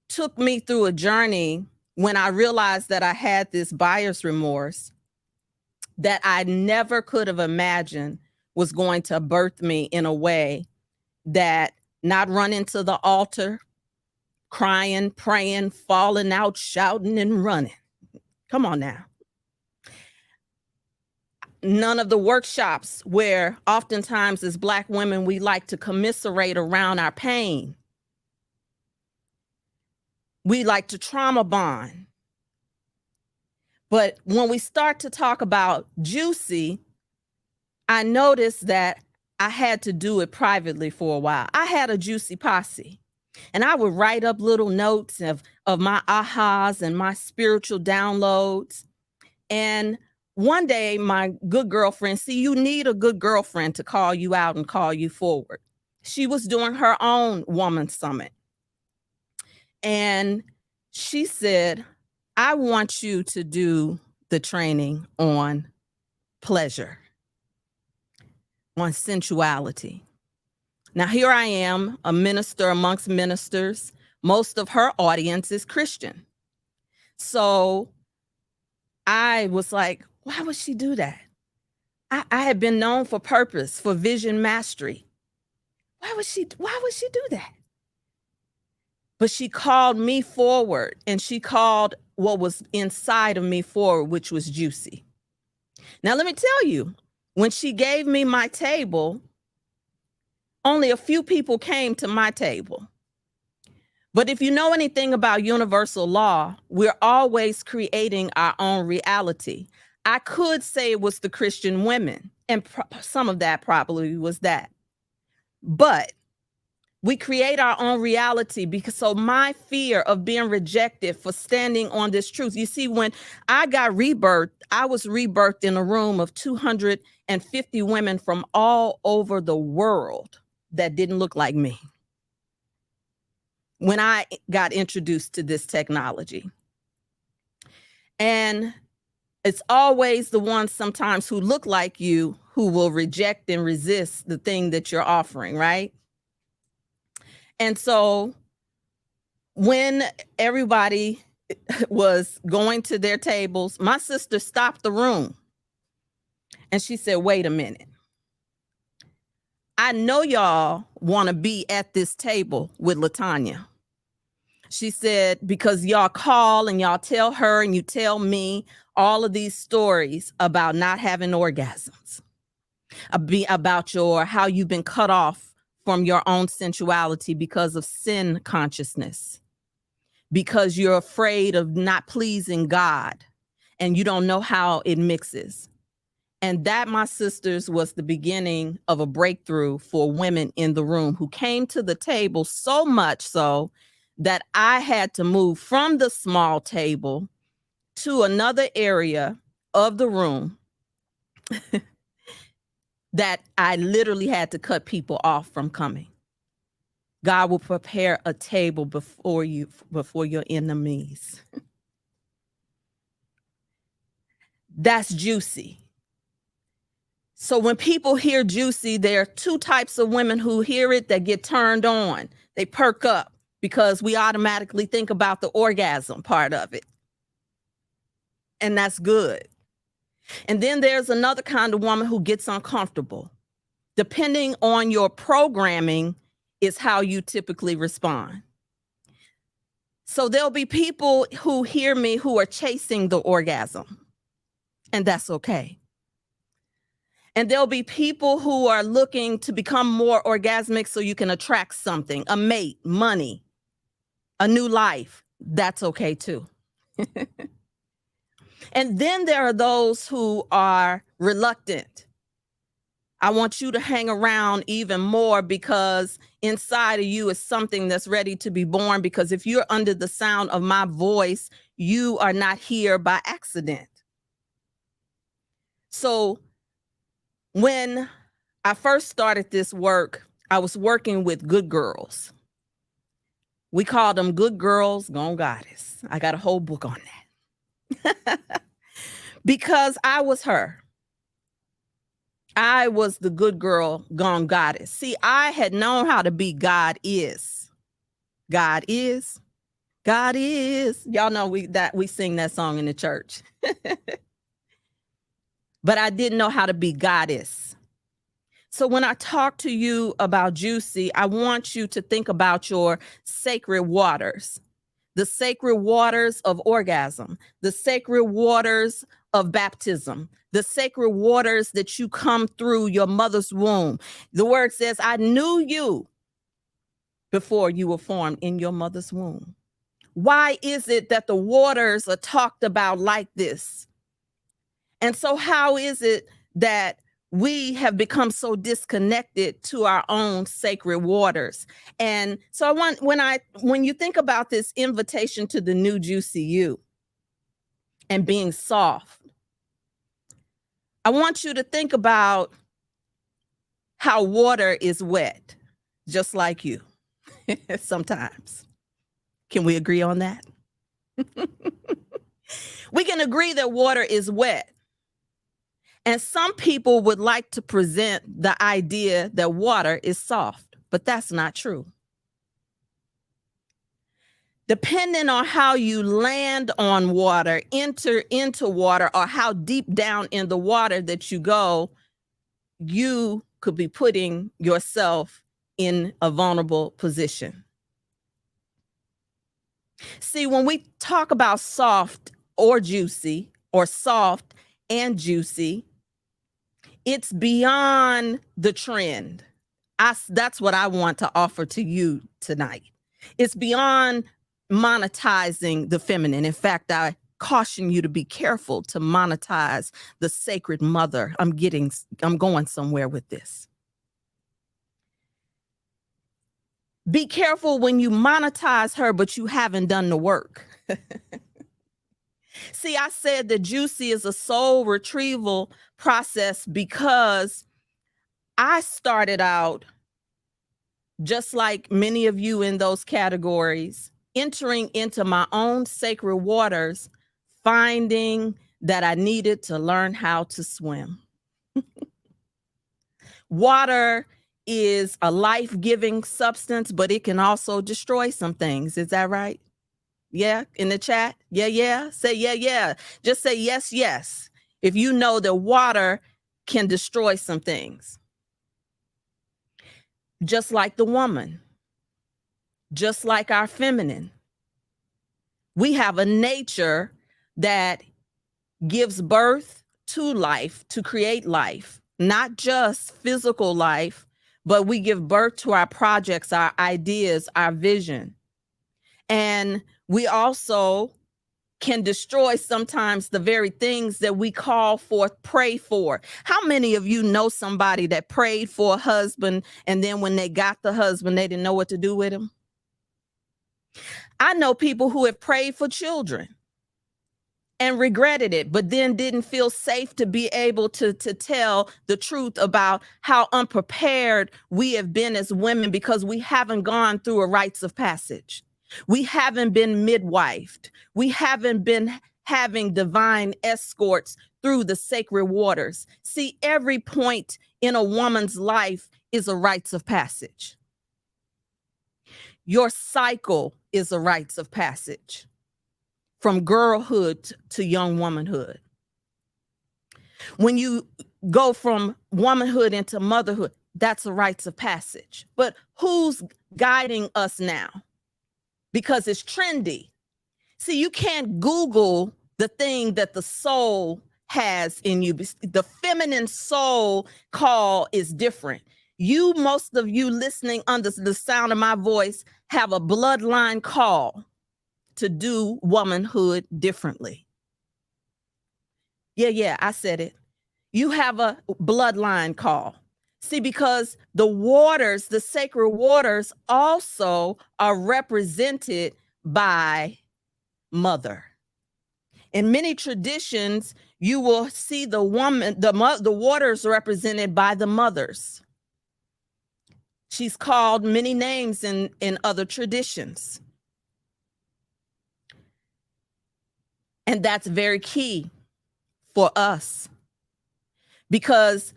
took me through a journey when I realized that I had this buyer's remorse that I never could have imagined was going to birth me in a way that not run into the altar, crying, praying, falling out, shouting and running. Come on now. None of the workshops where oftentimes as Black women, we like to commiserate around our pain. We like to trauma bond. But when we start to talk about Juicy, I noticed that I had to do it privately for a while. I had a Juicy posse, and I would write up little notes of my ahas and my spiritual downloads. And one day, my good girlfriend, see, you need a good girlfriend to call you out and call you forward. She was doing her own woman summit. And she said, I want you to do the training on pleasure, on sensuality. Now, here I am, a minister amongst ministers. Most of her audience is Christian. So I was like, why would she do that? I had been known for purpose, for vision mastery. Why would she do that? But she called me forward, and she called what was inside of me forward, which was juicy. Now, let me tell you, when she gave me my table, only a few people came to my table. But if you know anything about universal law, we're always creating our own reality. I could say it was the Christian women, and some of that probably was that. But we create our own reality because so my fear of being rejected for standing on this truth. You see, when I got rebirthed, I was rebirthed in a room of 250 women from all over the world that didn't look like me when I got introduced to this technology. And it's always the ones sometimes who look like you who will reject and resist the thing that you're offering, right? And so when everybody was going to their tables, my sister stopped the room and she said, wait a minute. I know y'all want to be at this table with LaTanya. She said, because y'all call and y'all tell her and you tell me all of these stories about not having orgasms, about how you've been cut off from your own sensuality because of sin consciousness, because you're afraid of not pleasing God and you don't know how it mixes. And that, my sisters, was the beginning of a breakthrough for women in the room who came to the table, so much so that I had to move from the small table to another area of the room that I literally had to cut people off from coming. God will prepare a table before your enemies. That's juicy. So when people hear juicy, there are two types of women who hear it that get turned on. They perk up because we automatically think about the orgasm part of it. And that's good. And then there's another kind of woman who gets uncomfortable. Depending on your programming is how you typically respond. So there'll be people who hear me who are chasing the orgasm, and that's okay. And there'll be people who are looking to become more orgasmic so you can attract something, a mate, money, a new life. That's okay too. And then there are those who are reluctant. I want you to hang around even more because inside of you is something that's ready to be born, because if you're under the sound of my voice, you are not here by accident. So when I first started this work, I was working with good girls. We called them Good Girls Gone Goddess. I got a whole book on that. Because I was her. I was the good girl gone goddess. See, I had known how to be God is. God is. God is. Y'all know we sing that song in the church. But I didn't know how to be goddess. So when I talk to you about juicy, I want you to think about your sacred waters, the sacred waters of orgasm, the sacred waters of baptism, the sacred waters that you come through your mother's womb. The word says, I knew you before you were formed in your mother's womb. Why is it that the waters are talked about like this? And so how is it that we have become so disconnected to our own sacred waters? And so I want, when you think about this invitation to the new juicy you and being soft, I want you to think about how water is wet, just like you sometimes. Can we agree on that? We can agree that water is wet. And some people would like to present the idea that water is soft, but that's not true. Depending on how you land on water, enter into water, or how deep down in the water that you go, you could be putting yourself in a vulnerable position. See, when we talk about soft or juicy, or soft and juicy, it's beyond the trend. That's what I want to offer to you tonight. It's beyond monetizing the feminine. In fact, I caution you to be careful to monetize the sacred mother. I'm going somewhere with this. Be careful when you monetize her, but you haven't done the work. See, I said that juicy is a soul retrieval process because I started out just like many of you in those categories, entering into my own sacred waters, finding that I needed to learn how to swim. Water is a life-giving substance, but it can also destroy some things. Is that right? Yeah, in the chat? Yeah. Say yeah. Just say yes. If you know that water can destroy some things. Just like the woman, just like our feminine. We have a nature that gives birth to life, to create life, not just physical life, but we give birth to our projects, our ideas, our vision. And we also can destroy sometimes the very things that we call forth, pray for. How many of you know somebody that prayed for a husband and then when they got the husband, they didn't know what to do with him? I know people who have prayed for children and regretted it, but then didn't feel safe to be able to tell the truth about how unprepared we have been as women because we haven't gone through a rites of passage. We haven't been midwifed. We haven't been having divine escorts through the sacred waters. See, every point in a woman's life is a rites of passage. Your cycle is a rites of passage from girlhood to young womanhood. When you go from womanhood into motherhood, that's a rites of passage. But who's guiding us now? Because it's trendy. See, you can't Google the thing that the soul has in you. The feminine soul call is different. Most of you listening under the sound of my voice have a bloodline call to do womanhood differently. Yeah, I said it. You have a bloodline call. See, because the waters, the sacred waters also are represented by mother. In many traditions, you will see the woman, the waters represented by the mothers. She's called many names in other traditions. And that's very key for us because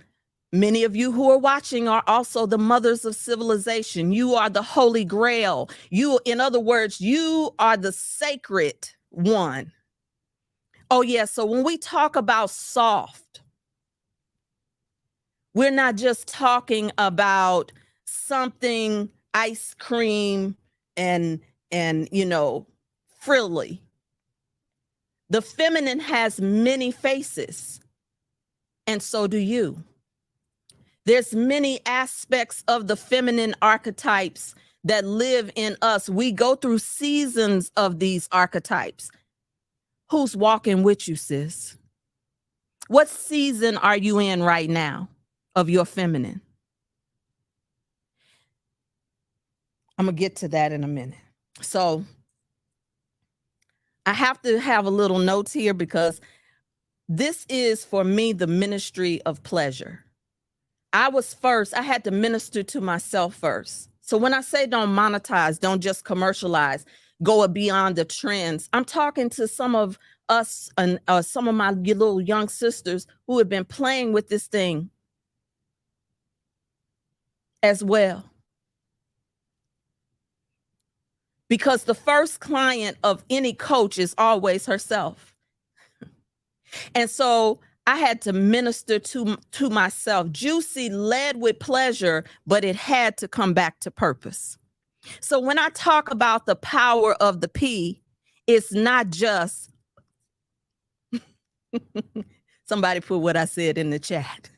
many of you who are watching are also the mothers of civilization. You are the Holy Grail. In other words, you are the sacred one. Oh yeah, so when we talk about soft, we're not just talking about something ice cream and frilly. The feminine has many faces, and so do you. There's many aspects of the feminine archetypes that live in us. We go through seasons of these archetypes. Who's walking with you, sis? What season are you in right now of your feminine? I'm going to get to that in a minute. So I have to have a little notes here because this is for me the ministry of pleasure. I had to minister to myself first. So when I say don't monetize, don't just commercialize, go beyond the trends, I'm talking to some of us and some of my little young sisters who have been playing with this thing as well. Because the first client of any coach is always herself. And so I had to minister to myself. Juicy led with pleasure, but it had to come back to purpose. So when I talk about the power of the P, it's not just somebody put what I said in the chat.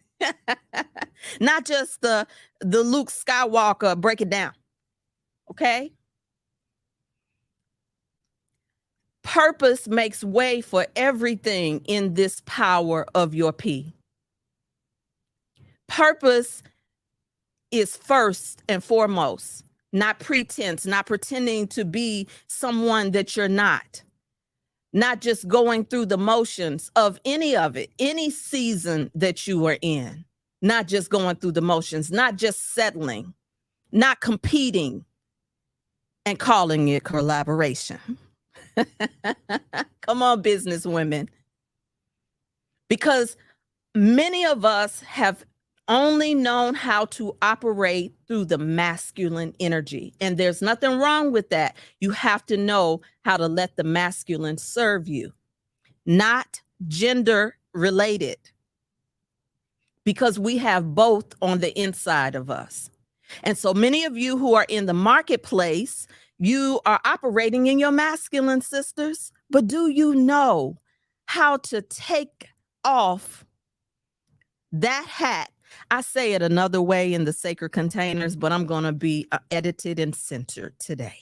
Not just the Luke Skywalker, break it down. Okay? Purpose makes way for everything in this power of your P. Purpose is first and foremost, not pretense, not pretending to be someone that you're not just going through the motions of any of it, any season that you are in, not just going through the motions, not just settling, not competing and calling it collaboration. Come on, business women. Because many of us have only known how to operate through the masculine energy. And there's nothing wrong with that. You have to know how to let the masculine serve you, not gender related, because we have both on the inside of us. And so many of you who are in the marketplace, you are operating in your masculine, sisters, but do you know how to take off that hat? I say it another way in the sacred containers, but I'm going to be edited and censored today.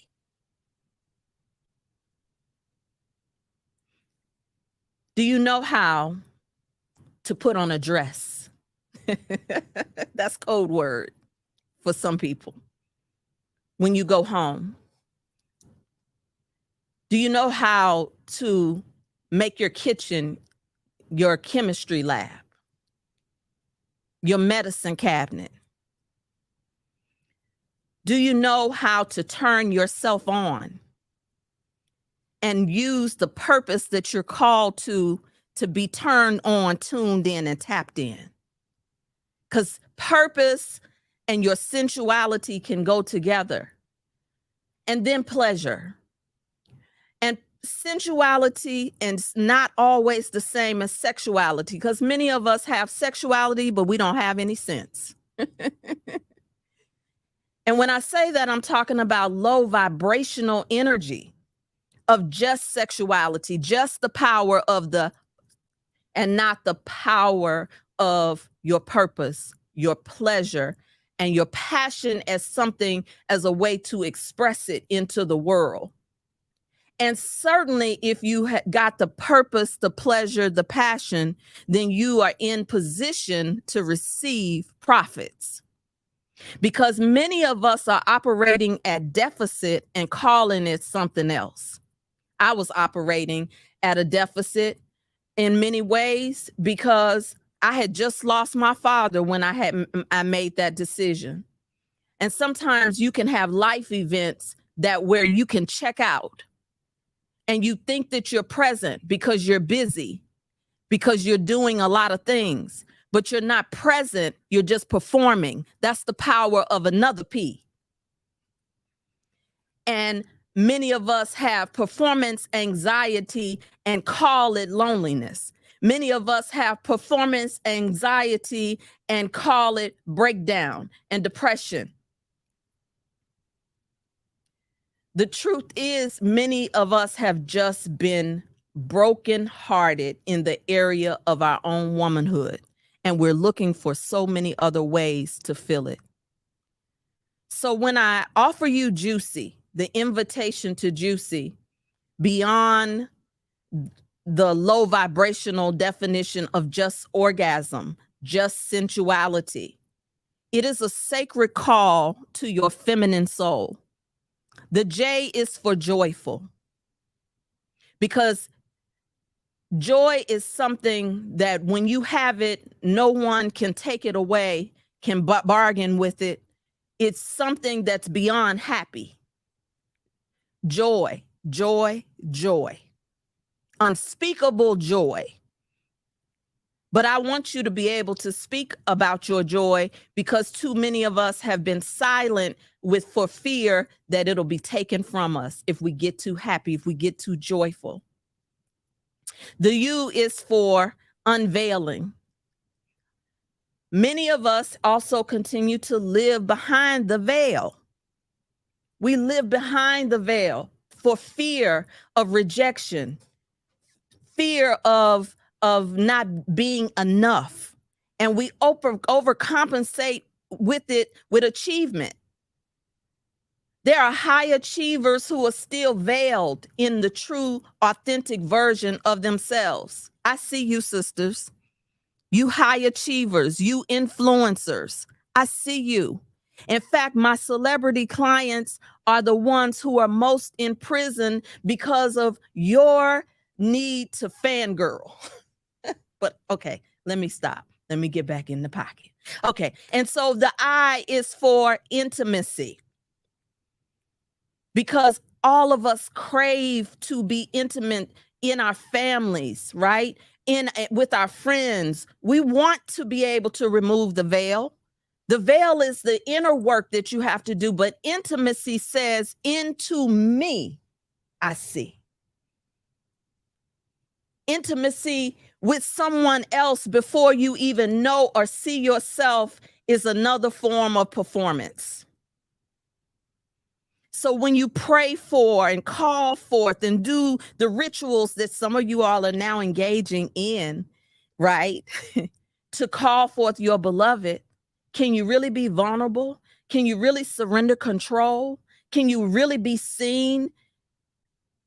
Do you know how to put on a dress? That's code word for some people. When you go home, do you know how to make your kitchen your chemistry lab, your medicine cabinet? Do you know how to turn yourself on and use the purpose that you're called to be turned on, tuned in, and tapped in? Because purpose and your sensuality can go together. And then pleasure. And sensuality is not always the same as sexuality, because many of us have sexuality, but we don't have any sense. And when I say that, I'm talking about low vibrational energy of just sexuality, just the power of and not the power of your purpose, your pleasure, and your passion as something, as a way to express it into the world. And certainly if you got the purpose, the pleasure, the passion, then you are in position to receive profits. Because many of us are operating at deficit and calling it something else. I was operating at a deficit in many ways because I had just lost my father when I made that decision. And sometimes you can have life events where you can check out and you think that you're present because you're busy, because you're doing a lot of things, but you're not present. You're just performing. That's the power of another P. And many of us have performance anxiety and call it loneliness. Many of us have performance anxiety and call it breakdown and depression. The truth is, many of us have just been brokenhearted in the area of our own womanhood, and we're looking for so many other ways to fill it. So when I offer you Juicy, the invitation to Juicy, beyond the low vibrational definition of just orgasm, just sensuality, it is a sacred call to your feminine soul. The J is for joyful, because joy is something that when you have it, no one can take it away, can bargain with it. It's something that's beyond happy. Joy, joy, joy. Unspeakable joy. But I want you to be able to speak about your joy, because too many of us have been silent for fear that it'll be taken from us if we get too happy, if we get too joyful. The U is for unveiling. Many of us also continue to live behind the veil. We live behind the veil for fear of rejection, fear of not being enough. And we overcompensate with it with achievement. There are high achievers who are still veiled in the true, authentic version of themselves. I see you, sisters. You high achievers, you influencers. I see you. In fact, my celebrity clients are the ones who are most in prison because of your need to fangirl. But okay, let me stop. Let me get back in the pocket. Okay, and so the I is for intimacy, because all of us crave to be intimate in our families, right? With our friends. We want to be able to remove the veil. The veil is the inner work that you have to do, but intimacy says, into me, I see. Intimacy with someone else before you even know or see yourself is another form of performance. So when you pray for and call forth and do the rituals that some of you all are now engaging in, right? To call forth your beloved, can you really be vulnerable? Can you really surrender control? Can you really be seen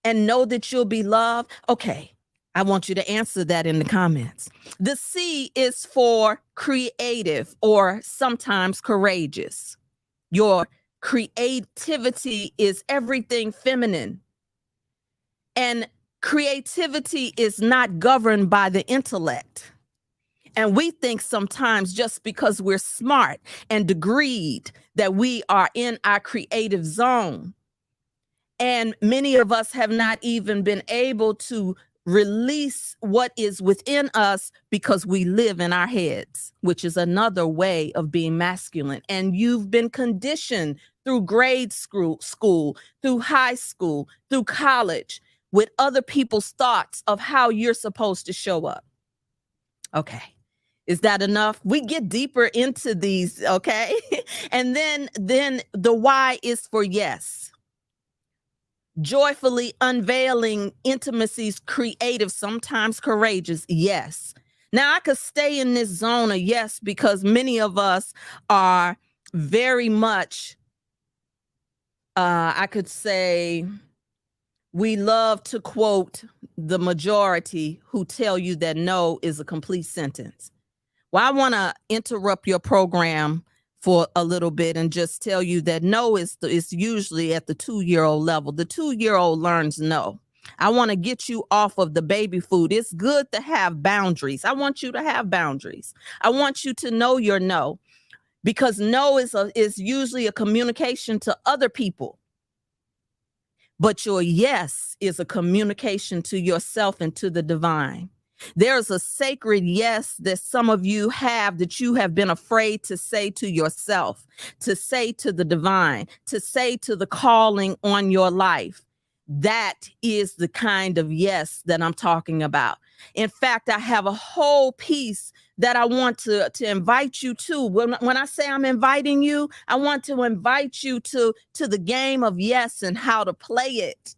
and know that you'll be loved? Okay, I want you to answer that in the comments. The C is for creative or sometimes courageous. Your creativity is everything feminine. And creativity is not governed by the intellect. And we think sometimes just because we're smart and degreed that we are in our creative zone. And many of us have not even been able to release what is within us because we live in our heads, which is another way of being masculine. And you've been conditioned through grade school, through high school, through college, with other people's thoughts of how you're supposed to show up. Okay. Is that enough? We get deeper into these, okay? And then the Y is for yes. Joyfully unveiling intimacies, creative, sometimes courageous, yes. Now I could stay in this zone of yes because many of us are very much, I could say, we love to quote the majority who tell you that no is a complete sentence. Well, I want to interrupt your program for a little bit and just tell you that no is usually at the 2-year-old level. The 2-year-old learns no. I want to get you off of the baby food. It's good to have boundaries. I want you to have boundaries. I want you to know your no, because no is usually a communication to other people. But your yes is a communication to yourself and to the divine. There's a sacred yes that some of you have that you have been afraid to say to yourself, to say to the divine, to say to the calling on your life. That is the kind of yes that I'm talking about. In fact, I have a whole piece that I want to invite you to. When I say I'm inviting you, I want to invite you to the game of yes and how to play it.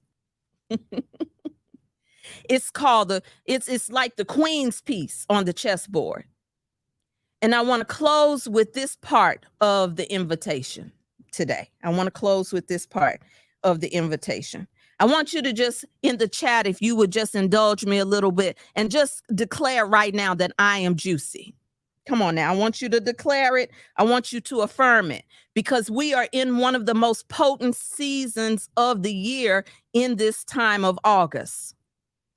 It's called it's like the Queen's piece on the chessboard. And I want to close with this part of the invitation today. I want to close with this part of the invitation. I want you to just in the chat, if you would just indulge me a little bit and just declare right now that I am juicy. Come on now. I want you to declare it. I want you to affirm it, because we are in one of the most potent seasons of the year in this time of August.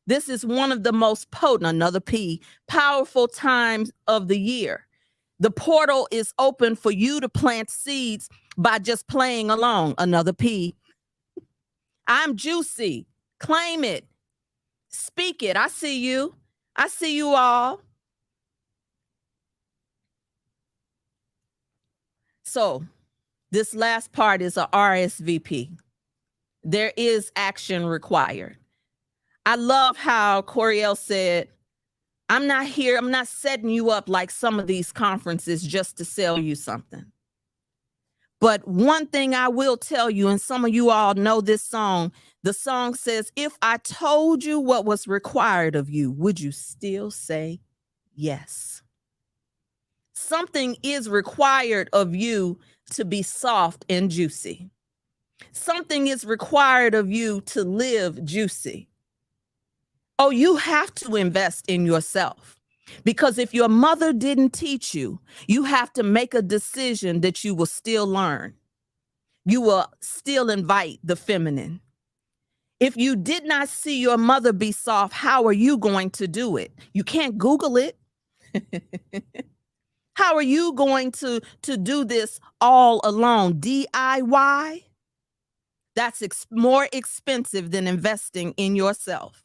This is one of the most potent, another P, powerful times of the year. The portal is open for you to plant seeds by just playing along, another P. I'm juicy. Claim it. Speak it. I see you. I see you all. So this last part is a RSVP. There is action required. I love how Coriel said, I'm not here. I'm not setting you up like some of these conferences just to sell you something. But one thing I will tell you, and some of you all know this song, the song says, if I told you what was required of you, would you still say yes? Something is required of you to be soft and juicy. Something is required of you to live juicy. Oh, you have to invest in yourself. Because if your mother didn't teach you, you have to make a decision that you will still learn. You will still invite the feminine. If you did not see your mother be soft, how are you going to do it? You can't Google it. How are you going to do this all alone? DIY? That's more expensive than investing in yourself.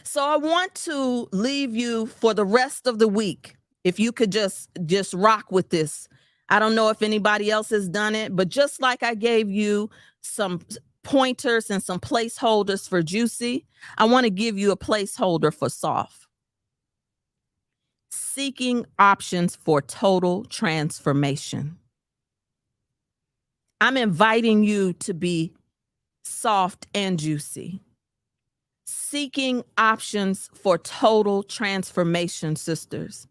So I want to leave you for the rest of the week. If you could just rock with this. I don't know if anybody else has done it, but just like I gave you some pointers and some placeholders for juicy, I want to give you a placeholder for soft. Seeking options for total transformation. I'm inviting you to be soft and juicy. Seeking options for total transformation, sisters.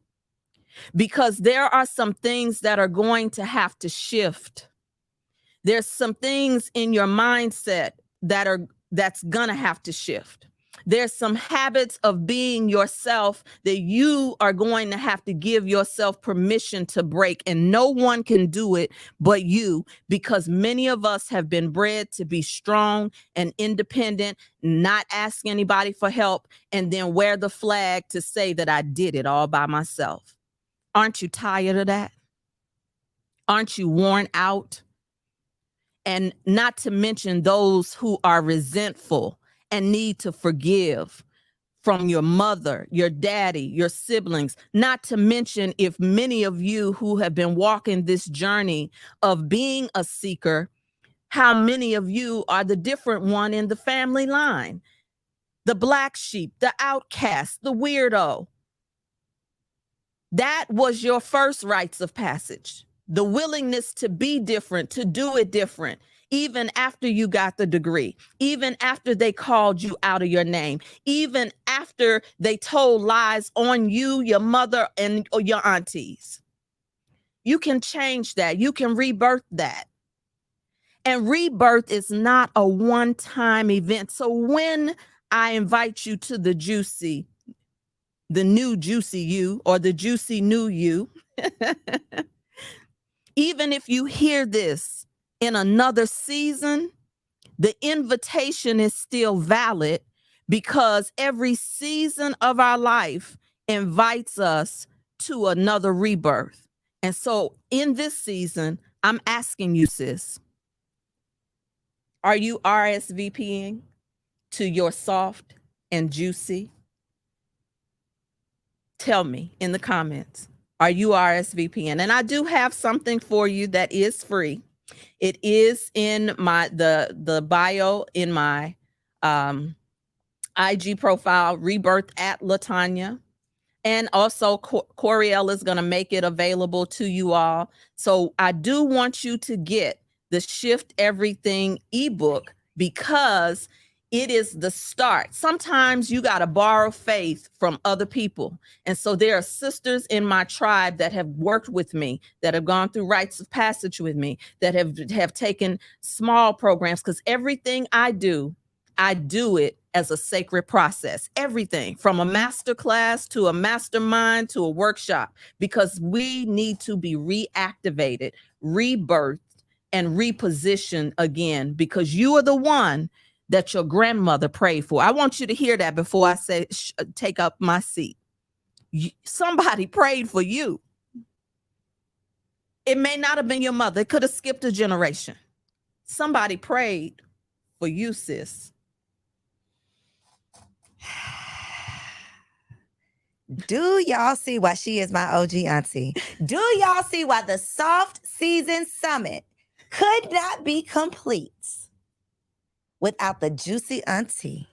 Because there are some things that are going to have to shift. There's some things in your mindset that's gonna have to shift. There's some habits of being yourself that you are going to have to give yourself permission to break, and no one can do it but you, because many of us have been bred to be strong and independent, not ask anybody for help, and then wear the flag to say that I did it all by myself. Aren't you tired of that? Aren't you worn out? And not to mention those who are resentful and need to forgive from your mother, your daddy, your siblings, not to mention if many of you who have been walking this journey of being a seeker, how many of you are the different one in the family line, the black sheep, the outcast, the weirdo. That was your first rites of passage, the willingness to be different, to do it different. Even after you got the degree, even after they called you out of your name, even after they told lies on you, your mother, and your aunties. You can change that. You can rebirth that. And rebirth is not a one-time event. So when I invite you to the juicy, the new juicy you, or the juicy new you, even if you hear this in another season, the invitation is still valid, because every season of our life invites us to another rebirth. And so in this season, I'm asking you, sis, are you RSVPing to your soft and juicy? Tell me in the comments, are you RSVPing? And I do have something for you that is free. It is in my the bio in my IG profile, Rebirth at Latanya. And also Coriel is going to make it available to you all. So I do want you to get the Shift Everything ebook, because it is the start. Sometimes you got to borrow faith from other people. And so there are sisters in my tribe that have worked with me, that have gone through rites of passage with me, that have taken small programs, because everything I do it as a sacred process. Everything from a master class to a mastermind to a workshop, because we need to be reactivated, rebirthed, and repositioned again, because you are the one that your grandmother prayed for. I want you to hear that before I say, take up my seat. Somebody prayed for you. It may not have been your mother. It could have skipped a generation. Somebody prayed for you, sis. Do y'all see why she is my OG auntie? Do y'all see why the Soft Season Summit could not be complete without the juicy auntie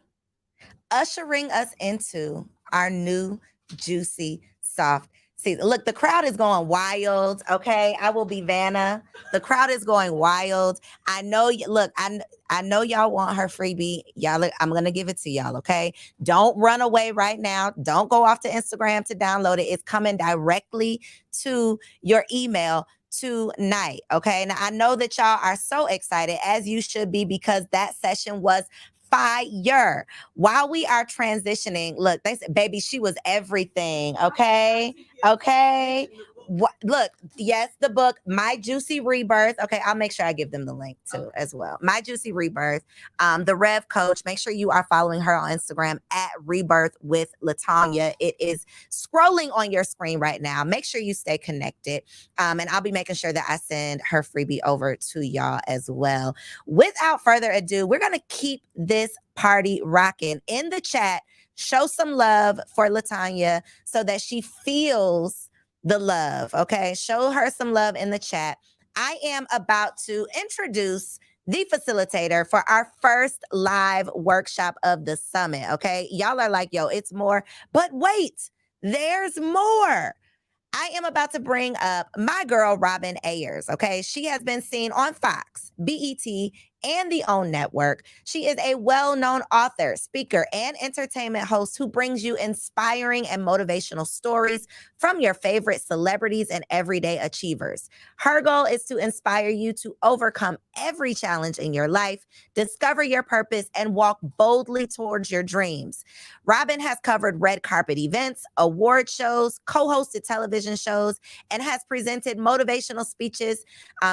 ushering us into our new juicy soft See, look, the crowd is going wild. Okay, I will be Vanna. The crowd is going wild. I know. Look, I know y'all want her freebie. Y'all, look, I'm gonna give it to y'all. Okay, don't run away right now. Don't go off to Instagram to download it. It's coming directly to your email tonight. Okay, now I know that y'all are so excited, as you should be, because that session was fire. While we are transitioning, look, they said, baby, she was everything. Okay. Okay. Look, yes, the book, My Juicy Rebirth. Okay, I'll make sure I give them the link too as well. My Juicy Rebirth. The Rev Coach. Make sure you are following her on Instagram at Rebirth with Latanya. It is scrolling on your screen right now. Make sure you stay connected. And I'll be making sure that I send her freebie over to y'all as well. Without further ado, we're gonna keep this party rocking. In the chat, show some love for Latanya so that she feels the love. Okay, show her some love in the chat. I am about to introduce the facilitator for our first live workshop of the summit. Okay, y'all are like, yo, it's more, but wait, there's more. I am about to bring up my girl, Robin Ayers. Okay, she has been seen on Fox, BET, and the OWN Network. She is a well-known author, speaker, and entertainment host who brings you inspiring and motivational stories from your favorite celebrities and everyday achievers. Her goal is to inspire you to overcome every challenge in your life, discover your purpose, and walk boldly towards your dreams. Robin has covered red carpet events, award shows, co-hosted television shows, and has presented motivational speeches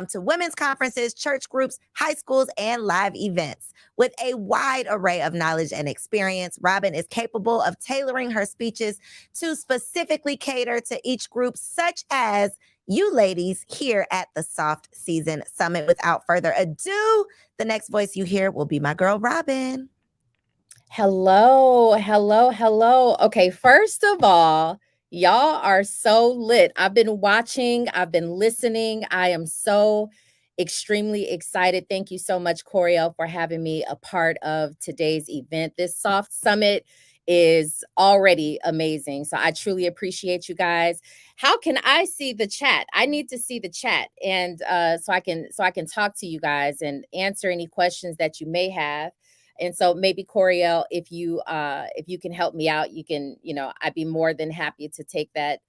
to women's conferences, church groups, high schools, and live events. With a wide array of knowledge and experience, Robin is capable of tailoring her speeches to specifically cater to each group, such as you ladies here at the Soft Season Summit. Without further ado, the next voice you hear will be my girl, Robin. Hello, hello, hello. Okay, first of all, y'all are so lit. I've been watching, I've been listening. I am so extremely excited. Thank you so much, Coriel, for having me a part of today's event. This Soft Summit is already amazing. So I truly appreciate you guys. How can I see the chat? I need to see the chat, and so I can talk to you guys and answer any questions that you may have. And so maybe Coriel, if you can help me out, you can, I'd be more than happy to take that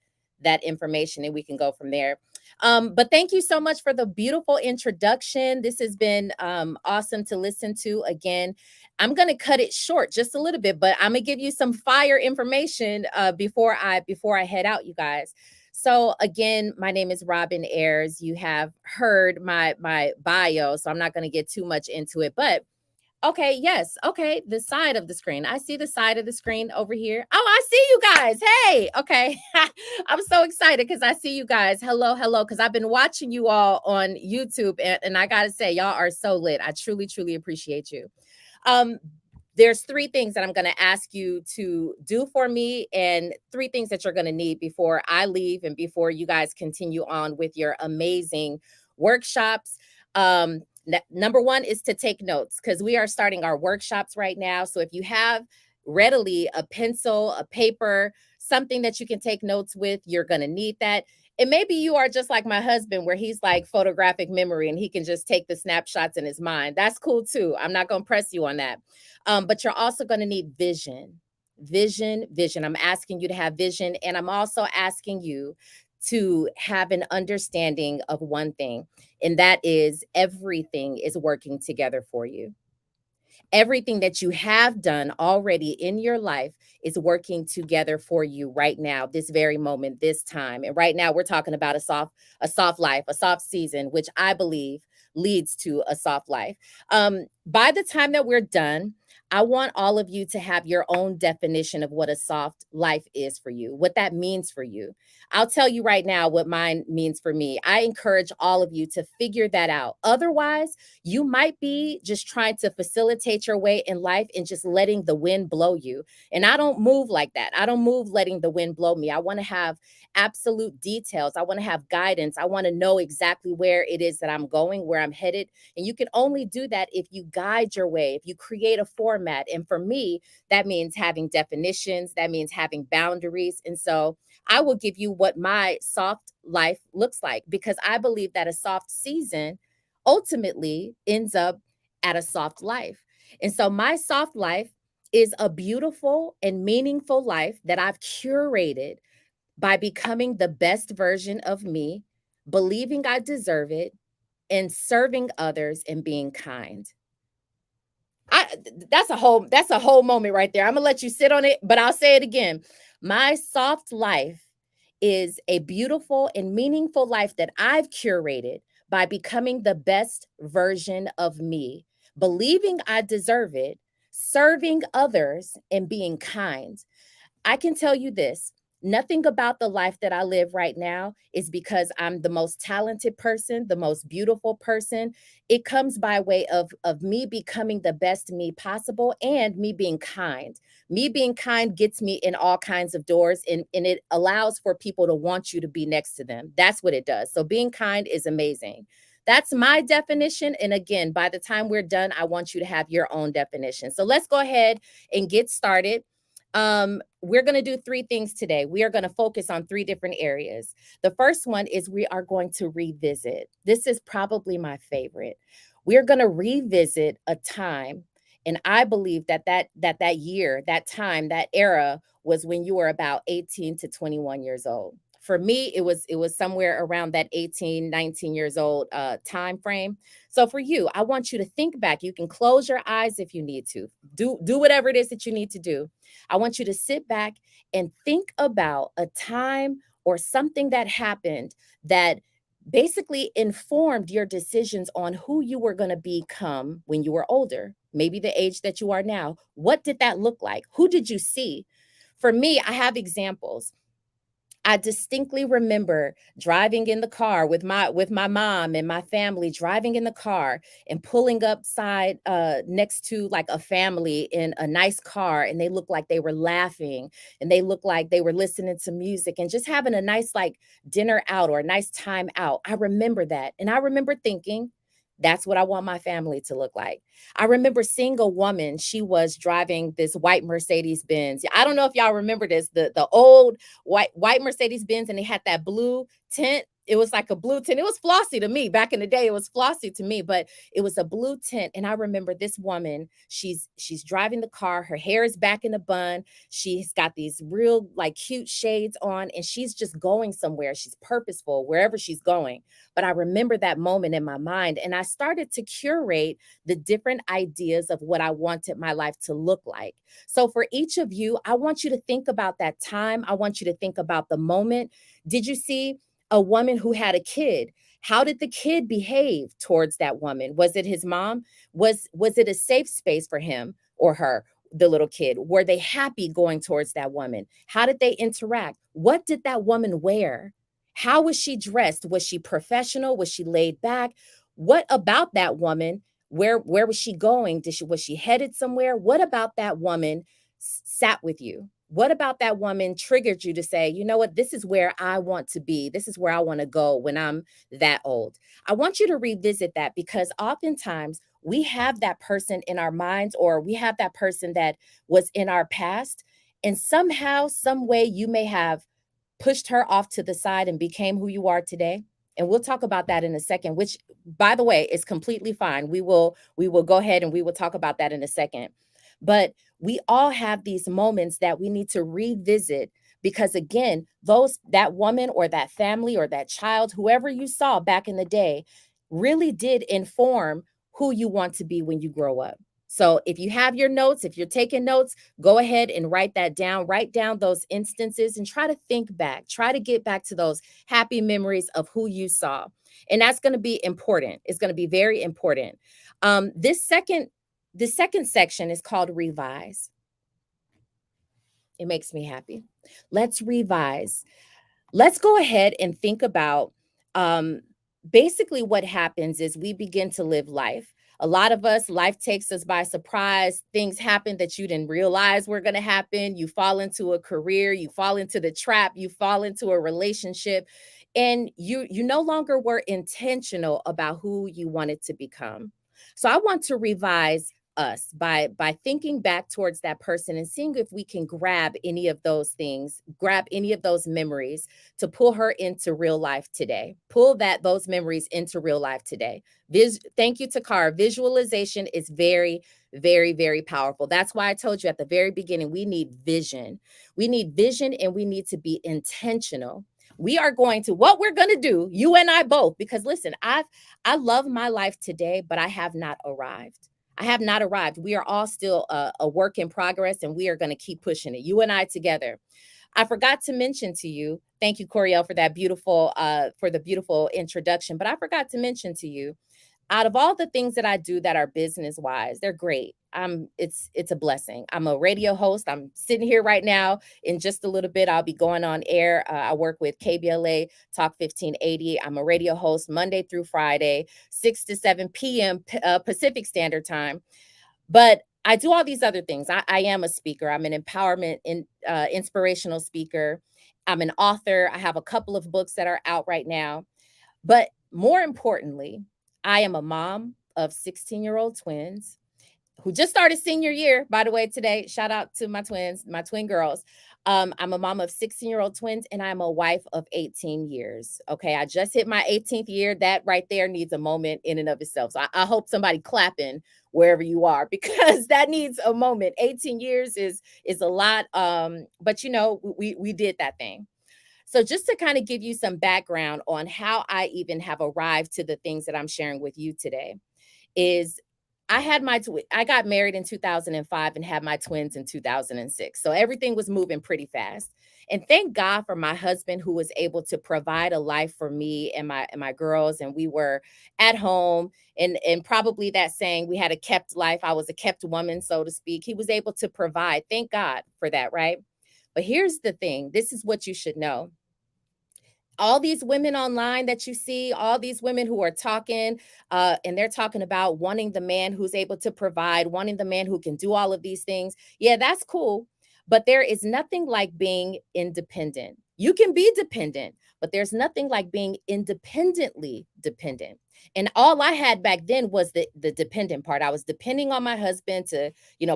information and we can go from there. But thank you so much for the beautiful introduction. This has been awesome to listen to. Again, I'm going to cut it short just a little bit, but I'm going to give you some fire information before I head out, you guys. So again, my name is Robin Ayers. You have heard my bio, so I'm not going to get too much into it, but okay, yes. Okay, the side of the screen. I see the side of the screen over here. Oh, I see you guys. Hey, okay. I'm so excited because I see you guys. Hello, hello. Because I've been watching you all on YouTube, and I got to say, y'all are so lit. I truly, truly appreciate you. There's 3 things that I'm going to ask you to do for me, and 3 things that you're going to need before I leave and before you guys continue on with your amazing workshops. Number 1 is to take notes, because we are starting our workshops right now. So if you have readily a pencil, a paper, something that you can take notes with, you're going to need that. And maybe you are just like my husband, where he's like photographic memory and he can just take the snapshots in his mind. That's cool too. I'm not going to press you on that. But you're also going to need vision. I'm asking you to have vision. And I'm also asking you to have an understanding of one thing, and that is everything is working together for you. Everything that you have done already in your life is working together for you right now, this very moment, this time. And right now we're talking about a soft life, a soft season, which I believe leads to a soft life. By the time that we're done, I want all of you to have your own definition of what a soft life is for you, what that means for you. I'll tell you right now what mine means for me. I encourage all of you to figure that out. Otherwise, you might be just trying to facilitate your way in life and just letting the wind blow you. And I don't move like that. I don't move letting the wind blow me. I want to have absolute details. I want to have guidance. I want to know exactly where it is that I'm going, where I'm headed. And you can only do that if you guide your way, if you create a format format. And for me, that means having definitions, that means having boundaries. And so I will give you what my soft life looks like, because I believe that a soft season ultimately ends up at a soft life. And so my soft life is a beautiful and meaningful life that I've curated by becoming the best version of me, believing I deserve it, and serving others and being kind. That's a whole moment right there. I'm gonna let you sit on it, but I'll say it again. My soft life is a beautiful and meaningful life that I've curated by becoming the best version of me, believing I deserve it, serving others, and being kind. I can tell you this. Nothing about the life that I live right now is because I'm the most talented person, the most beautiful person. It comes by way of me becoming the best me possible and me being kind. Me being kind gets me in all kinds of doors, and it allows for people to want you to be next to them. That's what it does. So being kind is amazing. That's my definition. And again, by the time we're done, I want you to have your own definition. So let's go ahead and get started. We're going to do 3 things today. We are going to focus on 3 different areas. The first one is we are going to revisit. This is probably my favorite. We are going to revisit a time, and I believe that year, that time, that era was when you were about 18 to 21 years old. For me, it was somewhere around that 18, 19 years old time frame. So for you, I want you to think back. You can close your eyes if you need to. Do whatever it is that you need to do. I want you to sit back and think about a time or something that happened that basically informed your decisions on who you were going to become when you were older, maybe the age that you are now. What did that look like? Who did you see? For me, I have examples. I distinctly remember driving in the car with my mom and my family, driving in the car and pulling up side next to like a family in a nice car, and they looked like they were laughing, and they looked like they were listening to music and just having a nice like dinner out or a nice time out. I remember that, and I remember thinking, that's what I want my family to look like. I remember seeing a woman, she was driving this white Mercedes Benz. I don't know if y'all remember this, the old white Mercedes Benz, and they had that blue tint. It was like a blue tint. It was flossy to me. Back in the day, it was flossy to me, but it was a blue tint. And I remember this woman, she's driving the car. Her hair is back in a bun. She's got these real like cute shades on, and she's just going somewhere. She's purposeful wherever she's going. But I remember that moment in my mind, and I started to curate the different ideas of what I wanted my life to look like. So for each of you, I want you to think about that time. I want you to think about the moment. Did you see a woman who had a kid? How did the kid behave towards that woman? Was it his mom? Was it a safe space for him or her, the little kid? Were they happy going towards that woman? How did they interact? What did that woman wear? How was she dressed? Was she professional? Was she laid back? What about that woman? Where was she going? Was she headed somewhere? What about that woman sat with you? What about that woman triggered you to say, you know what, this is where I want to be. This is where I want to go when I'm that old. I want you to revisit that, because oftentimes we have that person in our minds, or we have that person that was in our past. And somehow, some way you may have pushed her off to the side and became who you are today. And we'll talk about that in a second, which, by the way, is completely fine. We will go ahead and we will talk about that in a second. But we all have these moments that we need to revisit, because again, that woman or that family or that child, whoever you saw back in the day, really did inform who you want to be when you grow up. So if you have your notes, if you're taking notes, go ahead and write that down. Write down those instances and try to think back. Try to get back to those happy memories of who you saw. And that's going to be important. It's going to be very important. The second section is called revise. It makes me happy. Let's revise. Let's go ahead and think about basically what happens is we begin to live life. A lot of us, life takes us by surprise. Things happen that you didn't realize were going to happen. You fall into a career, you fall into the trap, you fall into a relationship, and you no longer were intentional about who you wanted to become. So I want to revise us by thinking back towards that person and seeing if we can grab any of those things, grab any of those memories to pull her into real life today. Pull those memories into real life today. Thank you, Takara. Visualization is very, very, very powerful. That's why I told you at the very beginning, we need vision. We need vision, and we need to be intentional. What we're going to do, you and I both, because listen, I love my life today, but I have not arrived. I have not arrived. We are all still a work in progress, and we are going to keep pushing it. You and I together. I forgot to mention to you, thank you, Coriel, for that beautiful, for the beautiful introduction. But I forgot to mention to you, out of all the things that I do that are business wise, they're great. It's a blessing. I'm a radio host. I'm sitting here right now. In just a little bit, I'll be going on air. I work with KBLA Talk 1580. I'm a radio host Monday through Friday, 6 to 7 p.m. Pacific Standard Time. But I do all these other things. I am a speaker. I'm an empowerment inspirational speaker. I'm an author. I have a couple of books that are out right now. But more importantly, I am a mom of 16-year-old twins who just started senior year, by the way, today. Shout out to my twins, my twin girls. I'm a mom of 16-year-old twins, and I'm a wife of 18 years. Okay, I just hit my 18th year. That right there needs a moment in and of itself. So I hope somebody clapping wherever you are, because that needs a moment. 18 years is a lot, but you know, we did that thing. So just to kind of give you some background on how I even have arrived to the things that I'm sharing with you today is I got married in 2005 and had my twins in 2006. So everything was moving pretty fast. And thank God for my husband, who was able to provide a life for me and my girls. And we were at home, and probably that saying, we had a kept life. I was a kept woman, so to speak. He was able to provide. Thank God for that, right? But here's the thing. This is what you should know. All these women online that you see, all these women who are talking, and they're talking about wanting the man who's able to provide, wanting the man who can do all of these things. Yeah, that's cool. But there is nothing like being independent. You can be dependent, but there's nothing like being independently dependent. And all I had back then was the dependent part. I was depending on my husband to,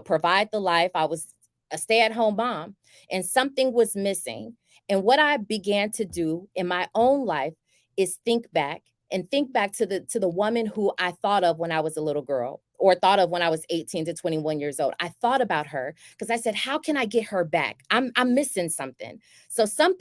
provide the life. I was a stay-at-home mom, and something was missing. And what I began to do in my own life is think back to the woman who I thought of when I was a little girl, or thought of when I was 18 to 21 years old. I thought about her because I said, how can I get her back? I'm missing something. So some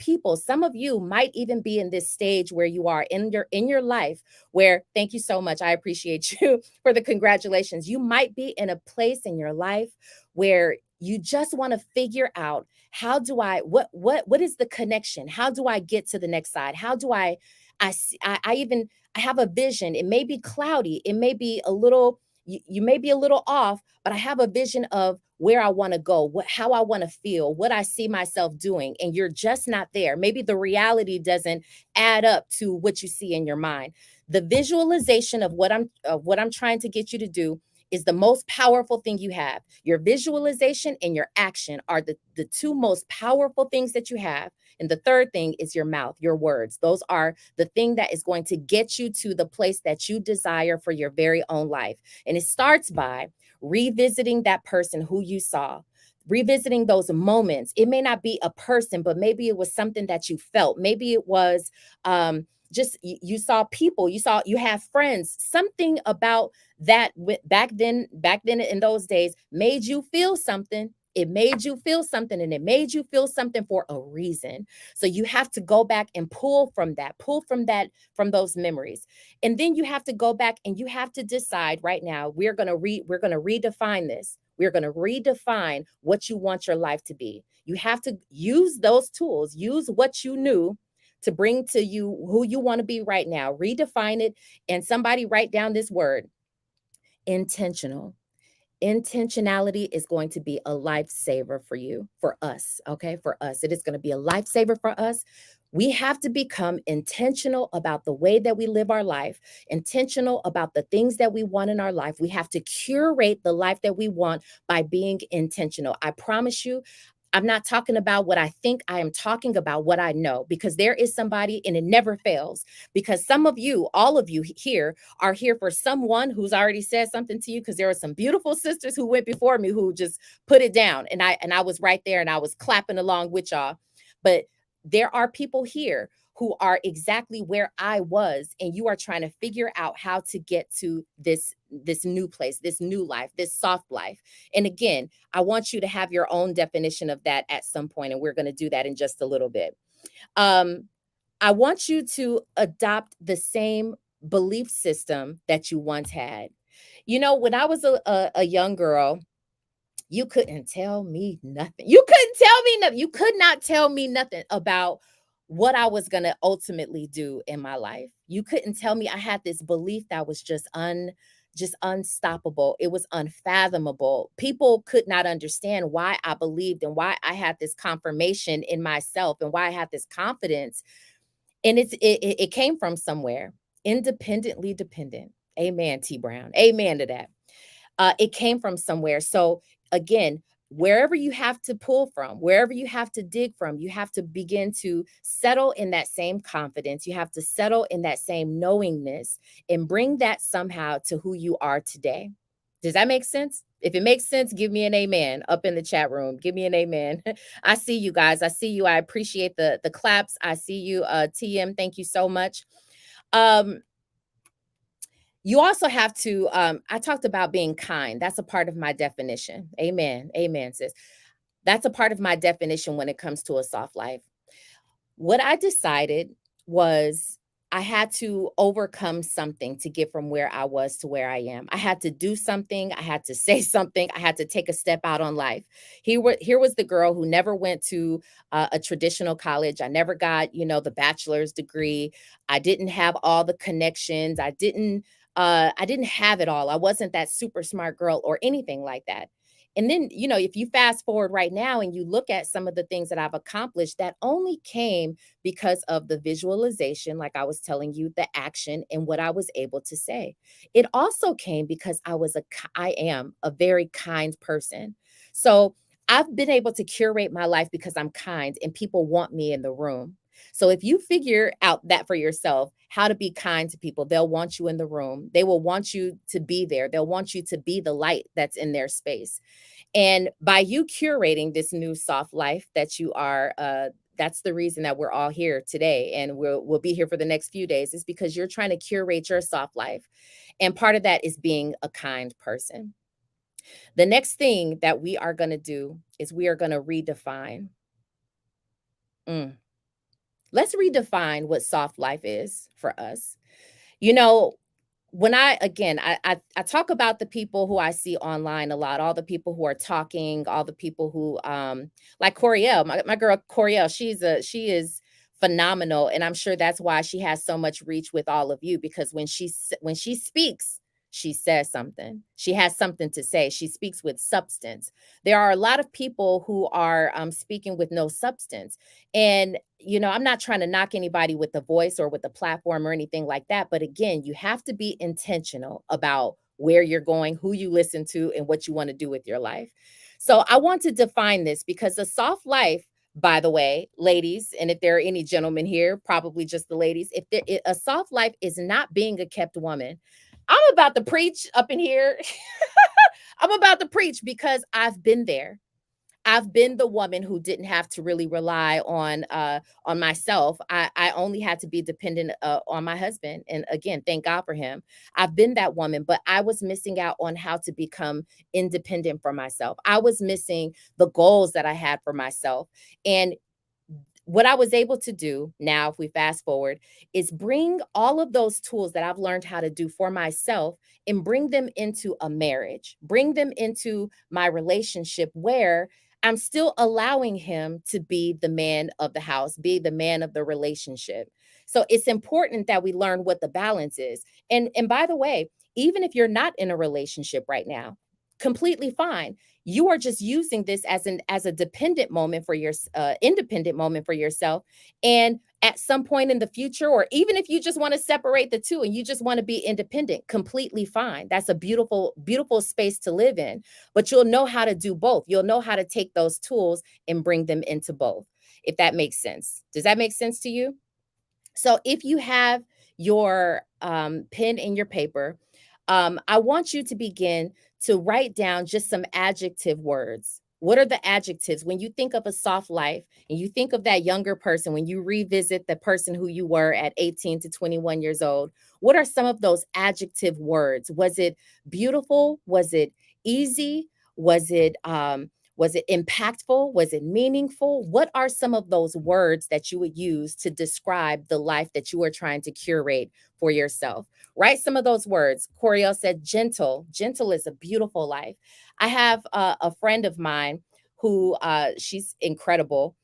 of you might even be in this stage where you are in your life where, thank you so much. I appreciate you for the congratulations. You might be in a place in your life where you just want to figure out, what is the connection? How do I get to the next side? How do I have a vision. It may be cloudy. It may be a little, you may be a little off, but I have a vision of where I want to go, how I want to feel, what I see myself doing. And you're just not there. Maybe the reality doesn't add up to what you see in your mind. The visualization of what I'm trying to get you to do is the most powerful thing you have. Your visualization and your action are the two most powerful things that you have. And the third thing is your mouth, your words. Those are the thing that is going to get you to the place that you desire for your very own life. And it starts by revisiting that person who you saw, revisiting those moments. It may not be a person, but maybe it was something that you felt. Maybe it was just you saw people, you have friends, something about that back then in those days made you feel something. It made you feel something, and it made you feel something for a reason. So you have to go back and pull from those memories. And then you have to go back and you have to decide right now, we're going to redefine this. We're going to redefine what you want your life to be. You have to use those tools, use what you knew to bring to you who you want to be right now. Redefine it. And somebody write down this word: intentional. Intentionality is going to be a lifesaver for you, for us. Okay. For us, it is going to be a lifesaver for us. We have to become intentional about the way that we live our life, intentional about the things that we want in our life. We have to curate the life that we want by being intentional. I promise you, I'm not talking about what I think. I am talking about what I know, because there is somebody, and it never fails, because some of you, all of you here, are here for someone who's already said something to you, because there are some beautiful sisters who went before me who just put it down, and I was right there and I was clapping along with y'all. But there are people here who are exactly where I was, and you are trying to figure out how to get to this new place, this new life, this soft life. And again, I want you to have your own definition of that at some point, and we're going to do that in just a little bit. I want you to adopt the same belief system that you once had. You know, when I was a young girl, you couldn't tell me nothing. You couldn't tell me nothing. You could not tell me nothing about what I was going to ultimately do in my life. You couldn't tell me. I had this belief that was just unstoppable. It was unfathomable. People could not understand why I believed and why I had this confirmation in myself and why I had this confidence. And it came from somewhere. Independently dependent. Amen, T. Brown. Amen to that. It came from somewhere. So again, wherever you have to pull from, wherever you have to dig from, you have to begin to settle in that same confidence. You have to settle in that same knowingness and bring that somehow to who you are today. Does that make sense? If it makes sense, give me an amen up in the chat room. Give me an amen. I see you guys. I see you. I appreciate the claps. I see you. TM, thank you so much. You also have to, I talked about being kind. That's a part of my definition. Amen. Amen, sis. That's a part of my definition when it comes to a soft life. What I decided was I had to overcome something to get from where I was to where I am. I had to do something. I had to say something. I had to take a step out on life. Here was the girl who never went to a traditional college. I never got, the bachelor's degree. I didn't have all the connections. I didn't have it all. I wasn't that super smart girl or anything like that. And then, if you fast forward right now and you look at some of the things that I've accomplished, that only came because of the visualization, like I was telling you, the action and what I was able to say. It also came because I am a very kind person. So I've been able to curate my life because I'm kind and people want me in the room. So if you figure out that for yourself, how to be kind to people, they'll want you in the room. They will want you to be there. They'll want you to be the light that's in their space. And by you curating this new soft life that you are, that's the reason that we're all here today. And we'll be here for the next few days, is because you're trying to curate your soft life. And part of that is being a kind person. The next thing that we are going to do is we are going to redefine. Let's redefine what soft life is for us. When I talk about the people who I see online a lot, all the people who are talking, all the people who, like Coriel, my girl Coriel, she is phenomenal. And I'm sure that's why she has so much reach with all of you, because when she speaks, she says something. She has something to say. She speaks with substance. There are a lot of people who are speaking with no substance. And, I'm not trying to knock anybody with the voice or with the platform or anything like that. But again, you have to be intentional about where you're going, who you listen to, and what you want to do with your life. So I want to define this, because a soft life, by the way, ladies, and if there are any gentlemen here, probably just the ladies, a soft life is not being a kept woman. I'm about to preach up in here. I'm about to preach because I've been there. I've been the woman who didn't have to really rely on myself. I only had to be dependent on my husband. And again, thank God for him. I've been that woman, but I was missing out on how to become independent for myself. I was missing the goals that I had for myself. And what I was able to do now, if we fast forward, is bring all of those tools that I've learned how to do for myself and bring them into a marriage, bring them into my relationship, where I'm still allowing him to be the man of the house, be the man of the relationship. So it's important that we learn what the balance is. And by the way, even if you're not in a relationship right now, completely fine. You are just using this as a dependent moment for your independent moment for yourself. And at some point in the future, or even if you just want to separate the two and you just want to be independent, completely fine. That's a beautiful, beautiful space to live in. But you'll know how to do both. You'll know how to take those tools and bring them into both, if that makes sense. Does that make sense to you? So if you have your pen and your paper, I want you to begin to write down just some adjective words. What are the adjectives? When you think of a soft life and you think of that younger person, when you revisit the person who you were at 18 to 21 years old, what are some of those adjective words? Was it beautiful? Was it easy? Was it impactful? Was it meaningful? What are some of those words that you would use to describe the life that you are trying to curate for yourself? Write some of those words. Coriel said gentle. Gentle is a beautiful life. I have a friend of mine who she's incredible.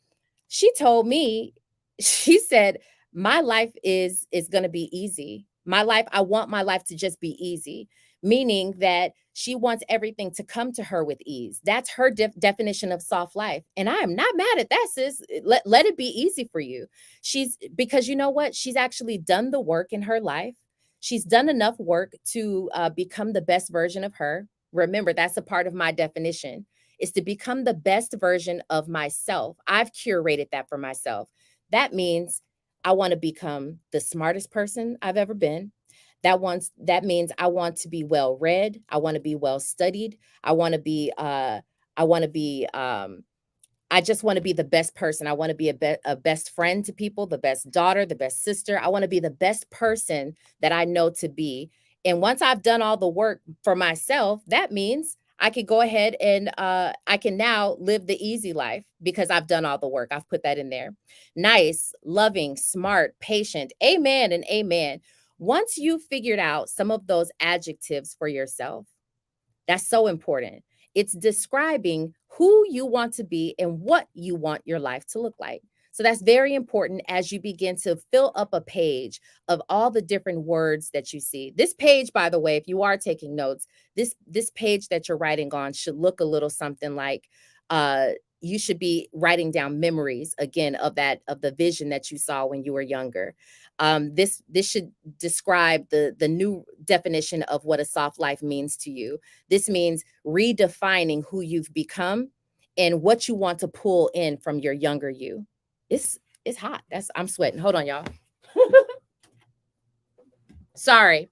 She told me, she said, my life is going to be easy. My life, I want my life to just be easy, meaning that she wants everything to come to her with ease. That's her definition of soft life. And I am not mad at that, sis. Let it be easy for you. Because you know what? She's actually done the work in her life. She's done enough work to become the best version of her. Remember, that's a part of my definition, is to become the best version of myself. I've curated that for myself. That means I want to become the smartest person I've ever been. That means I want to be well read. I want to be well studied. I just want to be the best person. I want to be a best friend to people, the best daughter, the best sister. I want to be the best person that I know to be. And once I've done all the work for myself, that means I could go ahead and I can now live the easy life because I've done all the work. I've put that in there. Nice, loving, smart, patient. Amen and amen. Once you've figured out some of those adjectives for yourself, that's so important. It's describing who you want to be and what you want your life to look like. So that's very important as you begin to fill up a page of all the different words that you see. This page, by the way, if you are taking notes, this page that you're writing on should look a little something like you should be writing down memories again of the vision that you saw when you were younger. This should describe the new definition of what a soft life means to you. This means redefining who you've become and what you want to pull in from your younger you. It's hot. I'm sweating. Hold on, y'all. Sorry.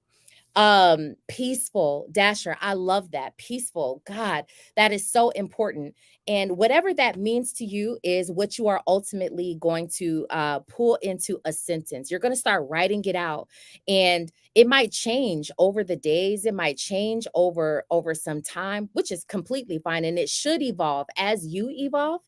Peaceful, Dasher. I love that. Peaceful. God, that is so important. And whatever that means to you is what you are ultimately going to pull into a sentence. You're going to start writing it out, and it might change over the days. It might change over some time, which is completely fine. And it should evolve as you evolve.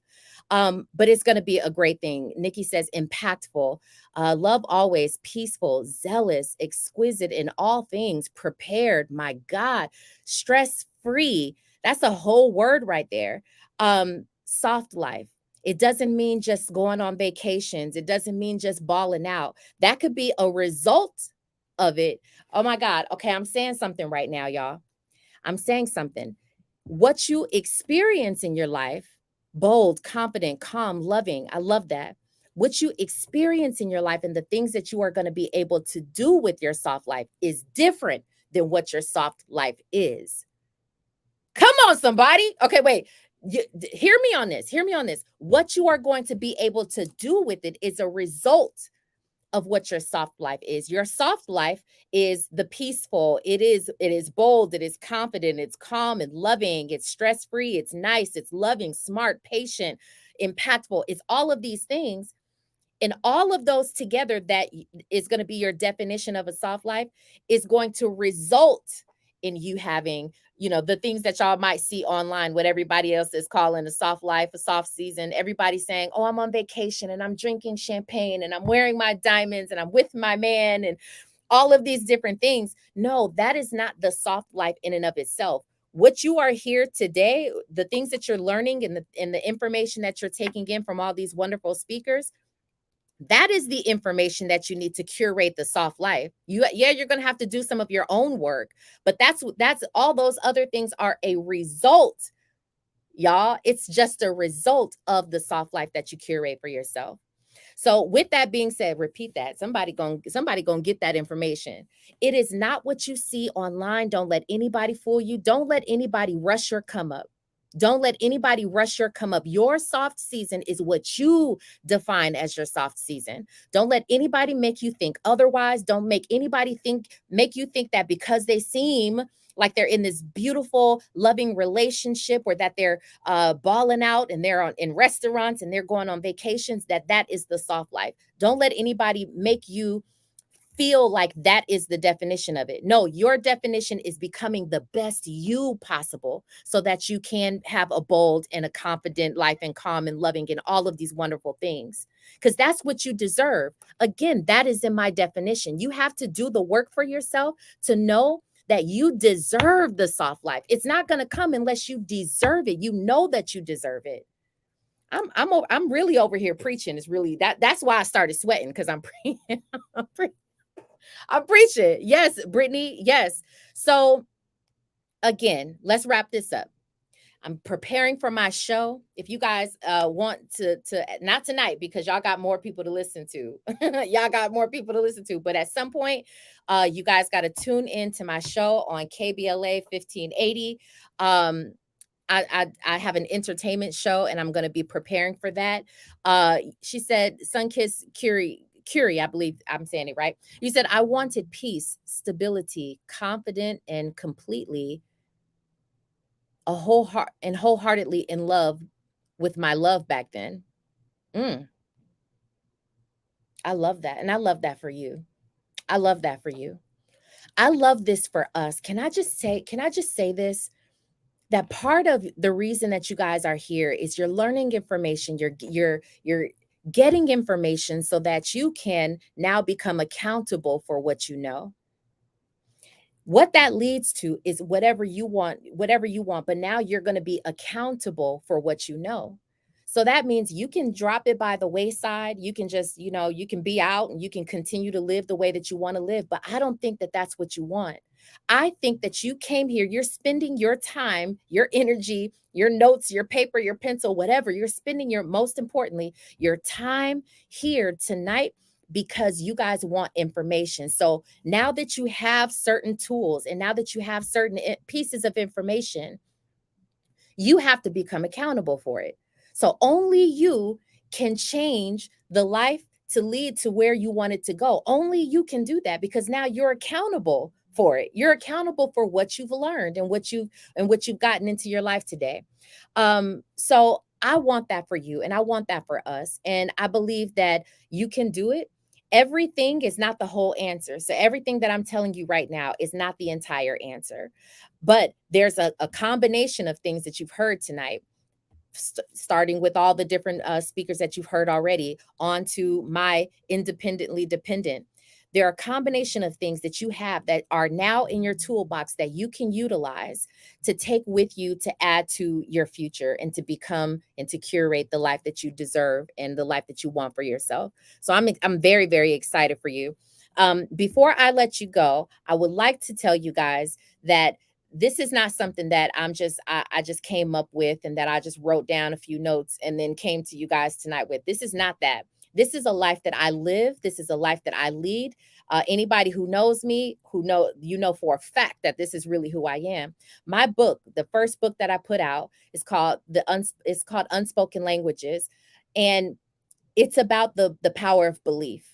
But it's going to be a great thing. Nikki says impactful, love always, peaceful, zealous, exquisite in all things, prepared. My God, stress-free. That's a whole word right there. Soft life. It doesn't mean just going on vacations. It doesn't mean just balling out. That could be a result of it. Oh my God. Okay. I'm saying something right now, y'all. I'm saying something. What you experience in your life, bold, confident, calm, loving. I love that. What you experience in your life and the things that you are going to be able to do with your soft life is different than what your soft life is. Come on, somebody. Okay, wait. Hear me on this. Hear me on this. What you are going to be able to do with it is a result of what your soft life is. Your soft life is the peaceful. It is bold. It is confident. It's calm and loving. It's stress-free. It's nice. It's loving, smart, patient, impactful. It's all of these things. And all of those together, that is going to be your definition of a soft life, is going to result in you having, the things that y'all might see online, what everybody else is calling a soft life, a soft season. Everybody's saying, oh, I'm on vacation and I'm drinking champagne and I'm wearing my diamonds and I'm with my man and all of these different things. No, that is not the soft life in and of itself. What you are here today, the things that you're learning and the information that you're taking in from all these wonderful speakers, that is the information that you need to curate the soft life. You're going to have to do some of your own work, but that's all those other things are a result, y'all. It's just a result of the soft life that you curate for yourself. So with that being said, repeat that. Somebody gonna get that information. It is not what you see online. Don't let anybody fool you. Don't let anybody rush your come up. Don't let anybody rush your come up. Your soft season is what you define as your soft season. Don't let anybody make you think otherwise. Don't make anybody make you think that because they seem like they're in this beautiful, loving relationship, or that they're balling out and they're in restaurants and they're going on vacations, that is the soft life. Don't let anybody make you feel like that is the definition of it. No, your definition is becoming the best you possible so that you can have a bold and a confident life and calm and loving and all of these wonderful things, because that's what you deserve. Again, that is in my definition. You have to do the work for yourself to know that you deserve the soft life. It's not going to come unless you deserve it. You know that you deserve it. I'm really over here preaching. It's really that's why I started sweating, because I'm preaching. Yes, Brittany. Yes. So again, let's wrap this up. I'm preparing for my show. If you guys want to not tonight, because y'all got more people to listen to. Y'all got more people to listen to. But at some point, you guys got to tune in to my show on KBLA 1580. I have an entertainment show, and I'm going to be preparing for that. She said, Sunkiss Curie, I believe I'm saying it right. You said, I wanted peace, stability, confident, and completely wholeheartedly in love with my love back then. I love that. And I love that for you. I love that for you. I love this for us. Can I just say this? That part of the reason that you guys are here is you're learning information. You're getting information so that you can now become accountable for what you know. What that leads to is whatever you want, but now you're going to be accountable for what you know. So that means you can drop it by the wayside. You can just, you can be out and you can continue to live the way that you want to live. But I don't think that that's what you want. I think that you came here, you're spending your time, your energy, your notes, your paper, your pencil, whatever. You're spending most importantly, your time here tonight because you guys want information. So now that you have certain tools and now that you have certain pieces of information, you have to become accountable for it. So only you can change the life to lead to where you want it to go. Only you can do that because now you're accountable for it. You're accountable for what you've learned and what you've gotten into your life today. So I want that for you and I want that for us. And I believe that you can do it. Everything is not the whole answer. So everything that I'm telling you right now is not the entire answer, but there's a combination of things that you've heard tonight, starting with all the different speakers that you've heard already, on to my independently dependent. There are a combination of things that you have that are now in your toolbox that you can utilize to take with you to add to your future and to become and to curate the life that you deserve and the life that you want for yourself. So I'm very, very excited for you. Before I let you go, I would like to tell you guys that this is not something that I just came up with and that I just wrote down a few notes and then came to you guys tonight with. This is not that. This is a life that I live. This is a life that I lead. Anybody who knows me, you know for a fact that this is really who I am. My book, the first book that I put out, is called Unspoken Languages, and it's about the power of belief.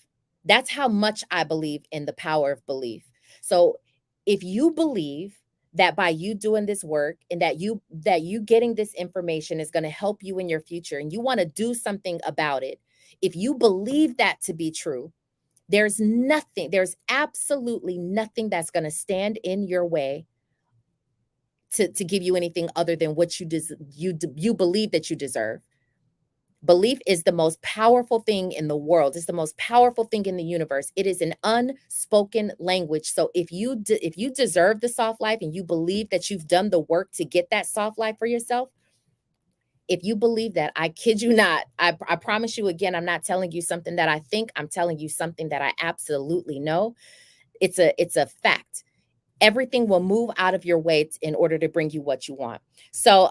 That's how much I believe in the power of belief. So if you believe that by you doing this work and that you getting this information is going to help you in your future and you want to do something about it, if you believe that to be true, there's absolutely nothing that's going to stand in your way to give you anything other than what you believe that you deserve. Belief is the most powerful thing in the world. It's the most powerful thing in the universe. It is an unspoken language. So if you deserve the soft life and you believe that you've done the work to get that soft life for yourself, if you believe that, I kid you not, I promise you again, I'm not telling you something that I think, I'm telling you something that I absolutely know. It's a fact. Everything will move out of your way in order to bring you what you want. So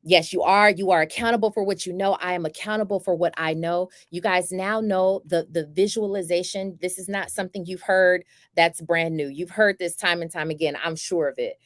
Yes, you are. You are accountable for what you know. I am accountable for what I know. You guys now know the visualization. This is not something you've heard that's brand new. You've heard this time and time again. I'm sure of it.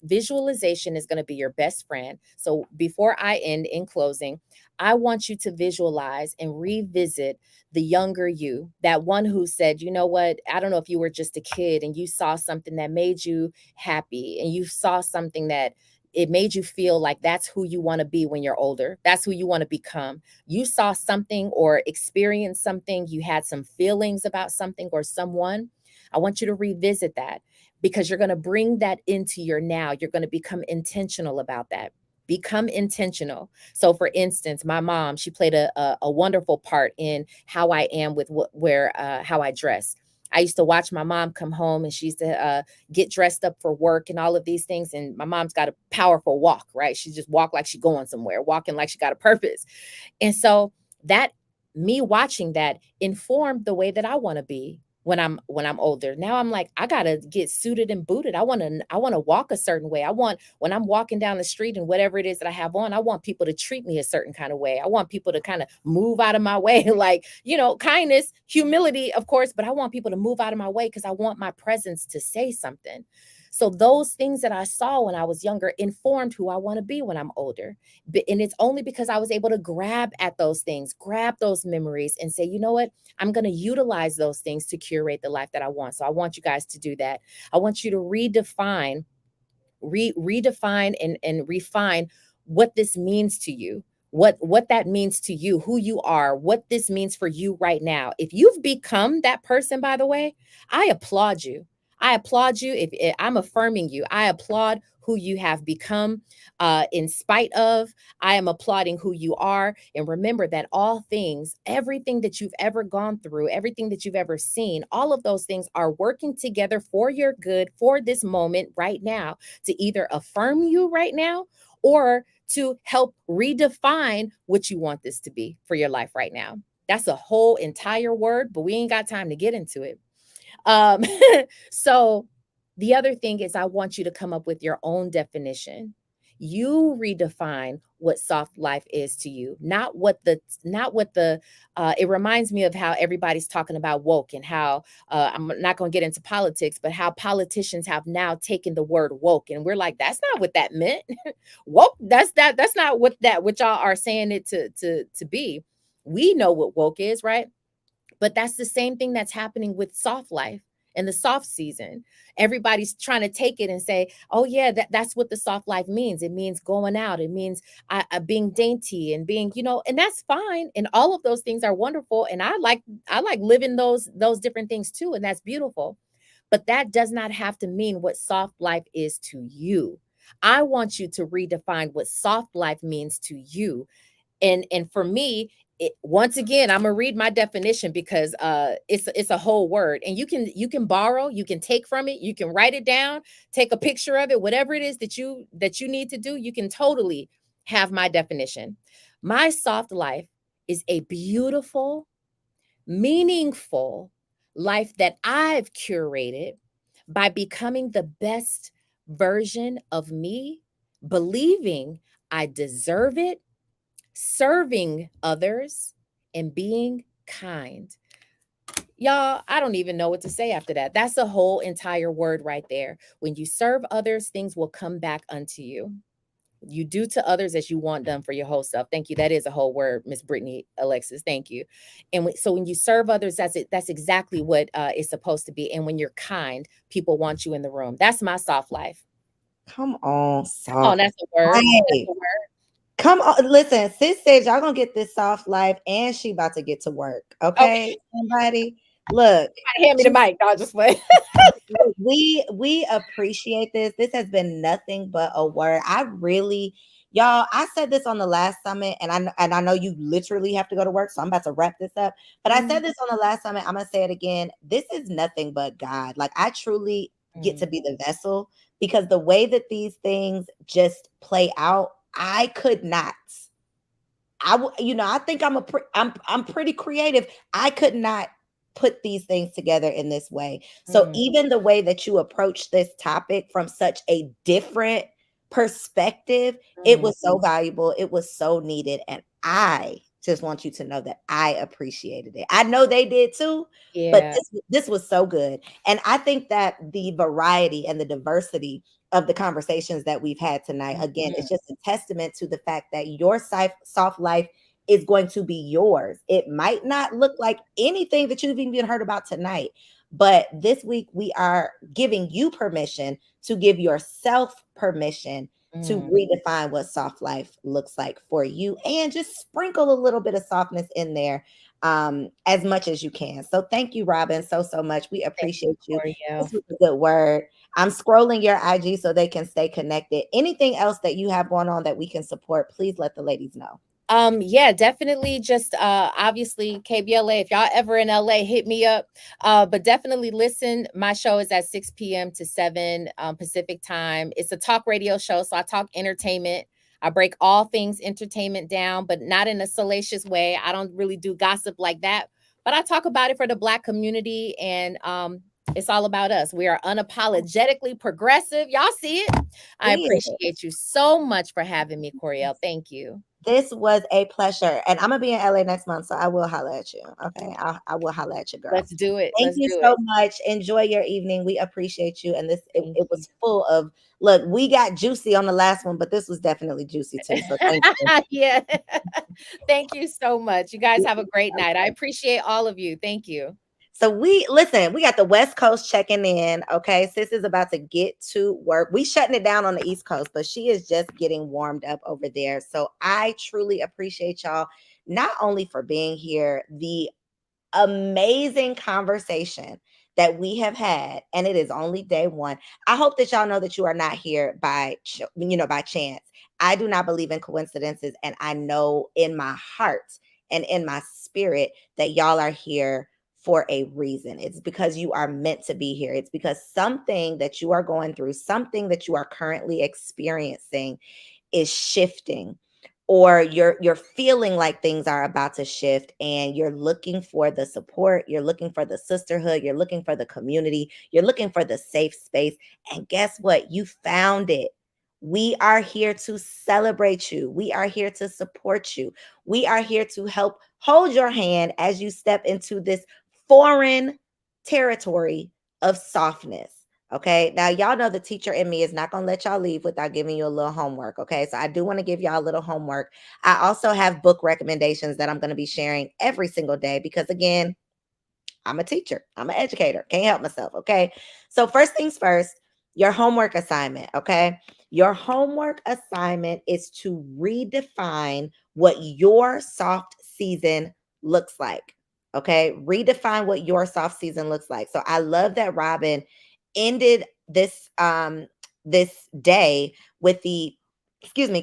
Visualization is going to be your best friend. So before I end in closing, I want you to visualize and revisit the younger you, that one who said, you know what, I don't know if you were just a kid and you saw something that made you happy, and you saw something that it made you feel like that's who you want to be when you're older. That's who you want to become. You saw something or experienced something. You had some feelings about something or someone. I want you to revisit that, because you're going to bring that into your now. You're going to become intentional about that. Become intentional. So for instance, my mom, she played a wonderful part in how I am with how I dress. I used to watch my mom come home, and she used to get dressed up for work and all of these things. And my mom's got a powerful walk, right? She just walked like she's going somewhere, walking like she got a purpose. And so that, me watching that, informed the way that I want to be when I'm older. Now I'm like, I gotta get suited and booted. I want to walk a certain way. I want, when I'm walking down the street and whatever it is that I have on, I want people to treat me a certain kind of way. I want people to kind of move out of my way, like, kindness, humility, of course, but I want people to move out of my way because I want my presence to say something. So those things that I saw when I was younger informed who I want to be when I'm older. And it's only because I was able to grab at those things, grab those memories, and say, you know what, I'm going to utilize those things to curate the life that I want. So I want you guys to do that. I want you to redefine and refine what this means to you. What that means to you, who you are, what this means for you right now. If you've become that person, by the way, I applaud you. I applaud you. If I'm affirming you, I applaud who you have become in spite of. I am applauding who you are. And remember that all things, everything that you've ever gone through, everything that you've ever seen, all of those things are working together for your good, for this moment right now, to either affirm you right now or to help redefine what you want this to be for your life right now. That's a whole entire word, but we ain't got time to get into it. So the other thing is, I want you to come up with your own definition. You redefine what soft life is to you, not what it reminds me of how everybody's talking about woke, and how I'm not going to get into politics, but how politicians have now taken the word woke, and we're like, that's not what that meant. Woke, that's not what y'all are saying it to be. We know what woke is, right? But that's the same thing that's happening with soft life and the soft season. Everybody's trying to take it and say, oh yeah, that's what the soft life means. It means going out. It means being dainty and being, and that's fine. And all of those things are wonderful. And I like living those different things too. And that's beautiful. But that does not have to mean what soft life is to you. I want you to redefine what soft life means to you. And for me, once again, I'm gonna read my definition, because it's a whole word, and you can borrow, you can take from it, you can write it down, take a picture of it, whatever it is that you need to do, you can totally have my definition. My soft life is a beautiful, meaningful life that I've curated by becoming the best version of me, believing I deserve it, serving others, and being kind. Y'all, I don't even know what to say after that. That's a whole entire word right there. When you serve others, things will come back unto you. You do to others as you want done for your whole self. Thank you. That is a whole word, Miss Brittany Alexis. Thank you. And so when you serve others, that's exactly what it's supposed to be. And when you're kind, people want you in the room. That's my soft life. Come on, soft. Oh, that's a word. Right. That's a word. Come on, listen, sis said y'all gonna get this soft life, and she about to get to work. Okay. Somebody, look. Hand me the mic. No, just wait. we appreciate this. This has been nothing but a word. Y'all, I said this on the last summit, and I know you literally have to go to work, so I'm about to wrap this up. But I said this on the last summit. I'm gonna say it again. This is nothing but God. Like, I truly get to be the vessel, because the way that these things just play out, I could not. I think I'm pretty creative. I could not put these things together in this way. So even the way that you approach this topic from such a different perspective, it was so valuable. It was so needed. And I just want you to know that I appreciated it. I know they did too, but Yeah. this was so good. And I think that the variety and the diversity of the conversations that we've had tonight, again, it's just a testament to the fact that your soft life is going to be yours. It might not look like anything that you've even heard about tonight, but this week we are giving you permission to give yourself permission to redefine what soft life looks like for you, and just sprinkle a little bit of softness in there as much as you can. So thank you, Robin, so much. We appreciate you. This was a good word. I'm scrolling your IG so they can stay connected. Anything else that you have going on that we can support, please let the ladies know. Yeah, definitely. Just obviously KBLA. If y'all ever in LA, hit me up. But definitely listen. My show is at 6 p.m. to 7 Pacific time. It's a talk radio show, so I talk entertainment. I break all things entertainment down, but not in a salacious way. I don't really do gossip like that, but I talk about it for the Black community, and it's all about us. We are unapologetically progressive. Y'all see it. I appreciate you so much for having me, Coriel. Thank you. This was a pleasure. And I'm going to be in LA next month, so I will holler at you. Okay. I will holler at you, girl. Let's do it. Thank you so much. Enjoy your evening. We appreciate you. And it was full of, look, we got juicy on the last one, but this was definitely juicy too. So thank you. Yeah. Thank you so much. You guys have a great night. I appreciate all of you. Thank you. So we got the West Coast checking in. Okay. Sis is about to get to work. We shutting it down on the East Coast, but she is just getting warmed up over there. So I truly appreciate y'all, not only for being here, the amazing conversation that we have had, and it is only day one. I hope that y'all know that you are not here by chance. I do not believe in coincidences, and I know in my heart and in my spirit that y'all are here for a reason. It's because you are meant to be here. It's because something that you are going through, something that you are currently experiencing is shifting, or you're feeling like things are about to shift, and you're looking for the support, you're looking for the sisterhood, you're looking for the community, you're looking for the safe space. And guess what? You found it. We are here to celebrate you. We are here to support you. We are here to help hold your hand as you step into this foreign territory of softness. Okay. Now, y'all know the teacher in me is not going to let y'all leave without giving you a little homework. Okay. So I do want to give y'all a little homework. I also have book recommendations that I'm going to be sharing every single day because, again, I'm a teacher. I'm an educator. Can't help myself. Okay. So first things first, your homework assignment. Okay. Your homework assignment is to redefine what your soft season looks like. Okay. Redefine what your soft season looks like. So I love that Robin ended this day with the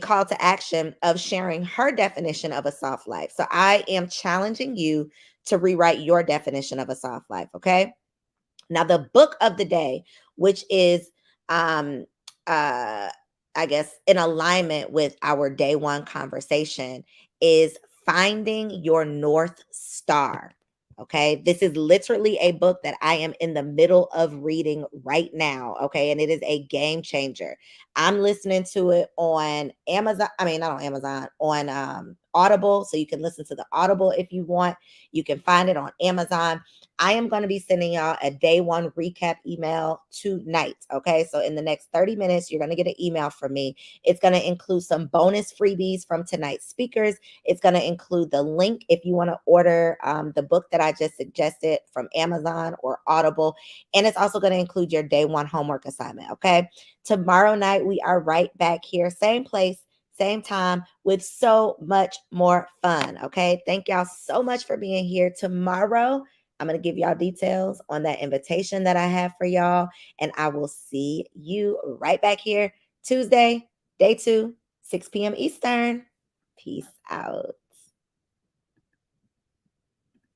call to action of sharing her definition of a soft life. So I am challenging you to rewrite your definition of a soft life. Okay. Now the book of the day, which is I guess in alignment with our day one conversation, is Finding Your North Star. Okay. This is literally a book that I am in the middle of reading right now. Okay. And it is a game changer. I'm listening to it on Amazon. I mean, not on Amazon, on Audible. So you can listen to the Audible if you want. You can find it on Amazon. I am going to be sending y'all a day one recap email tonight. Okay. So in the next 30 minutes, you're going to get an email from me. It's going to include some bonus freebies from tonight's speakers. It's going to include the link if you want to order the book that I just suggested from Amazon or Audible. And it's also going to include your day one homework assignment. Okay. Tomorrow night, we are right back here. Same place, same time, with so much more fun. Okay. Thank y'all so much for being here. Tomorrow, I'm going to give y'all details on that invitation that I have for y'all. And I will see you right back here Tuesday, day 2, 6 p.m. Eastern. Peace out.